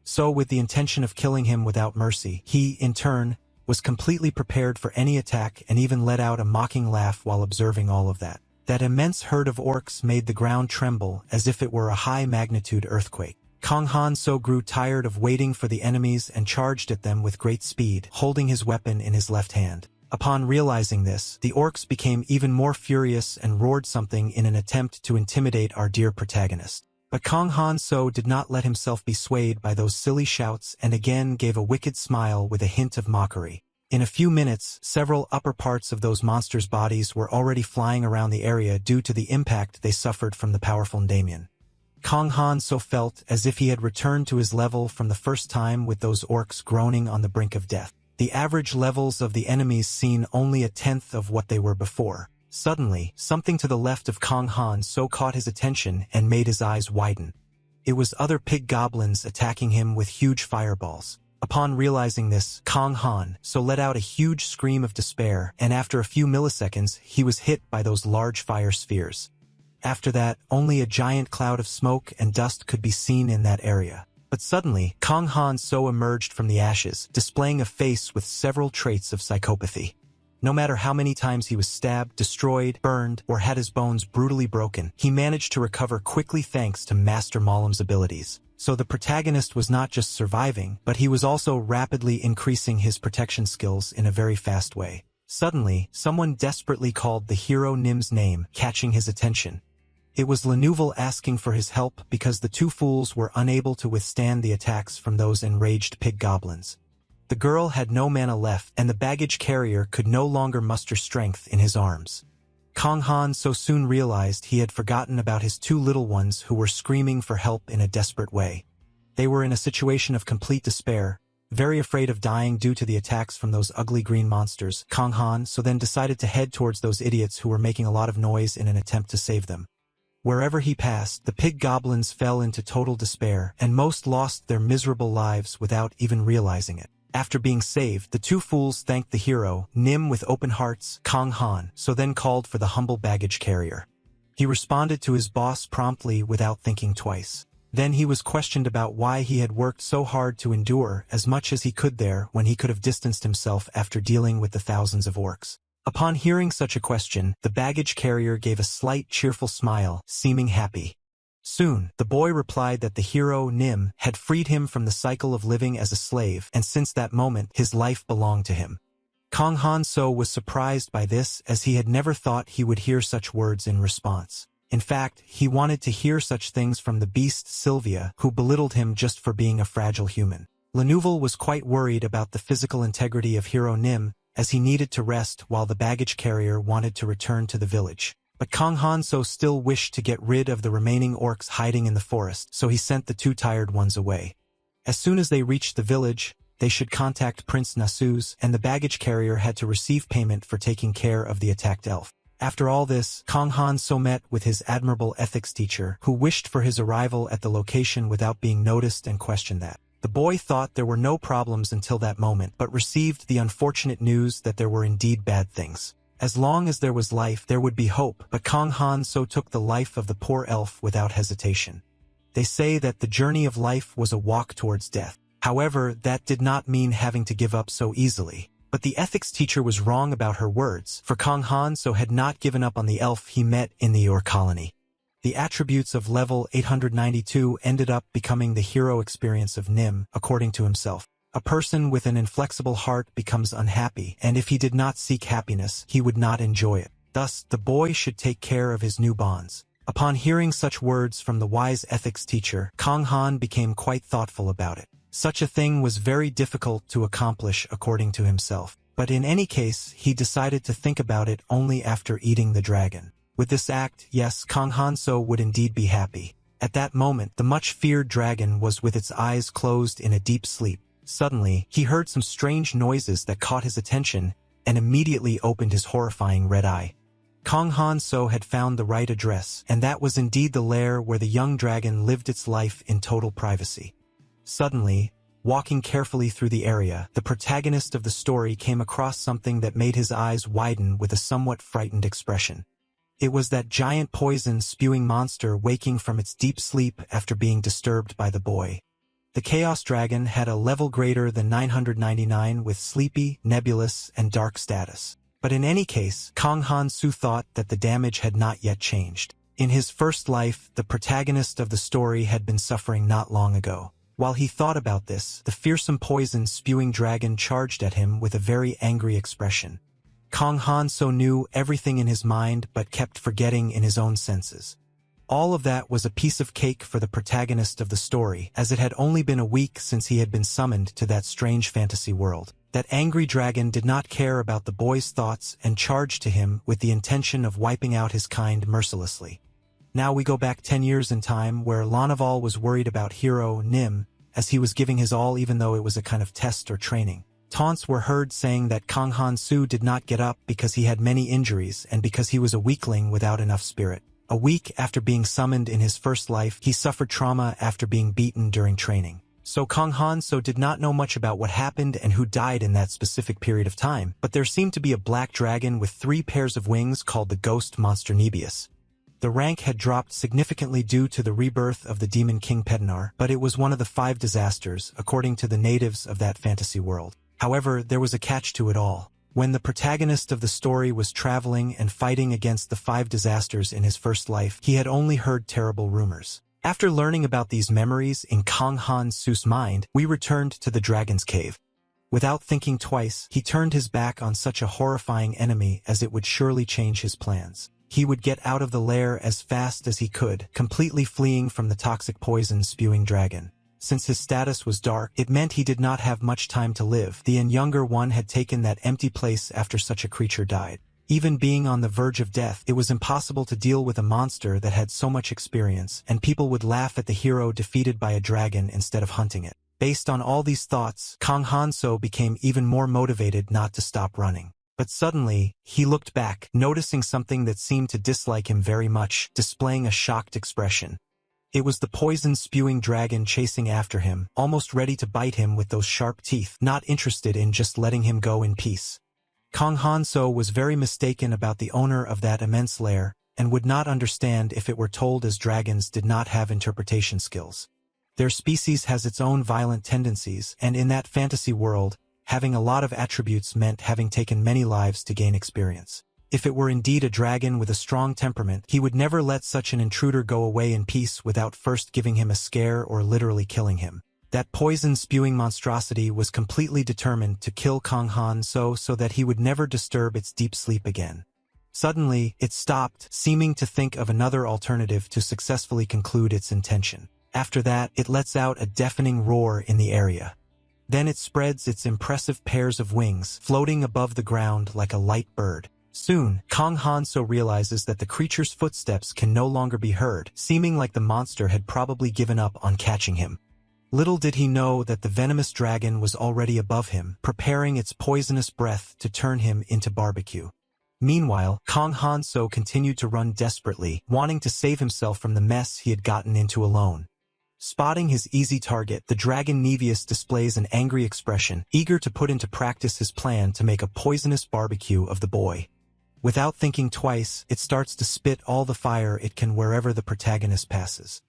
So with the intention of killing him without mercy, he, in turn, was completely prepared for any attack and even let out a mocking laugh while observing all of that. That immense herd of orcs made the ground tremble as if it were a high-magnitude earthquake. Kang Han So grew tired of waiting for the enemies and charged at them with great speed, holding his weapon in his left hand. Upon realizing this, the orcs became even more furious and roared something in an attempt to intimidate our dear protagonist. But Kang Han So did not let himself be swayed by those silly shouts and again gave a wicked smile with a hint of mockery. In a few minutes, several upper parts of those monsters' bodies were already flying around the area due to the impact they suffered from the powerful Endymion. Kang Han So felt as if he had returned to his level from the first time with those orcs groaning on the brink of death. The average levels of the enemies seen only a tenth of what they were before. Suddenly, something to the left of Kang Han So caught his attention and made his eyes widen. It was other pig goblins attacking him with huge fireballs. Upon realizing this, Kang Han so let out a huge scream of despair, and after a few milliseconds, he was hit by those large fire spheres. After that, only a giant cloud of smoke and dust could be seen in that area. But suddenly, Kang Han so emerged from the ashes, displaying a face with several traits of psychopathy. No matter how many times he was stabbed, destroyed, burned, or had his bones brutally broken, he managed to recover quickly thanks to Master Malam's abilities. So the protagonist was not just surviving, but he was also rapidly increasing his protection skills in a very fast way. Suddenly, someone desperately called the hero Nim's name, catching his attention. It was Lenouvel asking for his help because the two fools were unable to withstand the attacks from those enraged pig goblins. The girl had no mana left, and the baggage carrier could no longer muster strength in his arms. Kang Han so soon realized he had forgotten about his two little ones who were screaming for help in a desperate way. They were in a situation of complete despair, very afraid of dying due to the attacks from those ugly green monsters. Kang Han so then decided to head towards those idiots who were making a lot of noise in an attempt to save them. Wherever he passed, the pig goblins fell into total despair, and most lost their miserable lives without even realizing it. After being saved, the two fools thanked the hero, Nim, with open hearts. Kang Han so then called for the humble baggage carrier. He responded to his boss promptly without thinking twice. Then he was questioned about why he had worked so hard to endure as much as he could there when he could have distanced himself after dealing with the thousands of orcs. Upon hearing such a question, the baggage carrier gave a slight cheerful smile, seeming happy. Soon, the boy replied that the hero, Nim, had freed him from the cycle of living as a slave, and since that moment, his life belonged to him. Kang Han so was surprised by this, as he had never thought he would hear such words in response. In fact, he wanted to hear such things from the beast Sylvia, who belittled him just for being a fragile human. Lenouvel was quite worried about the physical integrity of hero Nim, as he needed to rest while the baggage carrier wanted to return to the village. But Kang Han so still wished to get rid of the remaining orcs hiding in the forest, so he sent the two tired ones away. As soon as they reached the village, they should contact Prince Nasuz, and the baggage carrier had to receive payment for taking care of the attacked elf. After all this, Kang Han so met with his admirable ethics teacher, who wished for his arrival at the location without being noticed and questioned that. The boy thought there were no problems until that moment, but received the unfortunate news that there were indeed bad things. As long as there was life, there would be hope, but Kang Han so took the life of the poor elf without hesitation. They say that the journey of life was a walk towards death. However, that did not mean having to give up so easily. But the ethics teacher was wrong about her words, for Kang Han so had not given up on the elf he met in the Ur colony. The attributes of level 892 ended up becoming the hero experience of Nim, according to himself. A person with an inflexible heart becomes unhappy, and if he did not seek happiness, he would not enjoy it. Thus, the boy should take care of his new bonds. Upon hearing such words from the wise ethics teacher, Kang Han became quite thoughtful about it. Such a thing was very difficult to accomplish according to himself. But in any case, he decided to think about it only after eating the dragon. With this act, yes, Kang Han so would indeed be happy. At that moment, the much-feared dragon was with its eyes closed in a deep sleep. Suddenly, he heard some strange noises that caught his attention, and immediately opened his horrifying red eye. Kang Han so had found the right address, and that was indeed the lair where the young dragon lived its life in total privacy. Suddenly, walking carefully through the area, the protagonist of the story came across something that made his eyes widen with a somewhat frightened expression. It was that giant poison-spewing monster waking from its deep sleep after being disturbed by the boy. The Chaos Dragon had a level greater than 999 with sleepy, nebulous, and dark status. But in any case, Kang Han so thought that the damage had not yet changed. In his first life, the protagonist of the story had been suffering not long ago. While he thought about this, the fearsome poison-spewing dragon charged at him with a very angry expression. Kang Han so knew everything in his mind but kept forgetting in his own senses. All of that was a piece of cake for the protagonist of the story, as it had only been a week since he had been summoned to that strange fantasy world. That angry dragon did not care about the boy's thoughts and charged to him with the intention of wiping out his kind mercilessly. Now we go back 10 years in time, where Lanaval was worried about hero Nim, as he was giving his all even though it was a kind of test or training. Taunts were heard saying that Kang Han so did not get up because he had many injuries and because he was a weakling without enough spirit. A week after being summoned in his first life, he suffered trauma after being beaten during training. So Kang Han-so did not know much about what happened and who died in that specific period of time, but there seemed to be a black dragon with 3 pairs of wings called the ghost monster Nebius. The rank had dropped significantly due to the rebirth of the demon king Pednar, but it was one of the 5 disasters, according to the natives of that fantasy world. However, there was a catch to it all. When the protagonist of the story was traveling and fighting against the 5 disasters in his first life, he had only heard terrible rumors. After learning about these memories in Kang Han-so's mind, we returned to the dragon's cave. Without thinking twice, he turned his back on such a horrifying enemy as it would surely change his plans. He would get out of the lair as fast as he could, completely fleeing from the toxic poison-spewing dragon. Since his status was dark, it meant he did not have much time to live. The younger one had taken that empty place after such a creature died. Even being on the verge of death, it was impossible to deal with a monster that had so much experience, and people would laugh at the hero defeated by a dragon instead of hunting it. Based on all these thoughts, Kang Han-so became even more motivated not to stop running. But suddenly, he looked back, noticing something that seemed to dislike him very much, displaying a shocked expression. It was the poison-spewing dragon chasing after him, almost ready to bite him with those sharp teeth, not interested in just letting him go in peace. Kang Han-so was very mistaken about the owner of that immense lair, and would not understand if it were told, as dragons did not have interpretation skills. Their species has its own violent tendencies, and in that fantasy world, having a lot of attributes meant having taken many lives to gain experience. If it were indeed a dragon with a strong temperament, he would never let such an intruder go away in peace without first giving him a scare or literally killing him. That poison-spewing monstrosity was completely determined to kill Kang Han-so so that he would never disturb its deep sleep again. Suddenly, it stopped, seeming to think of another alternative to successfully conclude its intention. After that, it lets out a deafening roar in the area. Then it spreads its impressive pairs of wings, floating above the ground like a light bird. Soon, Kang Han-so realizes that the creature's footsteps can no longer be heard, seeming like the monster had probably given up on catching him. Little did he know that the venomous dragon was already above him, preparing its poisonous breath to turn him into barbecue. Meanwhile, Kang Han-so continued to run desperately, wanting to save himself from the mess he had gotten into alone. Spotting his easy target, the dragon Nebius displays an angry expression, eager to put into practice his plan to make a poisonous barbecue of the boy. Without thinking twice, it starts to spit all the fire it can wherever the protagonist passes.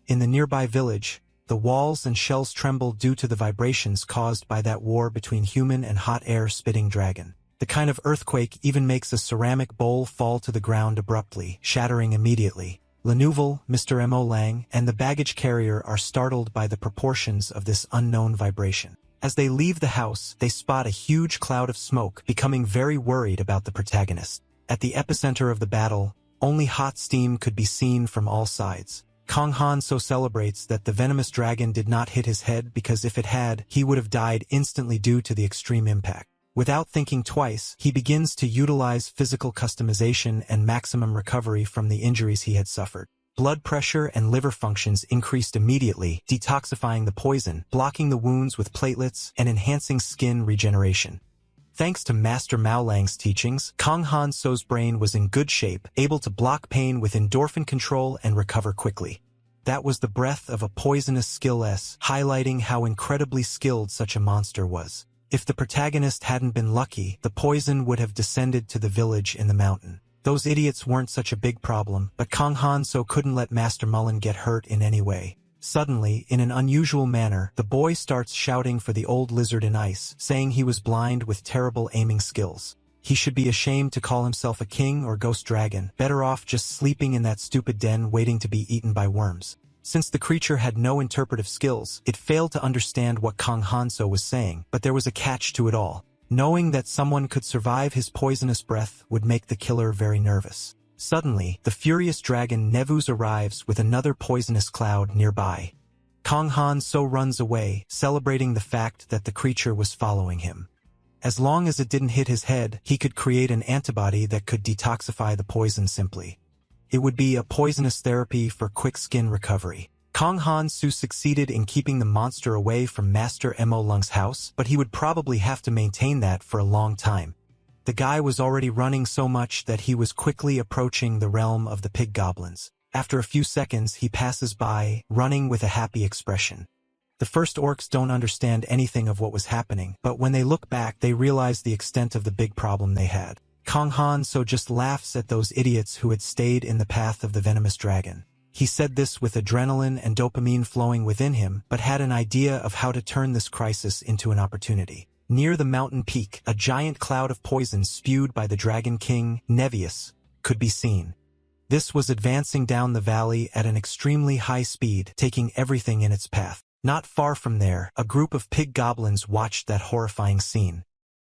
In the nearby village, the walls and shells tremble due to the vibrations caused by that war between human and hot air-spitting dragon. The kind of earthquake even makes a ceramic bowl fall to the ground abruptly, shattering immediately. Lenouvel, Mr. Mo Lang, and the baggage carrier are startled by the proportions of this unknown vibration. As they leave the house, they spot a huge cloud of smoke, becoming very worried about the protagonist. At the epicenter of the battle, only hot steam could be seen from all sides. Kang Han-so celebrates that the venomous dragon did not hit his head because if it had, he would have died instantly due to the extreme impact. Without thinking twice, he begins to utilize physical customization and maximum recovery from the injuries he had suffered. Blood pressure and liver functions increased immediately, detoxifying the poison, blocking the wounds with platelets, and enhancing skin regeneration. Thanks to Master Mao Lang's teachings, Kang Han-so's brain was in good shape, able to block pain with endorphin control and recover quickly. That was the breath of a poisonous skill, highlighting how incredibly skilled such a monster was. If the protagonist hadn't been lucky, the poison would have descended to the village in the mountain. Those idiots weren't such a big problem, but Kang Han-so couldn't let Master Mullen get hurt in any way. Suddenly, in an unusual manner, the boy starts shouting for the old lizard in ice, saying he was blind with terrible aiming skills. He should be ashamed to call himself a king or ghost dragon, better off just sleeping in that stupid den waiting to be eaten by worms. Since the creature had no interpretive skills, it failed to understand what Kang Han-so was saying, but there was a catch to it all. Knowing that someone could survive his poisonous breath would make the killer very nervous. Suddenly, the furious dragon Nevus arrives with another poisonous cloud nearby. Kang Han-so runs away, celebrating the fact that the creature was following him. As long as it didn't hit his head, he could create an antibody that could detoxify the poison simply. It would be a poisonous therapy for quick skin recovery. Kang Han-so succeeded in keeping the monster away from Master Mo Lung's house, but he would probably have to maintain that for a long time. The guy was already running so much that he was quickly approaching the realm of the pig goblins. After a few seconds, he passes by, running with a happy expression. The first orcs don't understand anything of what was happening, but when they look back they realize the extent of the big problem they had. Kang Han so just laughs at those idiots who had stayed in the path of the venomous dragon. He said this with adrenaline and dopamine flowing within him, but had an idea of how to turn this crisis into an opportunity. Near the mountain peak, a giant cloud of poison spewed by the Dragon King, Nevius, could be seen. This was advancing down the valley at an extremely high speed, taking everything in its path. Not far from there, a group of pig goblins watched that horrifying scene.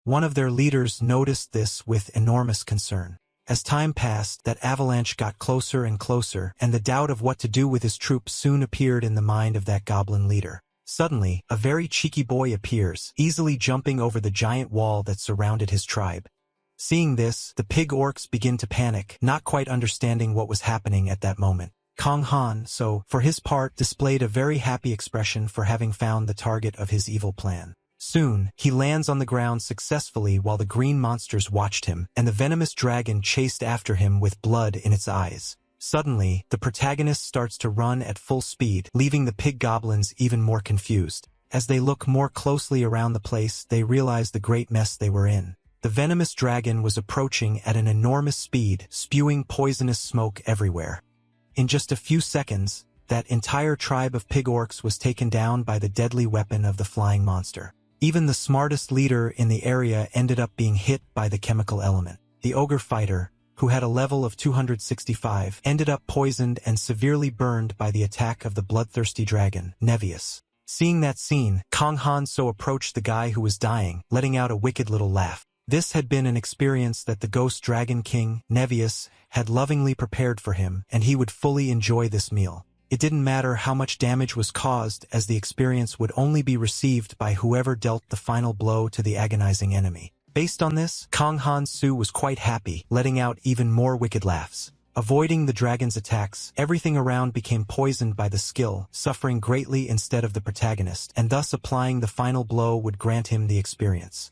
One of their leaders noticed this with enormous concern. As time passed, that avalanche got closer and closer, and the doubt of what to do with his troops soon appeared in the mind of that goblin leader. Suddenly, a very cheeky boy appears, easily jumping over the giant wall that surrounded his tribe. Seeing this, the pig orcs begin to panic, not quite understanding what was happening at that moment. Kang Han, so, for his part, displayed a very happy expression for having found the target of his evil plan. Soon, he lands on the ground successfully while the green monsters watched him, and the venomous dragon chased after him with blood in its eyes. Suddenly, the protagonist starts to run at full speed, leaving the pig goblins even more confused. As they look more closely around the place, they realize the great mess they were in. The venomous dragon was approaching at an enormous speed, spewing poisonous smoke everywhere. In just a few seconds, that entire tribe of pig orcs was taken down by the deadly weapon of the flying monster. Even the smartest leader in the area ended up being hit by the chemical element. The ogre fighter, who had a level of 265, ended up poisoned and severely burned by the attack of the bloodthirsty dragon, Nevius. Seeing that scene, Kang Han so approached the guy who was dying, letting out a wicked little laugh. This had been an experience that the ghost dragon king, Nevius, had lovingly prepared for him, and he would fully enjoy this meal. It didn't matter how much damage was caused, as the experience would only be received by whoever dealt the final blow to the agonizing enemy. Based on this, Kang Han Su was quite happy, letting out even more wicked laughs. Avoiding the dragon's attacks, everything around became poisoned by the skill, suffering greatly instead of the protagonist, and thus applying the final blow would grant him the experience.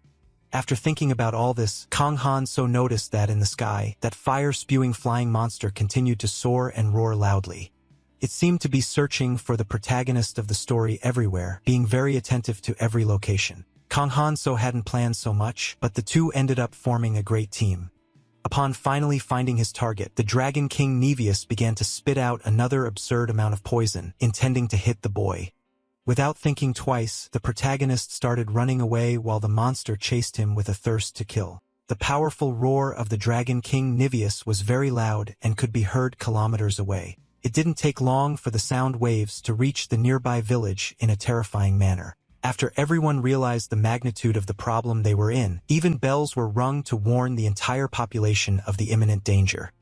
After thinking about all this, Kang Han so noticed that in the sky, that fire-spewing flying monster continued to soar and roar loudly. It seemed to be searching for the protagonist of the story everywhere, being very attentive to every location. Kang Han so hadn't planned so much, but the two ended up forming a great team. Upon finally finding his target, the Dragon King Nevius began to spit out another absurd amount of poison, intending to hit the boy. Without thinking twice, the protagonist started running away while the monster chased him with a thirst to kill. The powerful roar of the Dragon King Nevius was very loud and could be heard kilometers away. It didn't take long for the sound waves to reach the nearby village in a terrifying manner. After everyone realized the magnitude of the problem they were in, even bells were rung to warn the entire population of the imminent danger.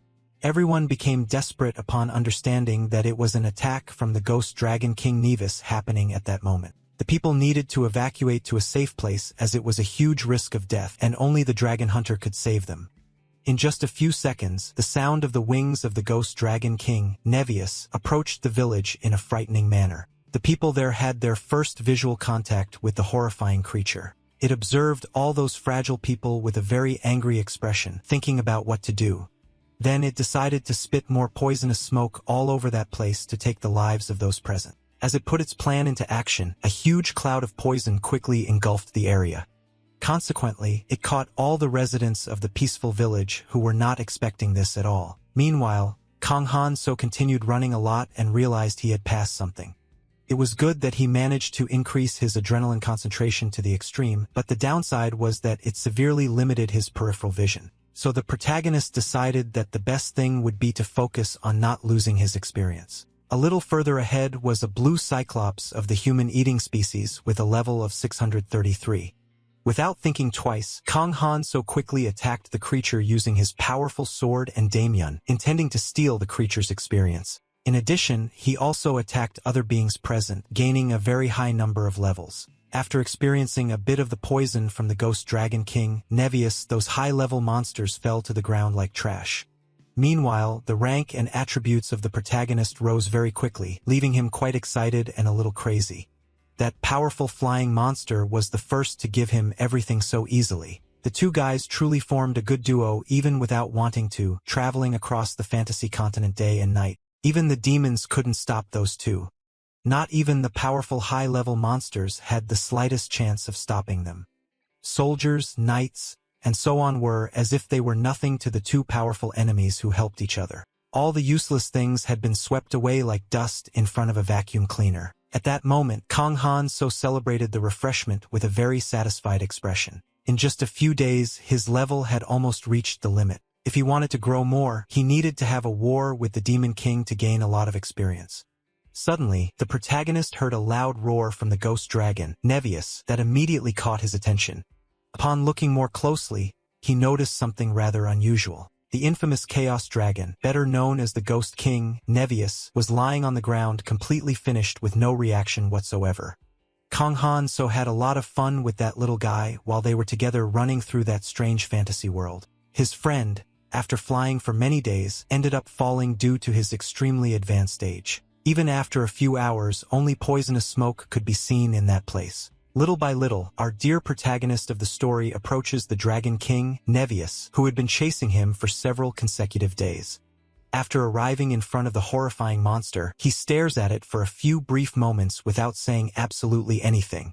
Everyone became desperate upon understanding that it was an attack from the ghost Dragon King Nevis happening at that moment. The people needed to evacuate to a safe place as it was a huge risk of death, and only the dragon hunter could save them. In just a few seconds, the sound of the wings of the ghost Dragon King, Nevius, approached the village in a frightening manner. The people there had their first visual contact with the horrifying creature. It observed all those fragile people with a very angry expression, thinking about what to do. Then it decided to spit more poisonous smoke all over that place to take the lives of those present. As it put its plan into action, a huge cloud of poison quickly engulfed the area. Consequently, it caught all the residents of the peaceful village who were not expecting this at all. Meanwhile, Kang Han so continued running a lot and realized he had passed something. It was good that he managed to increase his adrenaline concentration to the extreme, but the downside was that it severely limited his peripheral vision. So the protagonist decided that the best thing would be to focus on not losing his experience. A little further ahead was a blue cyclops of the human-eating species with a level of 633. Without thinking twice, Kang Han so quickly attacked the creature using his powerful sword and daemon, intending to steal the creature's experience. In addition, he also attacked other beings present, gaining a very high number of levels. After experiencing a bit of the poison from the ghost Dragon King, Nevius, those high-level monsters fell to the ground like trash. Meanwhile, the rank and attributes of the protagonist rose very quickly, leaving him quite excited and a little crazy. That powerful flying monster was the first to give him everything so easily. The two guys truly formed a good duo even without wanting to, traveling across the fantasy continent day and night. Even the demons couldn't stop those two. Not even the powerful high-level monsters had the slightest chance of stopping them. Soldiers, knights, and so on were as if they were nothing to the two powerful enemies who helped each other. All the useless things had been swept away like dust in front of a vacuum cleaner. At that moment, Kang Han so celebrated the refreshment with a very satisfied expression. In just a few days, his level had almost reached the limit. If he wanted to grow more, he needed to have a war with the Demon King to gain a lot of experience. Suddenly, the protagonist heard a loud roar from the ghost dragon, Nevius, that immediately caught his attention. Upon looking more closely, he noticed something rather unusual. The infamous Chaos Dragon, better known as the Ghost King, Nevius, was lying on the ground completely finished with no reaction whatsoever. Kang Han so had a lot of fun with that little guy while they were together running through that strange fantasy world. His friend, after flying for many days, ended up falling due to his extremely advanced age. Even after a few hours, only poisonous smoke could be seen in that place. Little by little, our dear protagonist of the story approaches the Dragon King, Nevius, who had been chasing him for several consecutive days. After arriving in front of the horrifying monster, he stares at it for a few brief moments without saying absolutely anything.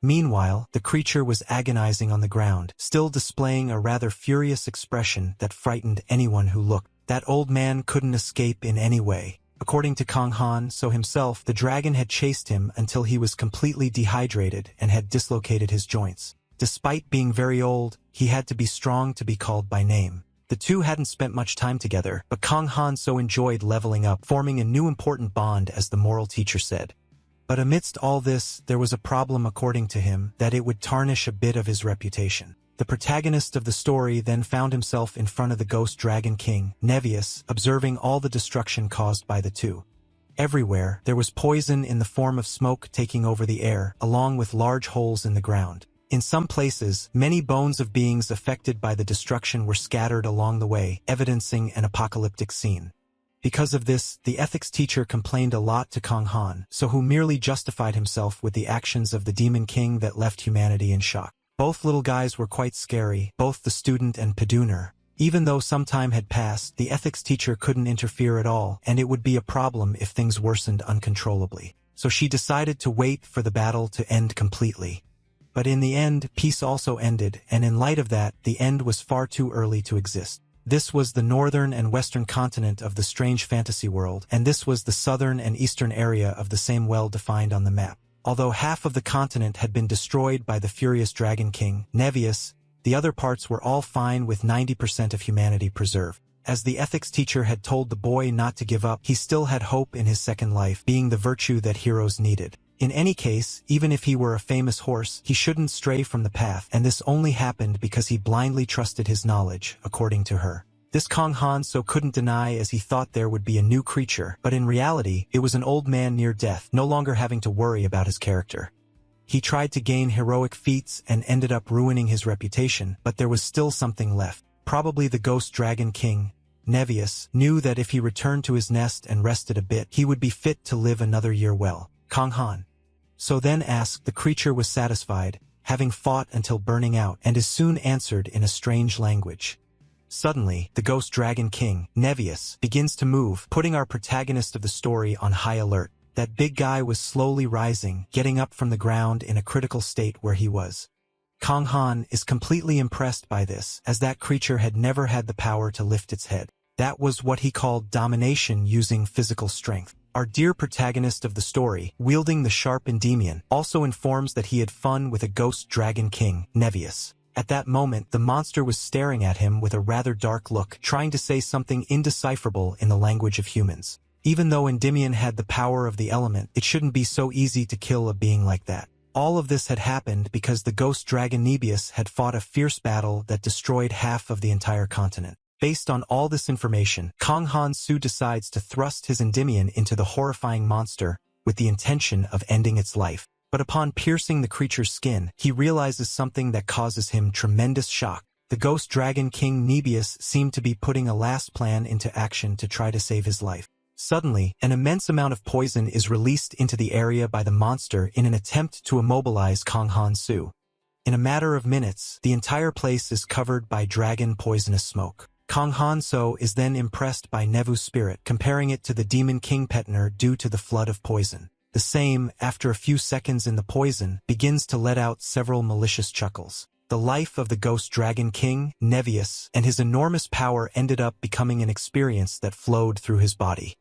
Meanwhile, the creature was agonizing on the ground, still displaying a rather furious expression that frightened anyone who looked. That old man couldn't escape in any way. According to Kang Han so himself, the dragon had chased him until he was completely dehydrated and had dislocated his joints. Despite being very old, he had to be strong to be called by name. The two hadn't spent much time together, but Kang Han so enjoyed leveling up, forming a new important bond, as the moral teacher said. But amidst all this, there was a problem according to him, that it would tarnish a bit of his reputation. The protagonist of the story then found himself in front of the Ghost Dragon King, Nevius, observing all the destruction caused by the two. Everywhere, there was poison in the form of smoke taking over the air, along with large holes in the ground. In some places, many bones of beings affected by the destruction were scattered along the way, evidencing an apocalyptic scene. Because of this, the ethics teacher complained a lot to Kang Han, so who merely justified himself with the actions of the Demon King that left humanity in shock. Both little guys were quite scary, both the student and Peduner. Even though some time had passed, the ethics teacher couldn't interfere at all, and it would be a problem if things worsened uncontrollably. So she decided to wait for the battle to end completely. But in the end, peace also ended, and in light of that, the end was far too early to exist. This was the northern and western continent of the strange fantasy world, and this was the southern and eastern area of the same well-defined on the map. Although half of the continent had been destroyed by the furious Dragon King, Nevius, the other parts were all fine with 90% of humanity preserved. As the ethics teacher had told the boy not to give up, he still had hope in his second life, being the virtue that heroes needed. In any case, even if he were a famous horse, he shouldn't stray from the path, and this only happened because he blindly trusted his knowledge, according to her. This Kang Han so couldn't deny, as he thought there would be a new creature, but in reality, it was an old man near death, no longer having to worry about his character. He tried to gain heroic feats and ended up ruining his reputation, but there was still something left. Probably the Ghost Dragon King, Nevius, knew that if he returned to his nest and rested a bit, he would be fit to live another year well. Kang Han so then asked. The creature was satisfied, having fought until burning out, and is soon answered in a strange language. Suddenly, the Ghost Dragon King, Nevius, begins to move, putting our protagonist of the story on high alert. That big guy was slowly rising, getting up from the ground in a critical state where he was. Kang Han is completely impressed by this, as that creature had never had the power to lift its head. That was what he called domination using physical strength. Our dear protagonist of the story, wielding the sharp Endymion, also informs that he had fun with a Ghost Dragon King, Nevius. At that moment, the monster was staring at him with a rather dark look, trying to say something indecipherable in the language of humans. Even though Endymion had the power of the element, it shouldn't be so easy to kill a being like that. All of this had happened because the Ghost Dragon Nebius had fought a fierce battle that destroyed half of the entire continent. Based on all this information, Kang Han Su decides to thrust his Endymion into the horrifying monster with the intention of ending its life. But upon piercing the creature's skin, he realizes something that causes him tremendous shock. The Ghost Dragon King Nebius seemed to be putting a last plan into action to try to save his life. Suddenly, an immense amount of poison is released into the area by the monster in an attempt to immobilize Kang Han Su. In a matter of minutes, the entire place is covered by dragon poisonous smoke. Kang Han So is then impressed by Nevu's spirit, comparing it to the Demon King Petner due to the flood of poison. The same, after a few seconds in the poison, begins to let out several malicious chuckles. The life of the Ghost Dragon King, Nevius, and his enormous power ended up becoming an experience that flowed through his body.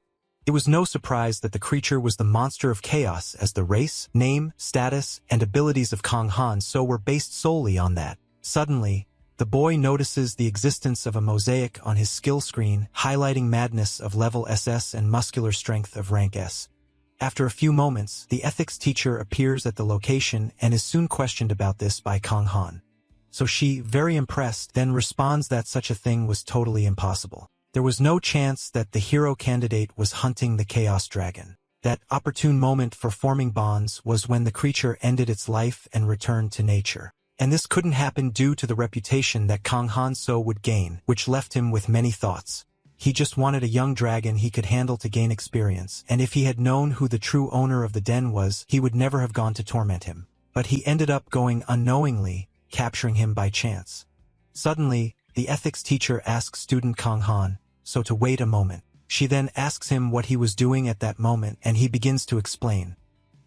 It was no surprise that the creature was the monster of chaos, as the race, name, status, and abilities of Kang Han So were based solely on that. Suddenly, the boy notices the existence of a mosaic on his skill screen, highlighting madness of level SS and muscular strength of rank S. After a few moments, the ethics teacher appears at the location and is soon questioned about this by Kang Han. So she, very impressed, then responds that such a thing was totally impossible. There was no chance that the hero candidate was hunting the Chaos Dragon. That opportune moment for forming bonds was when the creature ended its life and returned to nature. And this couldn't happen due to the reputation that Kang Han So would gain, which left him with many thoughts. He just wanted a young dragon he could handle to gain experience, and if he had known who the true owner of the den was, he would never have gone to torment him. But he ended up going unknowingly, capturing him by chance. Suddenly, the ethics teacher asks student Kang Han So to wait a moment. She then asks him what he was doing at that moment, and he begins to explain.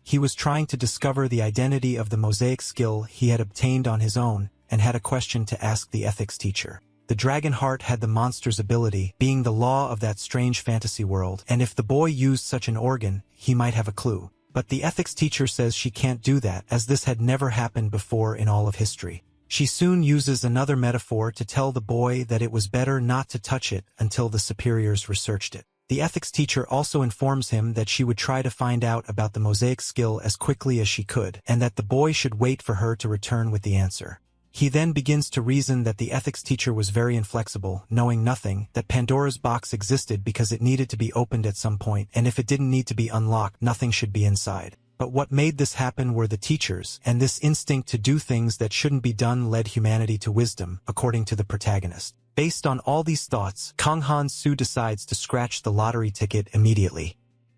He was trying to discover the identity of the mosaic skill he had obtained on his own, and had a question to ask the ethics teacher. The dragon heart had the monster's ability, being the law of that strange fantasy world, and if the boy used such an organ, he might have a clue. But the ethics teacher says she can't do that, as this had never happened before in all of history. She soon uses another metaphor to tell the boy that it was better not to touch it until the superiors researched it. The ethics teacher also informs him that she would try to find out about the mosaic skill as quickly as she could, and that the boy should wait for her to return with the answer. He then begins to reason that the ethics teacher was very inflexible, knowing nothing, that Pandora's box existed because it needed to be opened at some point, and if it didn't need to be unlocked, nothing should be inside. But what made this happen were the teachers, and this instinct to do things that shouldn't be done led humanity to wisdom, according to the protagonist. Based on all these thoughts, Kang Han So decides to scratch the lottery ticket immediately.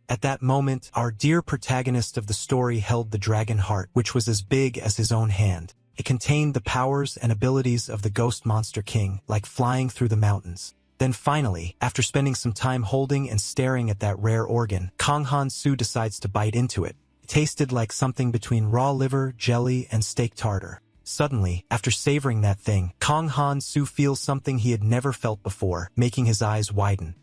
At that moment, our dear protagonist of the story held the dragon heart, which was as big as his own hand. It contained the powers and abilities of the Ghost Monster King, like flying through the mountains. Then finally, after spending some time holding and staring at that rare organ, Kang Han So decides to bite into it. It tasted like something between raw liver, jelly, and steak tartar. Suddenly, after savoring that thing, Kang Han So feels something he had never felt before, making his eyes widen.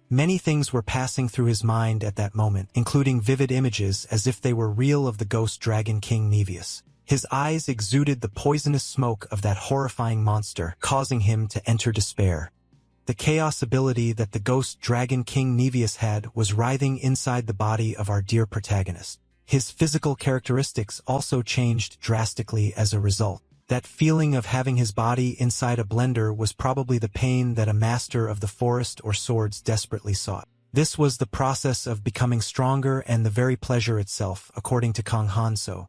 Many things were passing through his mind at that moment, including vivid images as if they were real of the Ghost Dragon King Nevius. His eyes exuded the poisonous smoke of that horrifying monster, causing him to enter despair. The chaos ability that the Ghost Dragon King Nevius had was writhing inside the body of our dear protagonist. His physical characteristics also changed drastically as a result. That feeling of having his body inside a blender was probably the pain that a master of the forest or swords desperately sought. This was the process of becoming stronger and the very pleasure itself, according to Kang Han So.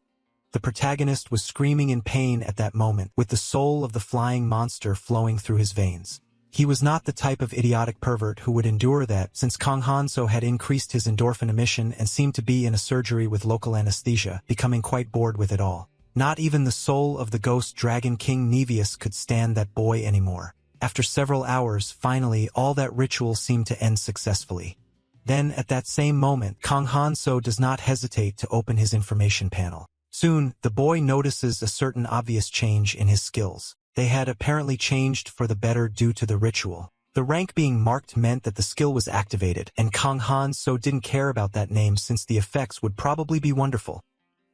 The protagonist was screaming in pain at that moment, with the soul of the flying monster flowing through his veins. He was not the type of idiotic pervert who would endure that, since Kang Han So had increased his endorphin emission and seemed to be in a surgery with local anesthesia, becoming quite bored with it all. Not even the soul of the Ghost Dragon King Nevius could stand that boy anymore. After several hours, finally, all that ritual seemed to end successfully. Then, at that same moment, Kang Han So does not hesitate to open his information panel. Soon, the boy notices a certain obvious change in his skills. They had apparently changed for the better due to the ritual. The rank being marked meant that the skill was activated, and Kang Han So didn't care about that name since the effects would probably be wonderful.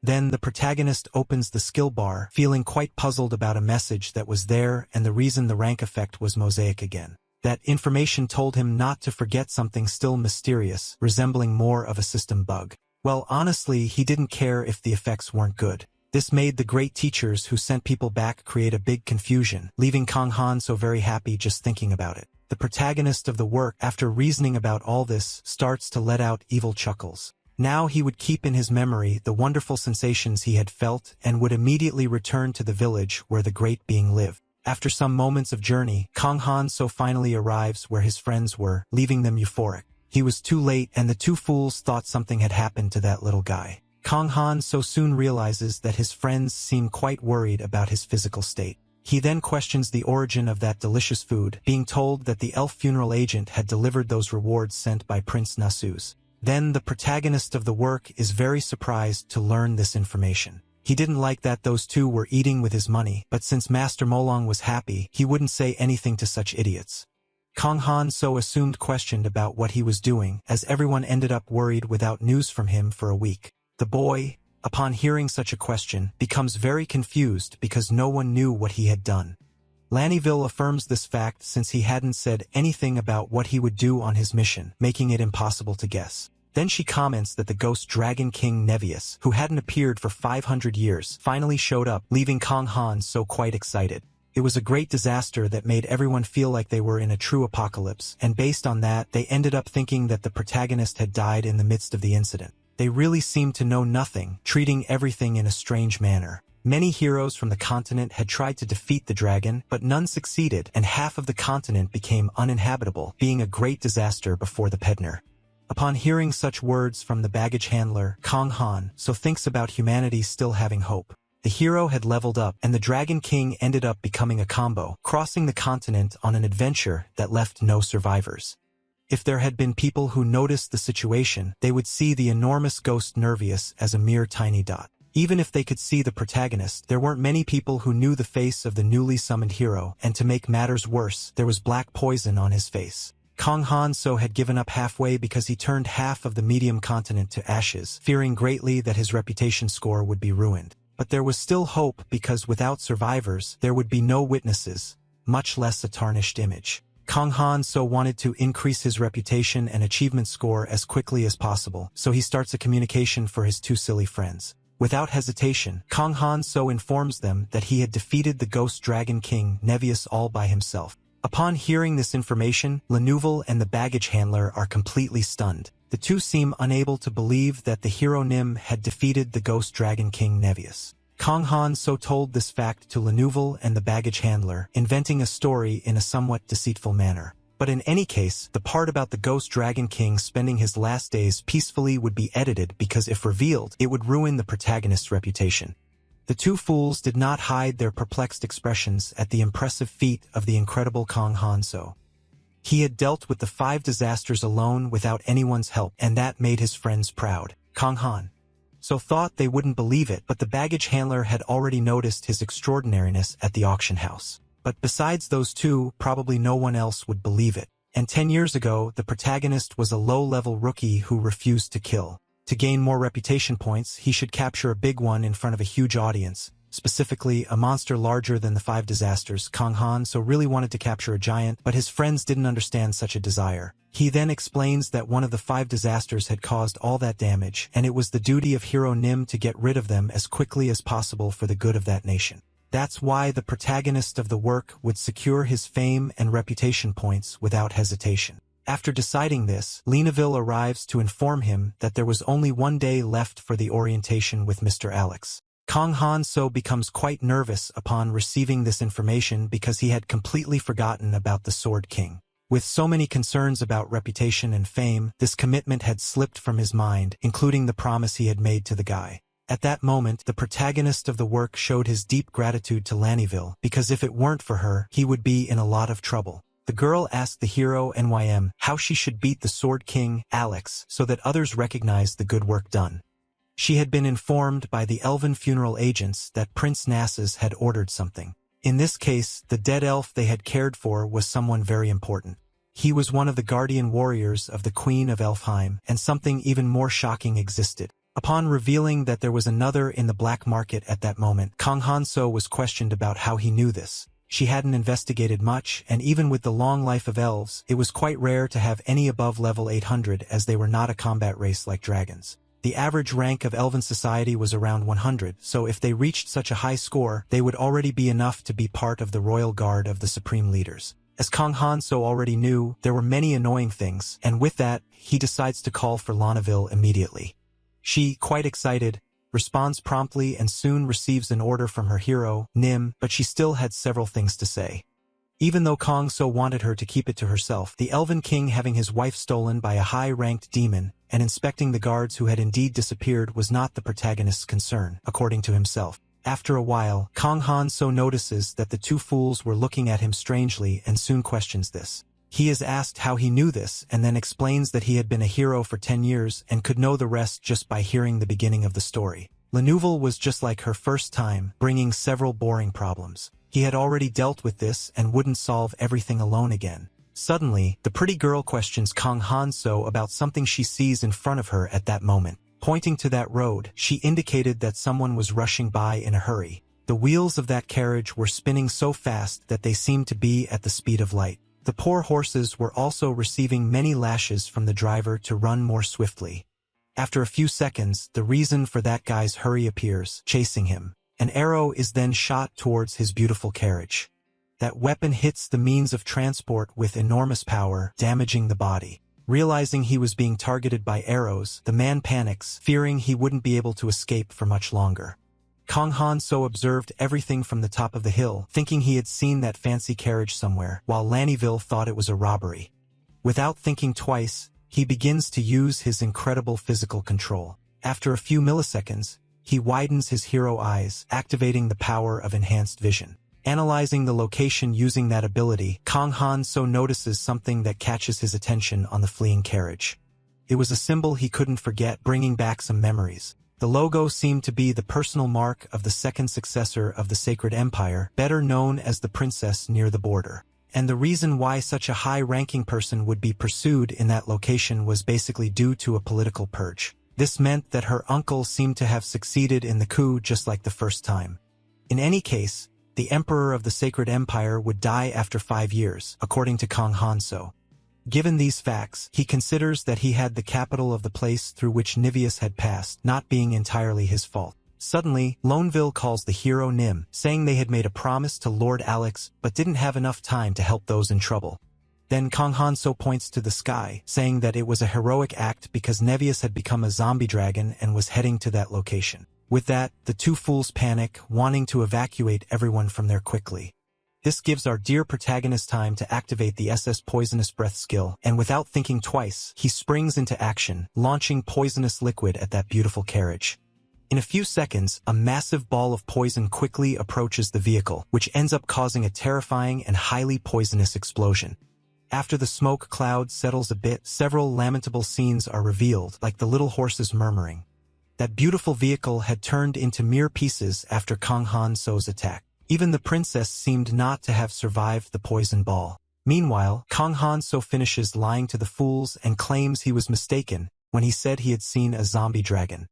Then the protagonist opens the skill bar, feeling quite puzzled about a message that was there and the reason the rank effect was mosaic again. That information told him not to forget something still mysterious, resembling more of a system bug. Well, honestly, he didn't care if the effects weren't good. This made the great teachers who sent people back create a big confusion, leaving Kang Han So very happy just thinking about it. The protagonist of the work, after reasoning about all this, starts to let out evil chuckles. Now he would keep in his memory the wonderful sensations he had felt and would immediately return to the village where the great being lived. After some moments of journey, Kang Han So finally arrives where his friends were, leaving them euphoric. He was too late, and the two fools thought something had happened to that little guy. Kang Han So soon realizes that his friends seem quite worried about his physical state. He then questions the origin of that delicious food, being told that the elf funeral agent had delivered those rewards sent by Prince Nasu's. Then the protagonist of the work is very surprised to learn this information. He didn't like that those two were eating with his money, but since Master Molong was happy, he wouldn't say anything to such idiots. Kang Han so assumed questioned about what he was doing, as everyone ended up worried without news from him for a week. The boy, upon hearing such a question, becomes very confused because no one knew what he had done. Lannyville affirms this fact since he hadn't said anything about what he would do on his mission, making it impossible to guess. Then she comments that the ghost Dragon King Nevius, who hadn't appeared for 500 years, finally showed up, leaving Kang Han so quite excited. It was a great disaster that made everyone feel like they were in a true apocalypse, and based on that, they ended up thinking that the protagonist had died in the midst of the incident. They really seemed to know nothing, treating everything in a strange manner. Many heroes from the continent had tried to defeat the dragon, but none succeeded, and half of the continent became uninhabitable, being a great disaster before the Pedner. Upon hearing such words from the baggage handler, Kang Han so thinks about humanity still having hope. The hero had leveled up, and the Dragon King ended up becoming a combo, crossing the continent on an adventure that left no survivors. If there had been people who noticed the situation, they would see the enormous ghost Nervius as a mere tiny dot. Even if they could see the protagonist, there weren't many people who knew the face of the newly summoned hero, and to make matters worse, there was black poison on his face. Kang Han so had given up halfway because he turned half of the medium continent to ashes, fearing greatly that his reputation score would be ruined. But there was still hope because without survivors, there would be no witnesses, much less a tarnished image. Kang Han so wanted to increase his reputation and achievement score as quickly as possible, so he starts a communication for his two silly friends. Without hesitation, Kang Han so informs them that he had defeated the Ghost Dragon King Nevius all by himself. Upon hearing this information, Lenouvel and the baggage handler are completely stunned. The two seem unable to believe that the hero Nim had defeated the Ghost Dragon King Nevius. Kang Han so told this fact to Lenouvel and the baggage handler, inventing a story in a somewhat deceitful manner. But in any case, the part about the Ghost Dragon King spending his last days peacefully would be edited because if revealed, it would ruin the protagonist's reputation. The two fools did not hide their perplexed expressions at the impressive feat of the incredible Kang Han so. He had dealt with the 5 disasters alone without anyone's help, and that made his friends proud. Kang Han so thought they wouldn't believe it, but the baggage handler had already noticed his extraordinariness at the auction house. But besides those two, probably no one else would believe it. And 10 years ago, the protagonist was a low-level rookie who refused to kill. To gain more reputation points, he should capture a big one in front of a huge audience, specifically a monster larger than the 5 disasters. Kang Han so really wanted to capture a giant, but his friends didn't understand such a desire. He then explains that one of the 5 disasters had caused all that damage, and it was the duty of Hero Nim to get rid of them as quickly as possible for the good of that nation. That's why the protagonist of the work would secure his fame and reputation points without hesitation. After deciding this, Lenouvel arrives to inform him that there was only 1 day left for the orientation with Mr. Alex. Kang Han so becomes quite nervous upon receiving this information because he had completely forgotten about the Sword King. With so many concerns about reputation and fame, this commitment had slipped from his mind, including the promise he had made to the guy. At that moment, the protagonist of the work showed his deep gratitude to Lannyville, because if it weren't for her, he would be in a lot of trouble. The girl asked the hero NYM how she should beat the Sword King, Alex, so that others recognized the good work done. She had been informed by the elven funeral agents that Prince Nasus had ordered something. In this case, the dead elf they had cared for was someone very important. He was one of the guardian warriors of the Queen of Elfheim, and something even more shocking existed. Upon revealing that there was another in the black market at that moment, Kang Han so was questioned about how he knew this. She hadn't investigated much, and even with the long life of elves, it was quite rare to have any above level 800 as they were not a combat race like dragons. The average rank of elven society was around 100, so if they reached such a high score, they would already be enough to be part of the royal guard of the supreme leaders. As Kang Han so already knew, there were many annoying things, and with that, he decides to call for Lannyville immediately. She, quite excited, responds promptly and soon receives an order from her hero, Nim, but she still had several things to say. Even though Kang so wanted her to keep it to herself, the Elven King having his wife stolen by a high-ranked demon and inspecting the guards who had indeed disappeared was not the protagonist's concern, according to himself. After a while, Kang Han so notices that the two fools were looking at him strangely and soon questions this. He is asked how he knew this and then explains that he had been a hero for 10 years and could know the rest just by hearing the beginning of the story. La Nouvelle was just like her first time, bringing several boring problems. He had already dealt with this and wouldn't solve everything alone again. Suddenly, the pretty girl questions Kang Han-so about something she sees in front of her at that moment. Pointing to that road, she indicated that someone was rushing by in a hurry. The wheels of that carriage were spinning so fast that they seemed to be at the speed of light. The poor horses were also receiving many lashes from the driver to run more swiftly. After a few seconds, the reason for that guy's hurry appears, chasing him. An arrow is then shot towards his beautiful carriage. That weapon hits the means of transport with enormous power, damaging the body. Realizing he was being targeted by arrows, the man panics, fearing he wouldn't be able to escape for much longer. Kang Han-so observed everything from the top of the hill, thinking he had seen that fancy carriage somewhere, while Laniville thought it was a robbery. Without thinking twice, he begins to use his incredible physical control. After a few milliseconds, he widens his hero eyes, activating the power of enhanced vision. Analyzing the location using that ability, Kang Han-so notices something that catches his attention on the fleeing carriage. It was a symbol he couldn't forget, bringing back some memories. The logo seemed to be the personal mark of the second successor of the Sacred Empire, better known as the Princess near the border. And the reason why such a high-ranking person would be pursued in that location was basically due to a political purge. This meant that her uncle seemed to have succeeded in the coup just like the first time. In any case, the Emperor of the Sacred Empire would die after 5 years, according to Kang Han-so. Given these facts, he considers that he had the capital of the place through which Niveus had passed, not being entirely his fault. Suddenly, Loneville calls the hero Nim, saying they had made a promise to Lord Alex but didn't have enough time to help those in trouble. Then Kang Han-so points to the sky, saying that it was a heroic act because Nevius had become a zombie dragon and was heading to that location. With that, the two fools panic, wanting to evacuate everyone from there quickly. This gives our dear protagonist time to activate the SS Poisonous Breath skill, and without thinking twice, he springs into action, launching poisonous liquid at that beautiful carriage. In a few seconds, a massive ball of poison quickly approaches the vehicle, which ends up causing a terrifying and highly poisonous explosion. After the smoke cloud settles a bit, several lamentable scenes are revealed, like the little horses murmuring. That beautiful vehicle had turned into mere pieces after Kang Han-so's attack. Even the princess seemed not to have survived the poison ball. Meanwhile, Kang Han-so finishes lying to the fools and claims he was mistaken when he said he had seen a zombie dragon.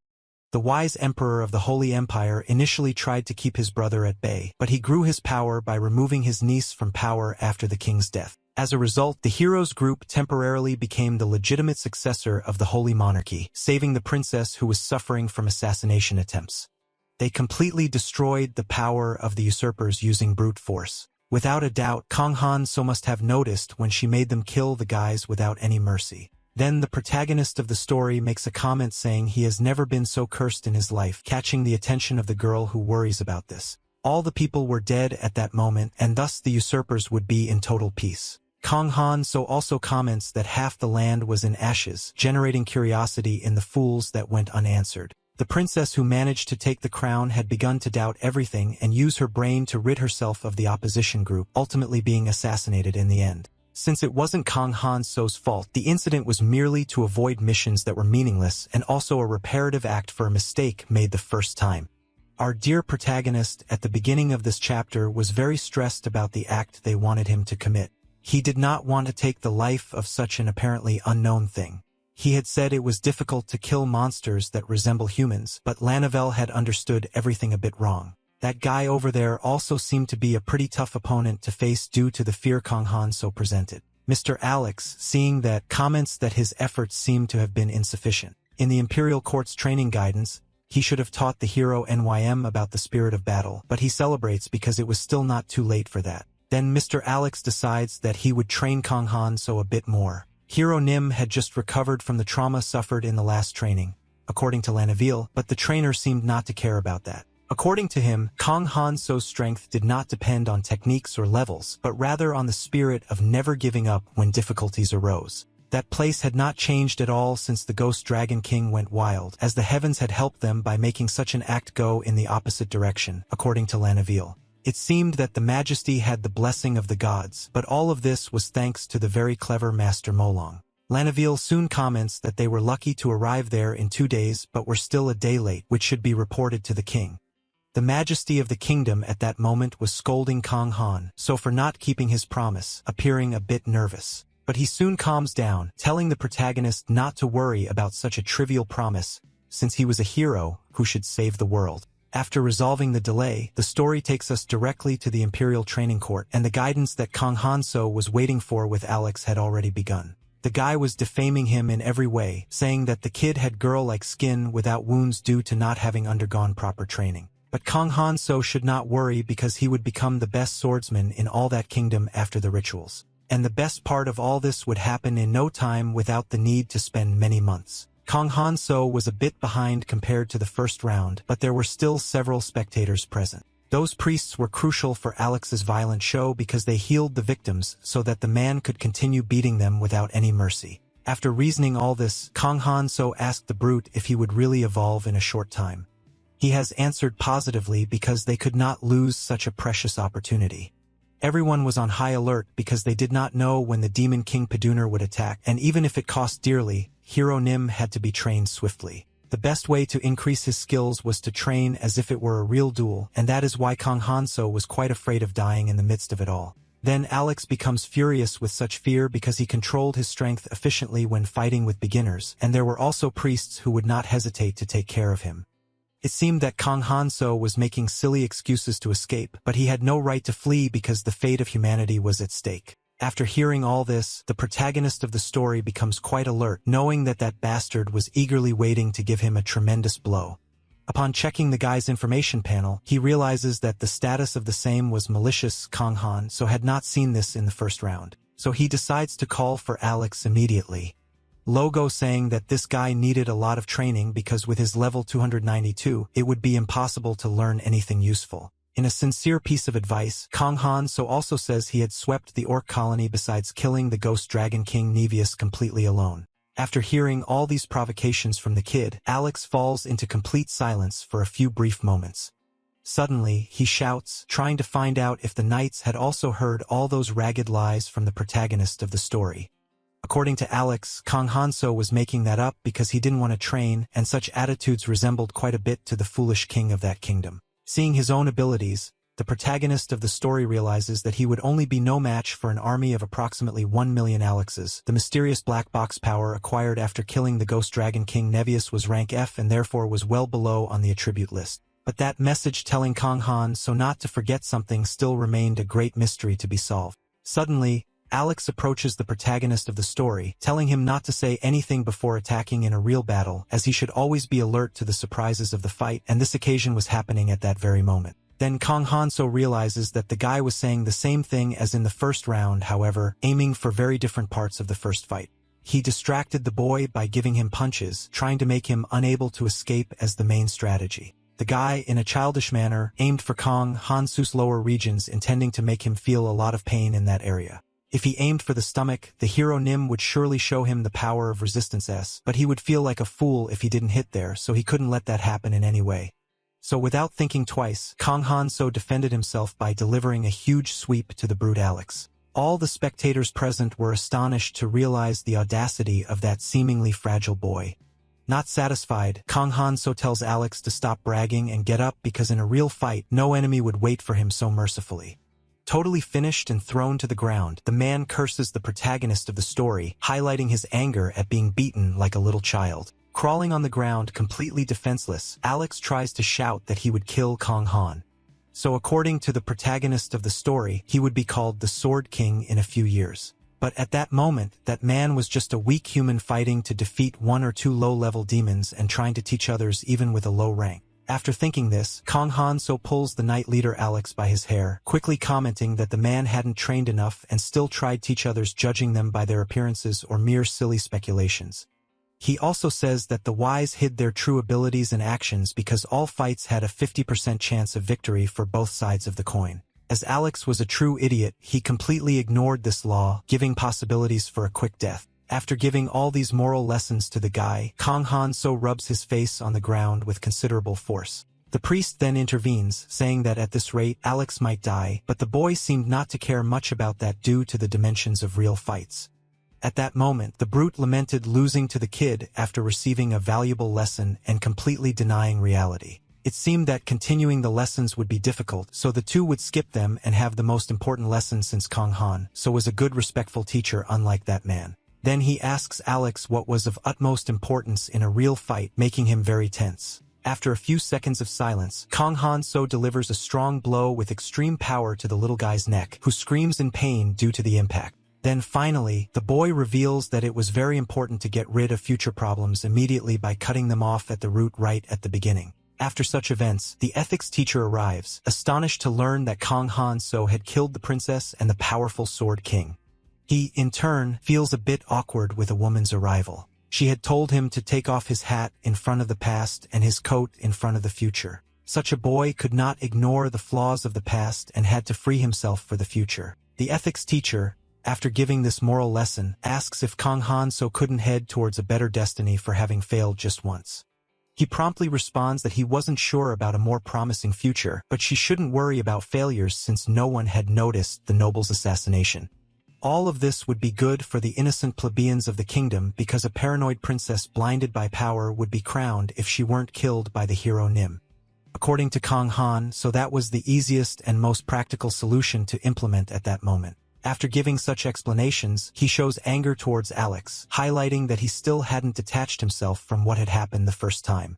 The wise emperor of the Holy Empire initially tried to keep his brother at bay, but he grew his power by removing his niece from power after the king's death. As a result, the heroes group temporarily became the legitimate successor of the Holy Monarchy, saving the princess who was suffering from assassination attempts. They completely destroyed the power of the usurpers using brute force. Without a doubt, Kang Han-so must have noticed when she made them kill the guys without any mercy. Then the protagonist of the story makes a comment saying he has never been so cursed in his life, catching the attention of the girl who worries about this. All the people were dead at that moment, and thus the usurpers would be in total peace. Kang Han-so also comments that half the land was in ashes, generating curiosity in the fools that went unanswered. The princess who managed to take the crown had begun to doubt everything and use her brain to rid herself of the opposition group, ultimately being assassinated in the end. Since it wasn't Kang Han-so's fault, the incident was merely to avoid missions that were meaningless and also a reparative act for a mistake made the first time. Our dear protagonist at the beginning of this chapter was very stressed about the act they wanted him to commit. He did not want to take the life of such an apparently unknown thing. He had said it was difficult to kill monsters that resemble humans, but Lanivelle had understood everything a bit wrong. That guy over there also seemed to be a pretty tough opponent to face due to the fear Kang Han-so presented. Mr. Alex, seeing that, comments that his efforts seemed to have been insufficient. In the Imperial Court's training guidance, he should have taught the hero NYM about the spirit of battle, but he celebrates because it was still not too late for that. Then Mr. Alex decides that he would train Kang Han-so a bit more. Hero Nim had just recovered from the trauma suffered in the last training, according to Lanivelle, but the trainer seemed not to care about that. According to him, Kang Han-so's strength did not depend on techniques or levels, but rather on the spirit of never giving up when difficulties arose. That place had not changed at all since the Ghost Dragon King went wild, as the heavens had helped them by making such an act go in the opposite direction, according to Lanivelle. It seemed that the majesty had the blessing of the gods, but all of this was thanks to the very clever Master Molong. Lanaville soon comments that they were lucky to arrive there in 2 days but were still a day late, which should be reported to the king. The majesty of the kingdom at that moment was scolding Kong Han so for not keeping his promise, appearing a bit nervous. But he soon calms down, telling the protagonist not to worry about such a trivial promise, since he was a hero who should save the world. After resolving the delay, the story takes us directly to the Imperial Training Court, and the guidance that Kong Han-so was waiting for with Alex had already begun. The guy was defaming him in every way, saying that the kid had girl-like skin without wounds due to not having undergone proper training. But Kong Han-so should not worry because he would become the best swordsman in all that kingdom after the rituals. And the best part of all this would happen in no time without the need to spend many months. Kong Han-so was a bit behind compared to the first round, but there were still several spectators present. Those priests were crucial for Alex's violent show because they healed the victims so that the man could continue beating them without any mercy. After reasoning all this, Kong Han-so asked the brute if he would really evolve in a short time. He has answered positively because they could not lose such a precious opportunity. Everyone was on high alert because they did not know when the Demon King Peduner would attack, and even if it cost dearly, Hero Nim had to be trained swiftly. The best way to increase his skills was to train as if it were a real duel, and that is why Kong Han-so was quite afraid of dying in the midst of it all. Then Alex becomes furious with such fear because he controlled his strength efficiently when fighting with beginners, and there were also priests who would not hesitate to take care of him. It seemed that Kong Han-so was making silly excuses to escape, but he had no right to flee because the fate of humanity was at stake. After hearing all this, the protagonist of the story becomes quite alert, knowing that that bastard was eagerly waiting to give him a tremendous blow. Upon checking the guy's information panel, he realizes that the status of the same was malicious. Kong Han-so had not seen this in the first round, so he decides to call for Alex immediately. Logo saying that this guy needed a lot of training because with his level 292, it would be impossible to learn anything useful. In a sincere piece of advice, Kong Han-so also says he had swept the orc colony besides killing the ghost dragon king Nevius completely alone. After hearing all these provocations from the kid, Alex falls into complete silence for a few brief moments. Suddenly, he shouts, trying to find out if the knights had also heard all those ragged lies from the protagonist of the story. According to Alex, Kong Han-so was making that up because he didn't want to train, and such attitudes resembled quite a bit to the foolish king of that kingdom. Seeing his own abilities, the protagonist of the story realizes that he would only be no match for an army of approximately 1 million Alexes. The mysterious black box power acquired after killing the ghost dragon king Nevius was rank F and therefore was well below on the attribute list. But that message telling Kong Han-so not to forget something still remained a great mystery to be solved. Suddenly, Alex approaches the protagonist of the story, telling him not to say anything before attacking in a real battle, as he should always be alert to the surprises of the fight, and this occasion was happening at that very moment. Then Kong Han-so realizes that the guy was saying the same thing as in the first round, however, aiming for very different parts of the first fight. He distracted the boy by giving him punches, trying to make him unable to escape as the main strategy. The guy, in a childish manner, aimed for Kong Han-so's lower regions, intending to make him feel a lot of pain in that area. If he aimed for the stomach, the hero Nim would surely show him the power of resistance S, but he would feel like a fool if he didn't hit there, so he couldn't let that happen in any way. So without thinking twice, Kong Han-so defended himself by delivering a huge sweep to the brute Alex. All the spectators present were astonished to realize the audacity of that seemingly fragile boy. Not satisfied, Kong Han-so tells Alex to stop bragging and get up because in a real fight, no enemy would wait for him so mercifully. Totally finished and thrown to the ground, the man curses the protagonist of the story, highlighting his anger at being beaten like a little child. Crawling on the ground completely defenseless, Alex tries to shout that he would kill Kong Han. So according to the protagonist of the story, he would be called the Sword King in a few years. But at that moment, that man was just a weak human fighting to defeat 1 or 2 low-level demons and trying to teach others even with a low rank. After thinking this, Kong Han-so pulls the knight leader Alex by his hair, quickly commenting that the man hadn't trained enough and still tried teach others, judging them by their appearances or mere silly speculations. He also says that the wise hid their true abilities and actions because all fights had a 50% chance of victory for both sides of the coin. As Alex was a true idiot, he completely ignored this law, giving possibilities for a quick death. After giving all these moral lessons to the guy, Kong Han-so rubs his face on the ground with considerable force. The priest then intervenes, saying that at this rate Alex might die, but the boy seemed not to care much about that due to the dimensions of real fights. At that moment, the brute lamented losing to the kid after receiving a valuable lesson and completely denying reality. It seemed that continuing the lessons would be difficult, so the two would skip them and have the most important lesson since Kong Han, so was a good respectful teacher unlike that man. Then he asks Alex what was of utmost importance in a real fight, making him very tense. After a few seconds of silence, Kong Han so delivers a strong blow with extreme power to the little guy's neck, who screams in pain due to the impact. Then finally, the boy reveals that it was very important to get rid of future problems immediately by cutting them off at the root right at the beginning. After such events, the ethics teacher arrives, astonished to learn that Kong Han so had killed the princess and the powerful Sword King. He, in turn, feels a bit awkward with a woman's arrival. She had told him to take off his hat in front of the past and his coat in front of the future. Such a boy could not ignore the flaws of the past and had to free himself for the future. The ethics teacher, after giving this moral lesson, asks if Kong Han so couldn't head towards a better destiny for having failed just once. He promptly responds that he wasn't sure about a more promising future, but she shouldn't worry about failures since no one had noticed the noble's assassination. All of this would be good for the innocent plebeians of the kingdom because a paranoid princess blinded by power would be crowned if she weren't killed by the hero Nim. According to Kong Han, so that was the easiest and most practical solution to implement at that moment. After giving such explanations, he shows anger towards Alex, highlighting that he still hadn't detached himself from what had happened the first time.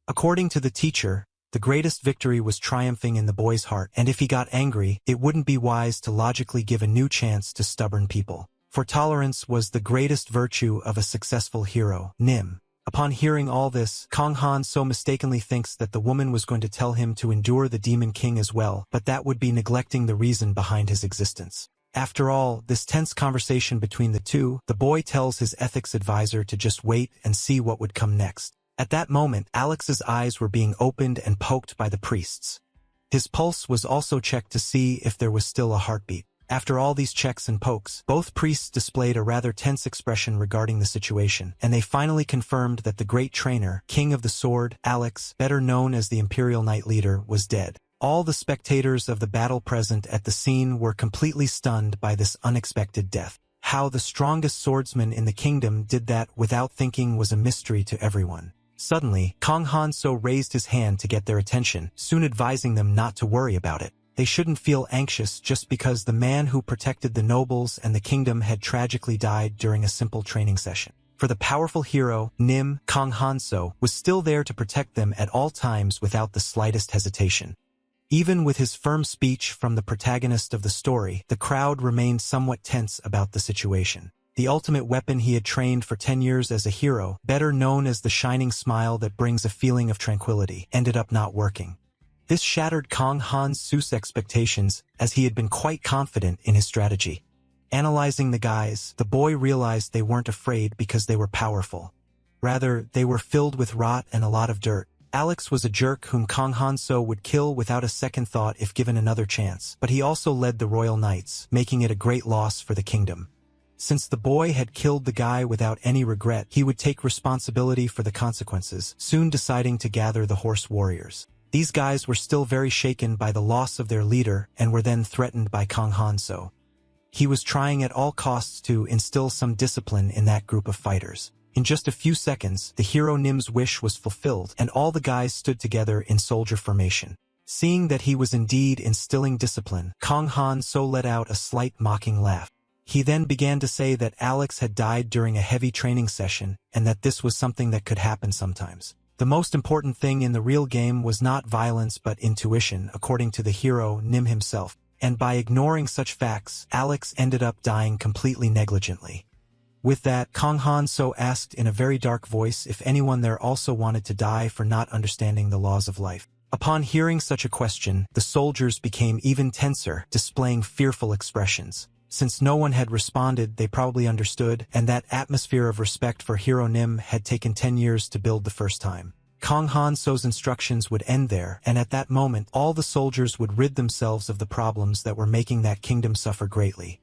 According to the teacher, the greatest victory was triumphing in the boy's heart, and if he got angry, it wouldn't be wise to logically give a new chance to stubborn people. For tolerance was the greatest virtue of a successful hero, Nim. Upon hearing all this, Kong Han so mistakenly thinks that the woman was going to tell him to endure the Demon King as well, but that would be neglecting the reason behind his existence. After all, this tense conversation between the two, the boy tells his ethics advisor to just wait and see what would come next. At that moment, Alex's eyes were being opened and poked by the priests. His pulse was also checked to see if there was still a heartbeat. After all these checks and pokes, both priests displayed a rather tense expression regarding the situation, and they finally confirmed that the great trainer, King of the Sword, Alex, better known as the Imperial Knight Leader, was dead. All the spectators of the battle present at the scene were completely stunned by this unexpected death. How the strongest swordsman in the kingdom did that without thinking was a mystery to everyone. Suddenly, Kong Han so raised his hand to get their attention, soon advising them not to worry about it. They shouldn't feel anxious just because the man who protected the nobles and the kingdom had tragically died during a simple training session. For the powerful hero, Nim, Kong Han so was still there to protect them at all times without the slightest hesitation. Even with his firm speech from the protagonist of the story, the crowd remained somewhat tense about the situation. The ultimate weapon he had trained for 10 years as a hero, better known as the shining smile that brings a feeling of tranquility, ended up not working. This shattered Kong Han so's expectations, as he had been quite confident in his strategy. Analyzing the guys, the boy realized they weren't afraid because they were powerful. Rather, they were filled with rot and a lot of dirt. Alex was a jerk whom Kong Han so would kill without a second thought if given another chance, but he also led the Royal Knights, making it a great loss for the kingdom. Since the boy had killed the guy without any regret, he would take responsibility for the consequences, soon deciding to gather the horse warriors. These guys were still very shaken by the loss of their leader and were then threatened by Kong Han so. He was trying at all costs to instill some discipline in that group of fighters. In just a few seconds, the hero Nim's wish was fulfilled, and all the guys stood together in soldier formation. Seeing that he was indeed instilling discipline, Kong Han so let out a slight mocking laugh. He then began to say that Alex had died during a heavy training session, and that this was something that could happen sometimes. The most important thing in the real game was not violence but intuition, according to the hero Nim himself, and by ignoring such facts, Alex ended up dying completely negligently. With that, Kong Han so asked in a very dark voice if anyone there also wanted to die for not understanding the laws of life. Upon hearing such a question, the soldiers became even tenser, displaying fearful expressions. Since no one had responded, they probably understood, and that atmosphere of respect for Hero Nim had taken 10 years to build the first time. Kong Han so's instructions would end there, and at that moment, all the soldiers would rid themselves of the problems that were making that kingdom suffer greatly.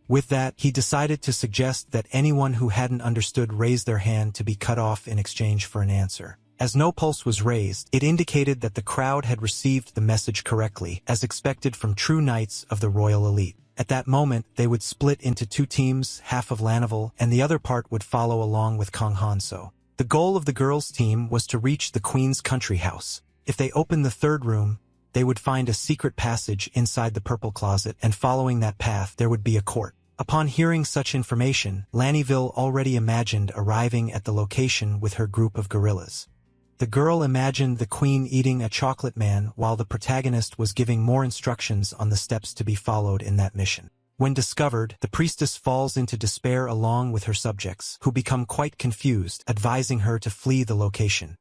With that, he decided to suggest that anyone who hadn't understood raise their hand to be cut off in exchange for an answer. As no pulse was raised, it indicated that the crowd had received the message correctly, as expected from true knights of the royal elite. At that moment, they would split into two teams, half of Lanavel, and the other part would follow along with Kang Hanso. The goal of the girls' team was to reach the queen's country house. If they opened the third room, they would find a secret passage inside the purple closet, and following that path, there would be a court. Upon hearing such information, Lanyville already imagined arriving at the location with her group of gorillas. The girl imagined the queen eating a chocolate man while the protagonist was giving more instructions on the steps to be followed in that mission. When discovered, the priestess falls into despair along with her subjects, who become quite confused, advising her to flee the location.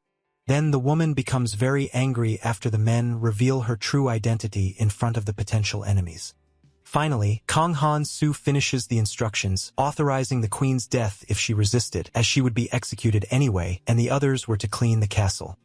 Then the woman becomes very angry after the men reveal her true identity in front of the potential enemies. Finally, Kang Han-soo finishes the instructions, authorizing the queen's death if she resisted, as she would be executed anyway, and the others were to clean the castle.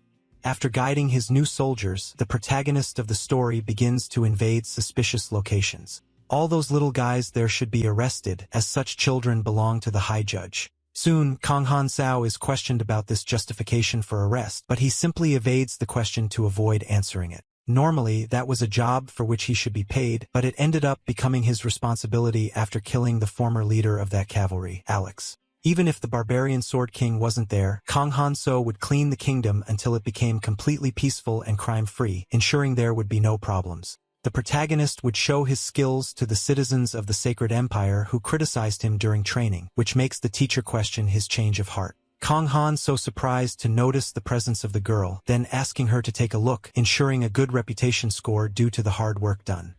After guiding his new soldiers, the protagonist of the story begins to invade suspicious locations. All those little guys there should be arrested, as such children belong to the High Judge. Soon, Kang Han-soo is questioned about this justification for arrest, but he simply evades the question to avoid answering it. Normally, that was a job for which he should be paid, but it ended up becoming his responsibility after killing the former leader of that cavalry, Alex. Even if the barbarian Sword King wasn't there, Kang Han-soo would clean the kingdom until it became completely peaceful and crime-free, ensuring there would be no problems. The protagonist would show his skills to the citizens of the Sacred Empire who criticized him during training, which makes the teacher question his change of heart. Kang Han-soo surprised to notice the presence of the girl, then asking her to take a look, ensuring a good reputation score due to the hard work done.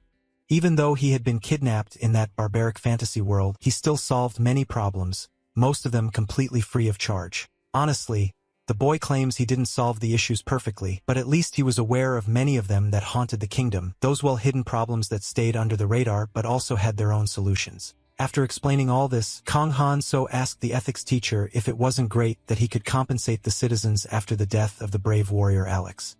Even though he had been kidnapped in that barbaric fantasy world, he still solved many problems, most of them completely free of charge. Honestly, the boy claims he didn't solve the issues perfectly, but at least he was aware of many of them that haunted the kingdom, those well-hidden problems that stayed under the radar but also had their own solutions. After explaining all this, Kang Han-soo asked the ethics teacher if it wasn't great that he could compensate the citizens after the death of the brave warrior Alex.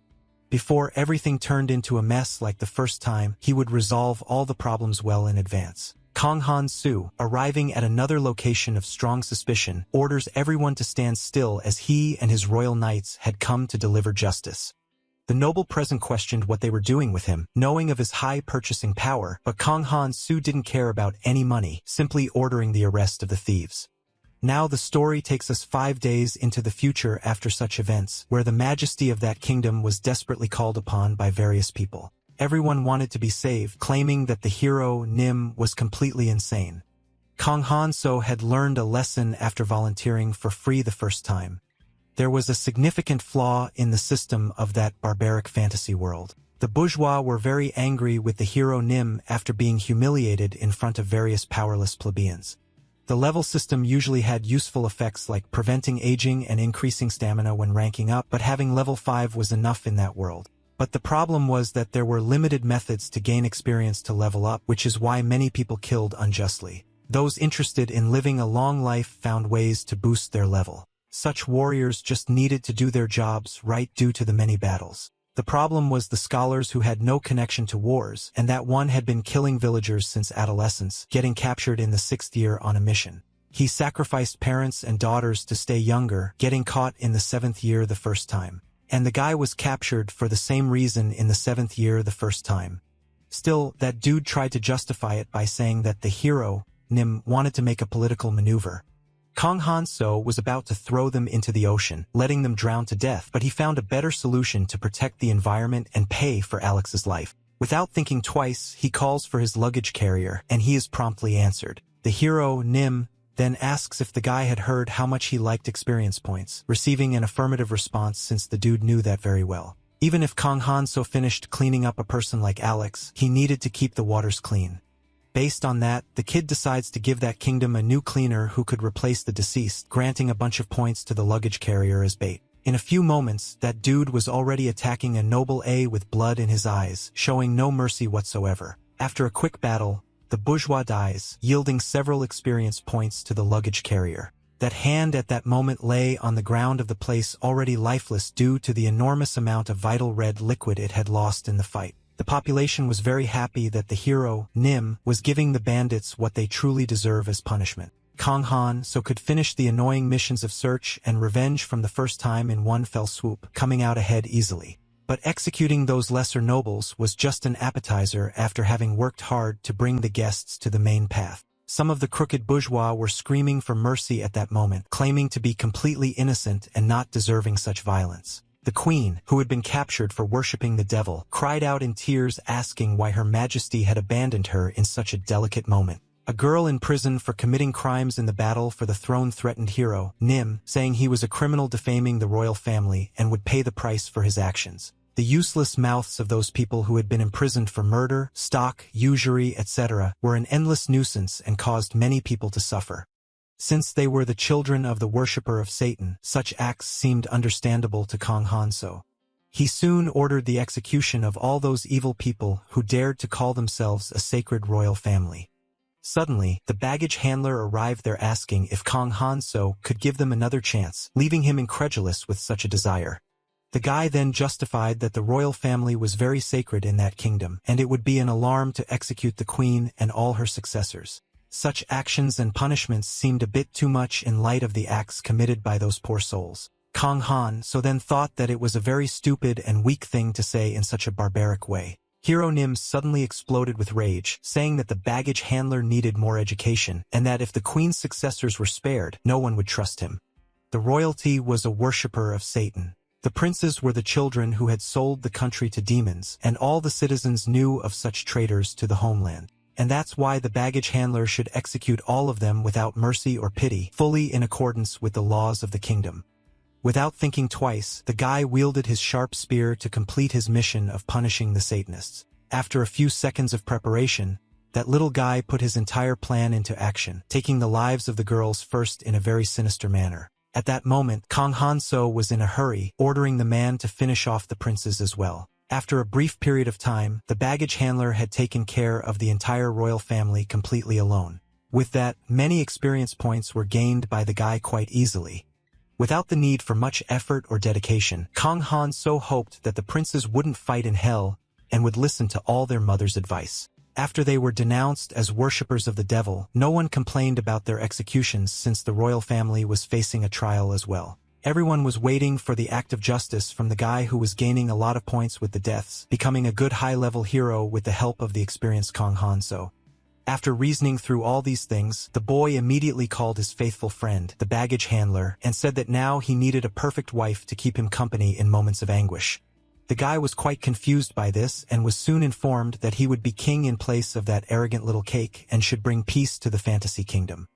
Before everything turned into a mess like the first time, he would resolve all the problems well in advance. Kang Han-soo, arriving at another location of strong suspicion, orders everyone to stand still as he and his royal knights had come to deliver justice. The noble present questioned what they were doing with him, knowing of his high purchasing power, but Kang Han-soo didn't care about any money, simply ordering the arrest of the thieves. Now the story takes us 5 days into the future after such events, where the majesty of that kingdom was desperately called upon by various people. Everyone wanted to be saved, claiming that the hero, Nim, was completely insane. Kang Han-soo had learned a lesson after volunteering for free the first time. There was a significant flaw in the system of that barbaric fantasy world. The bourgeois were very angry with the hero Nim after being humiliated in front of various powerless plebeians. The level system usually had useful effects like preventing aging and increasing stamina when ranking up, but having level 5 was enough in that world. But the problem was that there were limited methods to gain experience to level up, which is why many people killed unjustly. Those interested in living a long life found ways to boost their level. Such warriors just needed to do their jobs right due to the many battles. The problem was the scholars who had no connection to wars, and that one had been killing villagers since adolescence, getting captured in the 6th year on a mission. He sacrificed parents and daughters to stay younger, getting caught in the 7th year the first time. And the guy was captured for the same reason in the 7th year the first time. Still, that dude tried to justify it by saying that the hero, Nim, wanted to make a political maneuver. Kang Han-soo was about to throw them into the ocean, letting them drown to death, but he found a better solution to protect the environment and pay for Alex's life. Without thinking twice, he calls for his luggage carrier, and he is promptly answered. The hero, Nim, then asks if the guy had heard how much he liked experience points, receiving an affirmative response since the dude knew that very well. Even if Kang Han-soo finished cleaning up a person like Alex, he needed to keep the waters clean. Based on that, the kid decides to give that kingdom a new cleaner who could replace the deceased, granting a bunch of points to the luggage carrier as bait. In a few moments, that dude was already attacking a noble A with blood in his eyes, showing no mercy whatsoever. After a quick battle, the bourgeois dies, yielding several experience points to the luggage carrier. That hand at that moment lay on the ground of the place already lifeless due to the enormous amount of vital red liquid it had lost in the fight. The population was very happy that the hero, Nim, was giving the bandits what they truly deserve as punishment. Kong Han so could finish the annoying missions of search and revenge from the first time in one fell swoop, coming out ahead easily. But executing those lesser nobles was just an appetizer after having worked hard to bring the guests to the main path. Some of the crooked bourgeois were screaming for mercy at that moment, claiming to be completely innocent and not deserving such violence. The queen, who had been captured for worshipping the devil, cried out in tears asking why Her Majesty had abandoned her in such a delicate moment. A girl in prison for committing crimes in the battle for the throne threatened hero, Nim, saying he was a criminal defaming the royal family and would pay the price for his actions. The useless mouths of those people who had been imprisoned for murder, stock, usury, etc., were an endless nuisance and caused many people to suffer. Since they were the children of the worshipper of Satan, such acts seemed understandable to Kong Hanso. He soon ordered the execution of all those evil people who dared to call themselves a sacred royal family. Suddenly, the baggage handler arrived there asking if Kong Hanso could give them another chance, leaving him incredulous with such a desire. The guy then justified that the royal family was very sacred in that kingdom, and it would be an alarm to execute the queen and all her successors. Such actions and punishments seemed a bit too much in light of the acts committed by those poor souls. Kong Han so then thought that it was a very stupid and weak thing to say in such a barbaric way. Hero Nim suddenly exploded with rage, saying that the baggage handler needed more education, and that if the queen's successors were spared, no one would trust him. The royalty was a worshipper of Satan. The princes were the children who had sold the country to demons, and all the citizens knew of such traitors to the homeland. And that's why the baggage handler should execute all of them without mercy or pity, fully in accordance with the laws of the kingdom. Without thinking twice, the guy wielded his sharp spear to complete his mission of punishing the Satanists. After a few seconds of preparation, that little guy put his entire plan into action, taking the lives of the girls first in a very sinister manner. At that moment, Kong Hanso was in a hurry, ordering the man to finish off the princes as well. After a brief period of time, the baggage handler had taken care of the entire royal family completely alone. With that, many experience points were gained by the guy quite easily. Without the need for much effort or dedication, Kong Hanso hoped that the princes wouldn't fight in hell and would listen to all their mother's advice. After they were denounced as worshippers of the devil, no one complained about their executions since the royal family was facing a trial as well. Everyone was waiting for the act of justice from the guy who was gaining a lot of points with the deaths, becoming a good high-level hero with the help of the experienced Kong Hanso. After reasoning through all these things, the boy immediately called his faithful friend, the baggage handler, and said that now he needed a perfect wife to keep him company in moments of anguish. The guy was quite confused by this and was soon informed that he would be king in place of that arrogant little cake and should bring peace to the fantasy kingdom.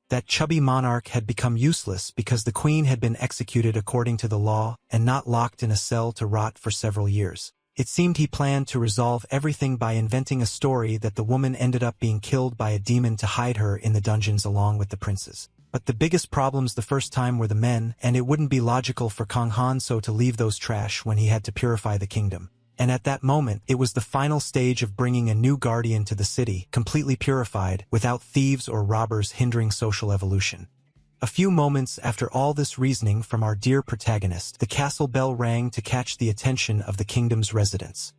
That chubby monarch had become useless because the queen had been executed according to the law and not locked in a cell to rot for several years. It seemed he planned to resolve everything by inventing a story that the woman ended up being killed by a demon to hide her in the dungeons along with the princes. But the biggest problems the first time were the men, and it wouldn't be logical for Kong Hanso to leave those trash when he had to purify the kingdom. And at that moment, it was the final stage of bringing a new guardian to the city, completely purified, without thieves or robbers hindering social evolution. A few moments after all this reasoning from our dear protagonist, the castle bell rang to catch the attention of the kingdom's residents.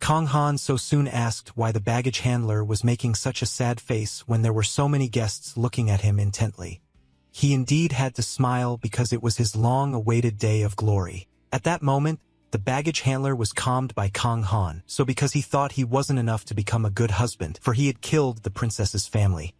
Kong Han so soon asked why the baggage handler was making such a sad face when there were so many guests looking at him intently. He indeed had to smile because it was his long-awaited day of glory. At that moment, the baggage handler was calmed by Kong Han, so because he thought he wasn't enough to become a good husband, for he had killed the princess's family.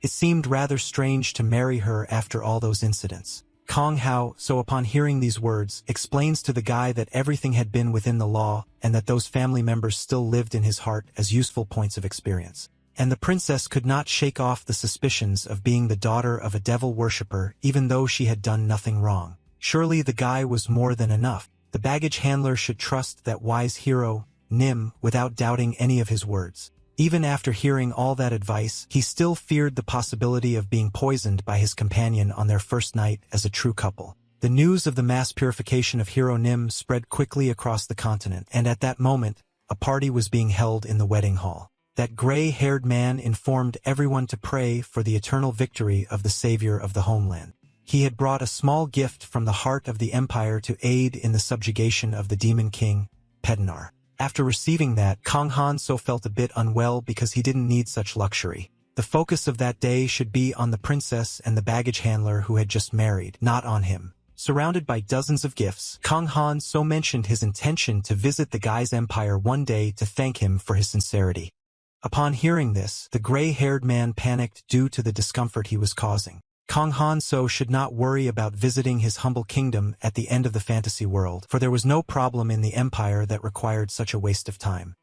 It seemed rather strange to marry her after all those incidents. Kong Hao, so upon hearing these words, explains to the guy that everything had been within the law and that those family members still lived in his heart as useful points of experience. And the princess could not shake off the suspicions of being the daughter of a devil worshipper even though she had done nothing wrong. Surely the guy was more than enough. The baggage handler should trust that wise hero, Nim, without doubting any of his words. Even after hearing all that advice, he still feared the possibility of being poisoned by his companion on their first night as a true couple. The news of the mass purification of Hero Nim spread quickly across the continent, and at that moment, a party was being held in the wedding hall. That gray-haired man informed everyone to pray for the eternal victory of the savior of the homeland. He had brought a small gift from the heart of the empire to aid in the subjugation of the demon king, Pedinar. After receiving that, Kong Han so felt a bit unwell because he didn't need such luxury. The focus of that day should be on the princess and the baggage handler who had just married, not on him. Surrounded by dozens of gifts, Kang Han so mentioned his intention to visit the guy's empire one day to thank him for his sincerity. Upon hearing this, the gray-haired man panicked due to the discomfort he was causing. Kang Han so should not worry about visiting his humble kingdom at the end of the fantasy world, for there was no problem in the empire that required such a waste of time.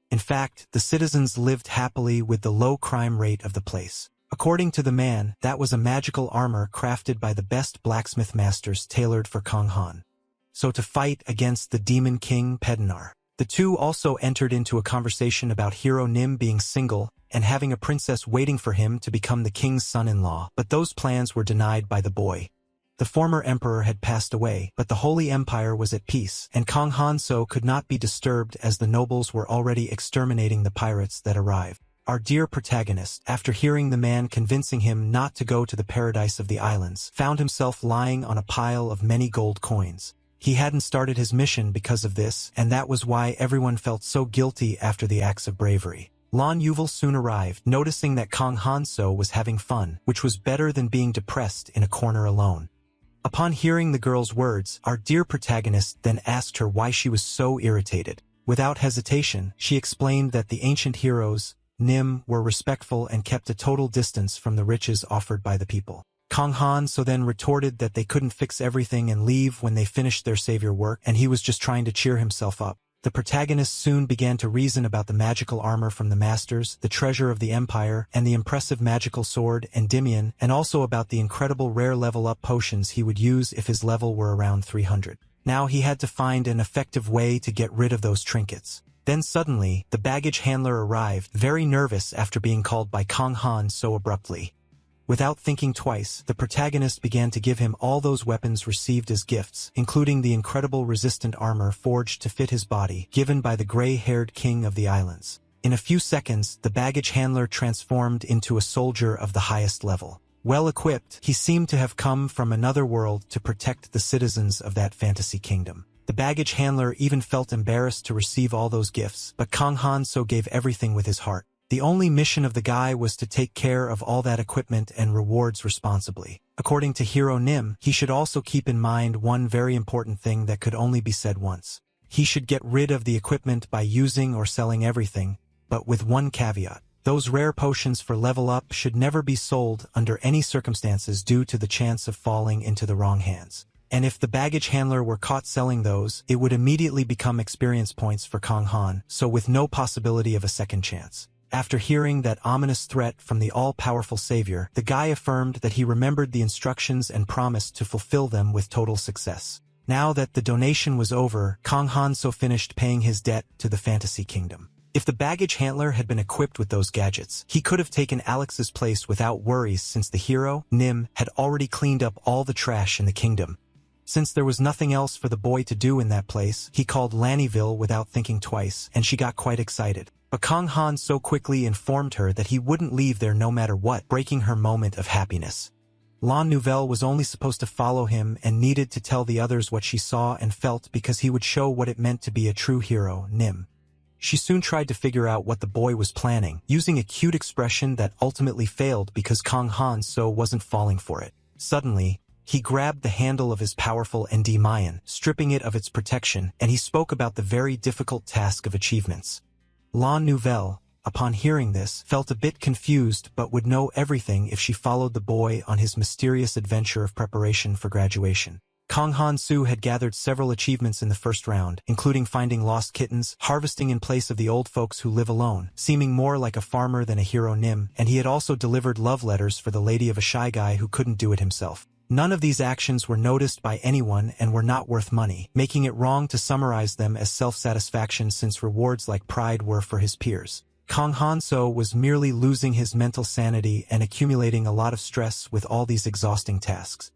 In fact, the citizens lived happily with the low crime rate of the place. According to the man, that was a magical armor crafted by the best blacksmith masters tailored for Kang Han. So to fight against the demon king Pedinar. The two also entered into a conversation about hero Nim being single and having a princess waiting for him to become the king's son-in-law, but those plans were denied by the boy. The former emperor had passed away, but the Holy Empire was at peace, and Kang Han so could not be disturbed as the nobles were already exterminating the pirates that arrived. Our dear protagonist, after hearing the man convincing him not to go to the paradise of the islands, found himself lying on a pile of many gold coins. He hadn't started his mission because of this, and that was why everyone felt so guilty after the acts of bravery. Lan Yuval soon arrived, noticing that Kang Han so was having fun, which was better than being depressed in a corner alone. Upon hearing the girl's words, our dear protagonist then asked her why she was so irritated. Without hesitation, she explained that the ancient heroes, Nim, were respectful and kept a total distance from the riches offered by the people. Kang Han so then retorted that they couldn't fix everything and leave when they finished their savior work, and he was just trying to cheer himself up. The protagonist soon began to reason about the magical armor from the masters, the treasure of the empire, and the impressive magical sword, Endymion, and also about the incredible rare level-up potions he would use if his level were around 300. Now he had to find an effective way to get rid of those trinkets. Then suddenly, the baggage handler arrived, very nervous after being called by Kang Han so abruptly. Without thinking twice, the protagonist began to give him all those weapons received as gifts, including the incredible resistant armor forged to fit his body, given by the gray-haired king of the islands. In a few seconds, the baggage handler transformed into a soldier of the highest level. Well equipped, he seemed to have come from another world to protect the citizens of that fantasy kingdom. The baggage handler even felt embarrassed to receive all those gifts, but Kang Han so gave everything with his heart. The only mission of the guy was to take care of all that equipment and rewards responsibly. According to Hero Nim, he should also keep in mind one very important thing that could only be said once. He should get rid of the equipment by using or selling everything, but with one caveat. Those rare potions for level up should never be sold under any circumstances due to the chance of falling into the wrong hands. And if the baggage handler were caught selling those, it would immediately become experience points for Kang Han, so with no possibility of a second chance. After hearing that ominous threat from the all-powerful savior, the guy affirmed that he remembered the instructions and promised to fulfill them with total success. Now that the donation was over, Kang Han so finished paying his debt to the fantasy kingdom. If the baggage handler had been equipped with those gadgets, he could have taken Alex's place without worries since the hero, Nim, had already cleaned up all the trash in the kingdom. Since there was nothing else for the boy to do in that place, he called Lannyville without thinking twice, and she got quite excited. But Kang Han so quickly informed her that he wouldn't leave there no matter what, breaking her moment of happiness. Lan Nouvelle was only supposed to follow him and needed to tell the others what she saw and felt because he would show what it meant to be a true hero, Nim. She soon tried to figure out what the boy was planning, using a cute expression that ultimately failed because Kang Han so wasn't falling for it. Suddenly, he grabbed the handle of his powerful Endymion, stripping it of its protection, and he spoke about the very difficult task of achievements. Lan Nouvelle, upon hearing this, felt a bit confused but would know everything if she followed the boy on his mysterious adventure of preparation for graduation. Kang Han so had gathered several achievements in the first round, including finding lost kittens, harvesting in place of the old folks who live alone, seeming more like a farmer than a hero Nim, and he had also delivered love letters for the lady of a shy guy who couldn't do it himself. None of these actions were noticed by anyone and were not worth money, making it wrong to summarize them as self-satisfaction since rewards like pride were for his peers. Kang Han so was merely losing his mental sanity and accumulating a lot of stress with all these exhausting tasks.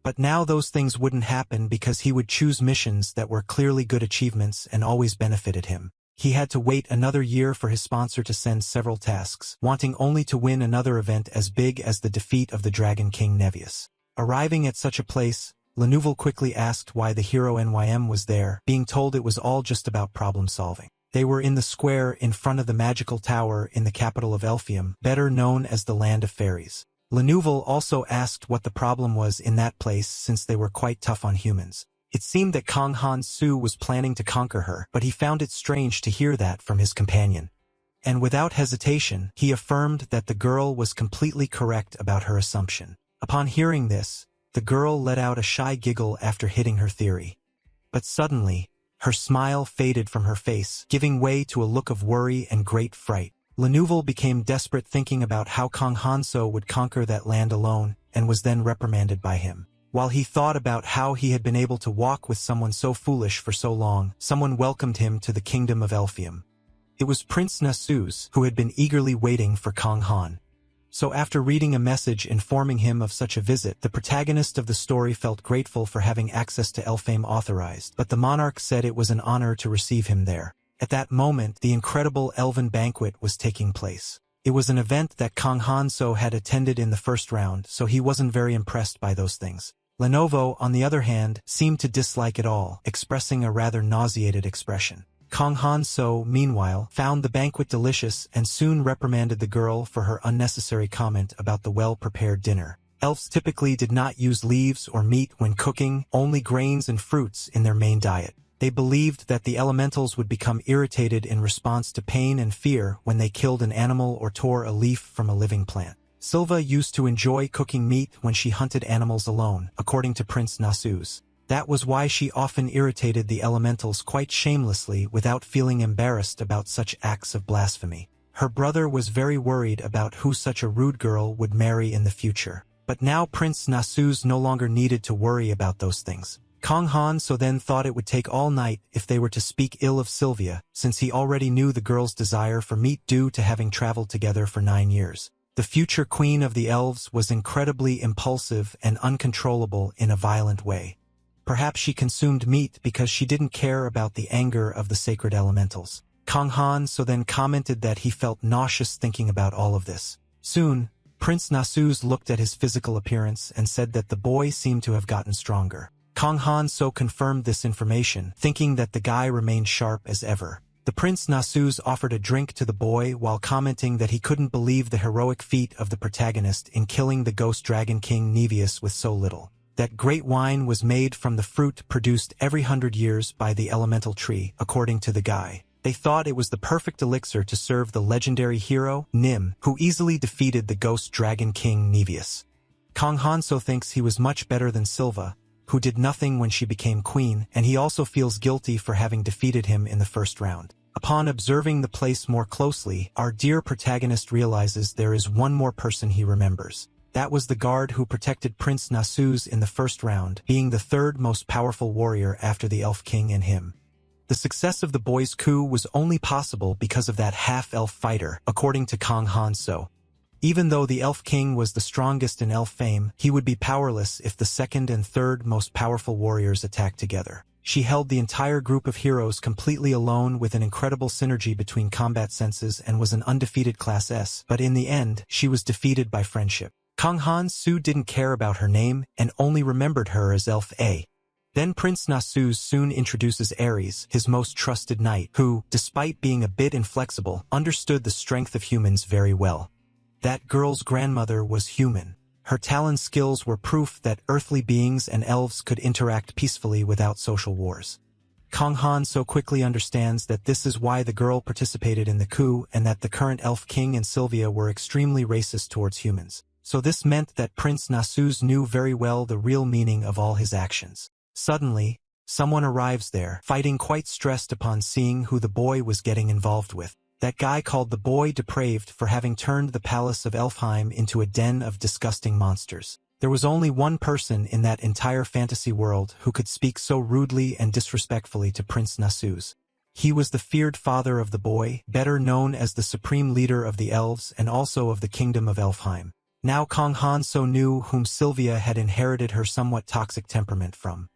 But now those things wouldn't happen because he would choose missions that were clearly good achievements and always benefited him. He had to wait another year for his sponsor to send several tasks, wanting only to win another event as big as the defeat of the Dragon King Nevius. Arriving at such a place, Lenouville quickly asked why the hero NYM was there, being told it was all just about problem solving. They were in the square in front of the magical tower in the capital of Elfium, better known as the Land of Fairies. Lenouvel also asked what the problem was in that place since they were quite tough on humans. It seemed that Kang Han-soo was planning to conquer her, but he found it strange to hear that from his companion. And without hesitation, he affirmed that the girl was completely correct about her assumption. Upon hearing this, the girl let out a shy giggle after hitting her theory. But suddenly, her smile faded from her face, giving way to a look of worry and great fright. Lenouvel became desperate thinking about how Kang Han-soo would conquer that land alone, and was then reprimanded by him. While he thought about how he had been able to walk with someone so foolish for so long, someone welcomed him to the kingdom of Elfium. It was Prince Nasuz, who had been eagerly waiting for Kang Han. So after reading a message informing him of such a visit, the protagonist of the story felt grateful for having access to Elfame authorized, but the monarch said it was an honor to receive him there. At that moment, the incredible elven banquet was taking place. It was an event that Kang Han-soo had attended in the first round, so he wasn't very impressed by those things. Lenovo, on the other hand, seemed to dislike it all, expressing a rather nauseated expression. Kang Han-soo, meanwhile, found the banquet delicious and soon reprimanded the girl for her unnecessary comment about the well-prepared dinner. Elves typically did not use leaves or meat when cooking, only grains and fruits in their main diet. They believed that the elementals would become irritated in response to pain and fear when they killed an animal or tore a leaf from a living plant. Silva used to enjoy cooking meat when she hunted animals alone, according to Prince Nasuz. That was why she often irritated the elementals quite shamelessly without feeling embarrassed about such acts of blasphemy. Her brother was very worried about who such a rude girl would marry in the future. But now Prince Nasuz no longer needed to worry about those things. Kang Han-soo then thought it would take all night if they were to speak ill of Sylvia, since he already knew the girl's desire for meat due to having traveled together for 9 years. The future queen of the elves was incredibly impulsive and uncontrollable in a violent way. Perhaps she consumed meat because she didn't care about the anger of the sacred elementals. Kang Han-soo then commented that he felt nauseous thinking about all of this. Soon, Prince Nasuz looked at his physical appearance and said that the boy seemed to have gotten stronger. Kang Han-soo confirmed this information, thinking that the guy remained sharp as ever. The Prince Nasuz offered a drink to the boy while commenting that he couldn't believe the heroic feat of the protagonist in killing the ghost dragon king Nevius with so little. That great wine was made from the fruit produced every 100 years by the elemental tree, according to the guy. They thought it was the perfect elixir to serve the legendary hero, Nim, who easily defeated the ghost dragon king Nevius. Kang Han-soo thinks he was much better than Silva, who did nothing when she became queen, and he also feels guilty for having defeated him in the first round. Upon observing the place more closely, our dear protagonist realizes there is one more person he remembers. That was the guard who protected Prince Nasuz in the first round, being the third most powerful warrior after the Elf King and him. The success of the boys' coup was only possible because of that half-elf fighter, according to Kang Han-soo. Even though the Elf King was the strongest in elf fame, he would be powerless if the second and third most powerful warriors attacked together. She held the entire group of heroes completely alone with an incredible synergy between combat senses and was an undefeated Class S, but in the end, she was defeated by friendship. Kang Han-soo didn't care about her name and only remembered her as Elf A. Then Prince Nasuz soon introduces Ares, his most trusted knight, who, despite being a bit inflexible, understood the strength of humans very well. That girl's grandmother was human. Her Talon skills were proof that earthly beings and elves could interact peacefully without social wars. Kang Han-soo quickly understands that this is why the girl participated in the coup and that the current Elf King and Sylvia were extremely racist towards humans. So this meant that Prince Nasuz knew very well the real meaning of all his actions. Suddenly, someone arrives there, fighting quite stressed upon seeing who the boy was getting involved with. That guy called the boy depraved for having turned the palace of Elfheim into a den of disgusting monsters. There was only one person in that entire fantasy world who could speak so rudely and disrespectfully to Prince Nasuz. He was the feared father of the boy, better known as the supreme leader of the elves and also of the kingdom of Elfheim. Now Kang Han-soo knew whom Sylvia had inherited her somewhat toxic temperament from.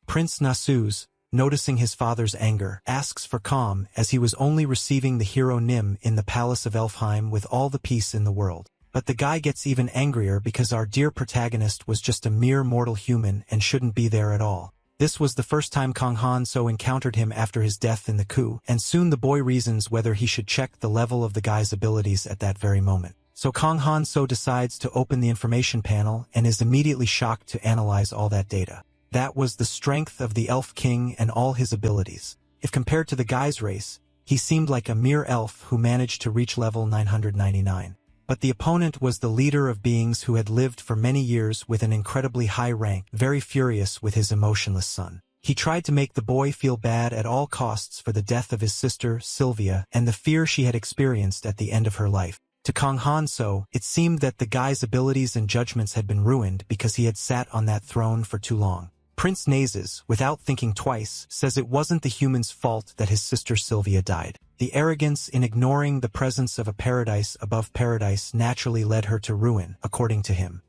Prince Nasuz, noticing his father's anger, asks for calm as he was only receiving the hero Nim in the palace of Elfheim with all the peace in the world. But the guy gets even angrier because our dear protagonist was just a mere mortal human and shouldn't be there at all. This was the first time Kang Han So encountered him after his death in the coup, and soon the boy reasons whether he should check the level of the guy's abilities at that very moment. So Kang Han So decides to open the information panel and is immediately shocked to analyze all that data. That was the strength of the Elf King and all his abilities. If compared to the guy's race, he seemed like a mere elf who managed to reach level 999. But the opponent was the leader of beings who had lived for many years with an incredibly high rank, very furious with his emotionless son. He tried to make the boy feel bad at all costs for the death of his sister, Sylvia, and the fear she had experienced at the end of her life. To Kang Han So, it seemed that the guy's abilities and judgments had been ruined because he had sat on that throne for too long. Prince Nazes, without thinking twice, says it wasn't the human's fault that his sister Sylvia died. The arrogance in ignoring the presence of a paradise above paradise naturally led her to ruin, according to him.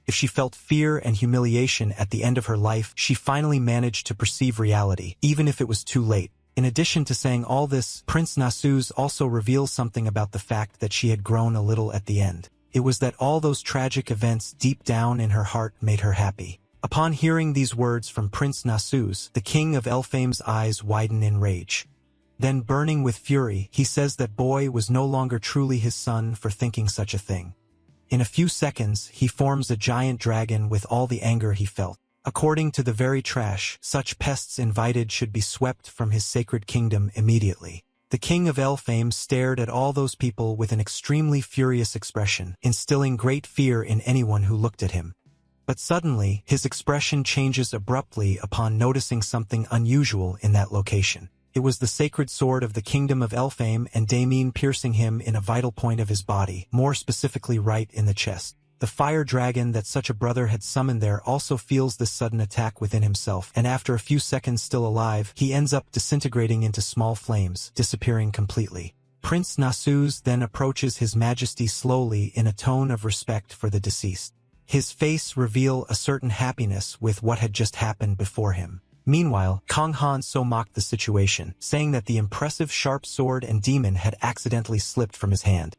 If she felt fear and humiliation at the end of her life, she finally managed to perceive reality, even if it was too late. In addition to saying all this, Prince Nasuz also reveals something about the fact that she had grown a little at the end. It was that all those tragic events deep down in her heart made her happy. Upon hearing these words from Prince Nasuz, the king of Elfame's eyes widen in rage. Then, burning with fury, he says that boy was no longer truly his son for thinking such a thing. In a few seconds, he forms a giant dragon with all the anger he felt. According to the very trash, such pests invited should be swept from his sacred kingdom immediately. The king of Elfame stared at all those people with an extremely furious expression, instilling great fear in anyone who looked at him. But suddenly, his expression changes abruptly upon noticing something unusual in that location. It was the sacred sword of the kingdom of Elfame and Damien piercing him in a vital point of his body, more specifically right in the chest. The fire dragon that such a brother had summoned there also feels this sudden attack within himself, and after a few seconds still alive, he ends up disintegrating into small flames, disappearing completely. Prince Nasuz then approaches His Majesty slowly in a tone of respect for the deceased. His face reveals a certain happiness with what had just happened before him. Meanwhile, Kang Han So mocked the situation, saying that the impressive sharp sword and demon had accidentally slipped from his hand.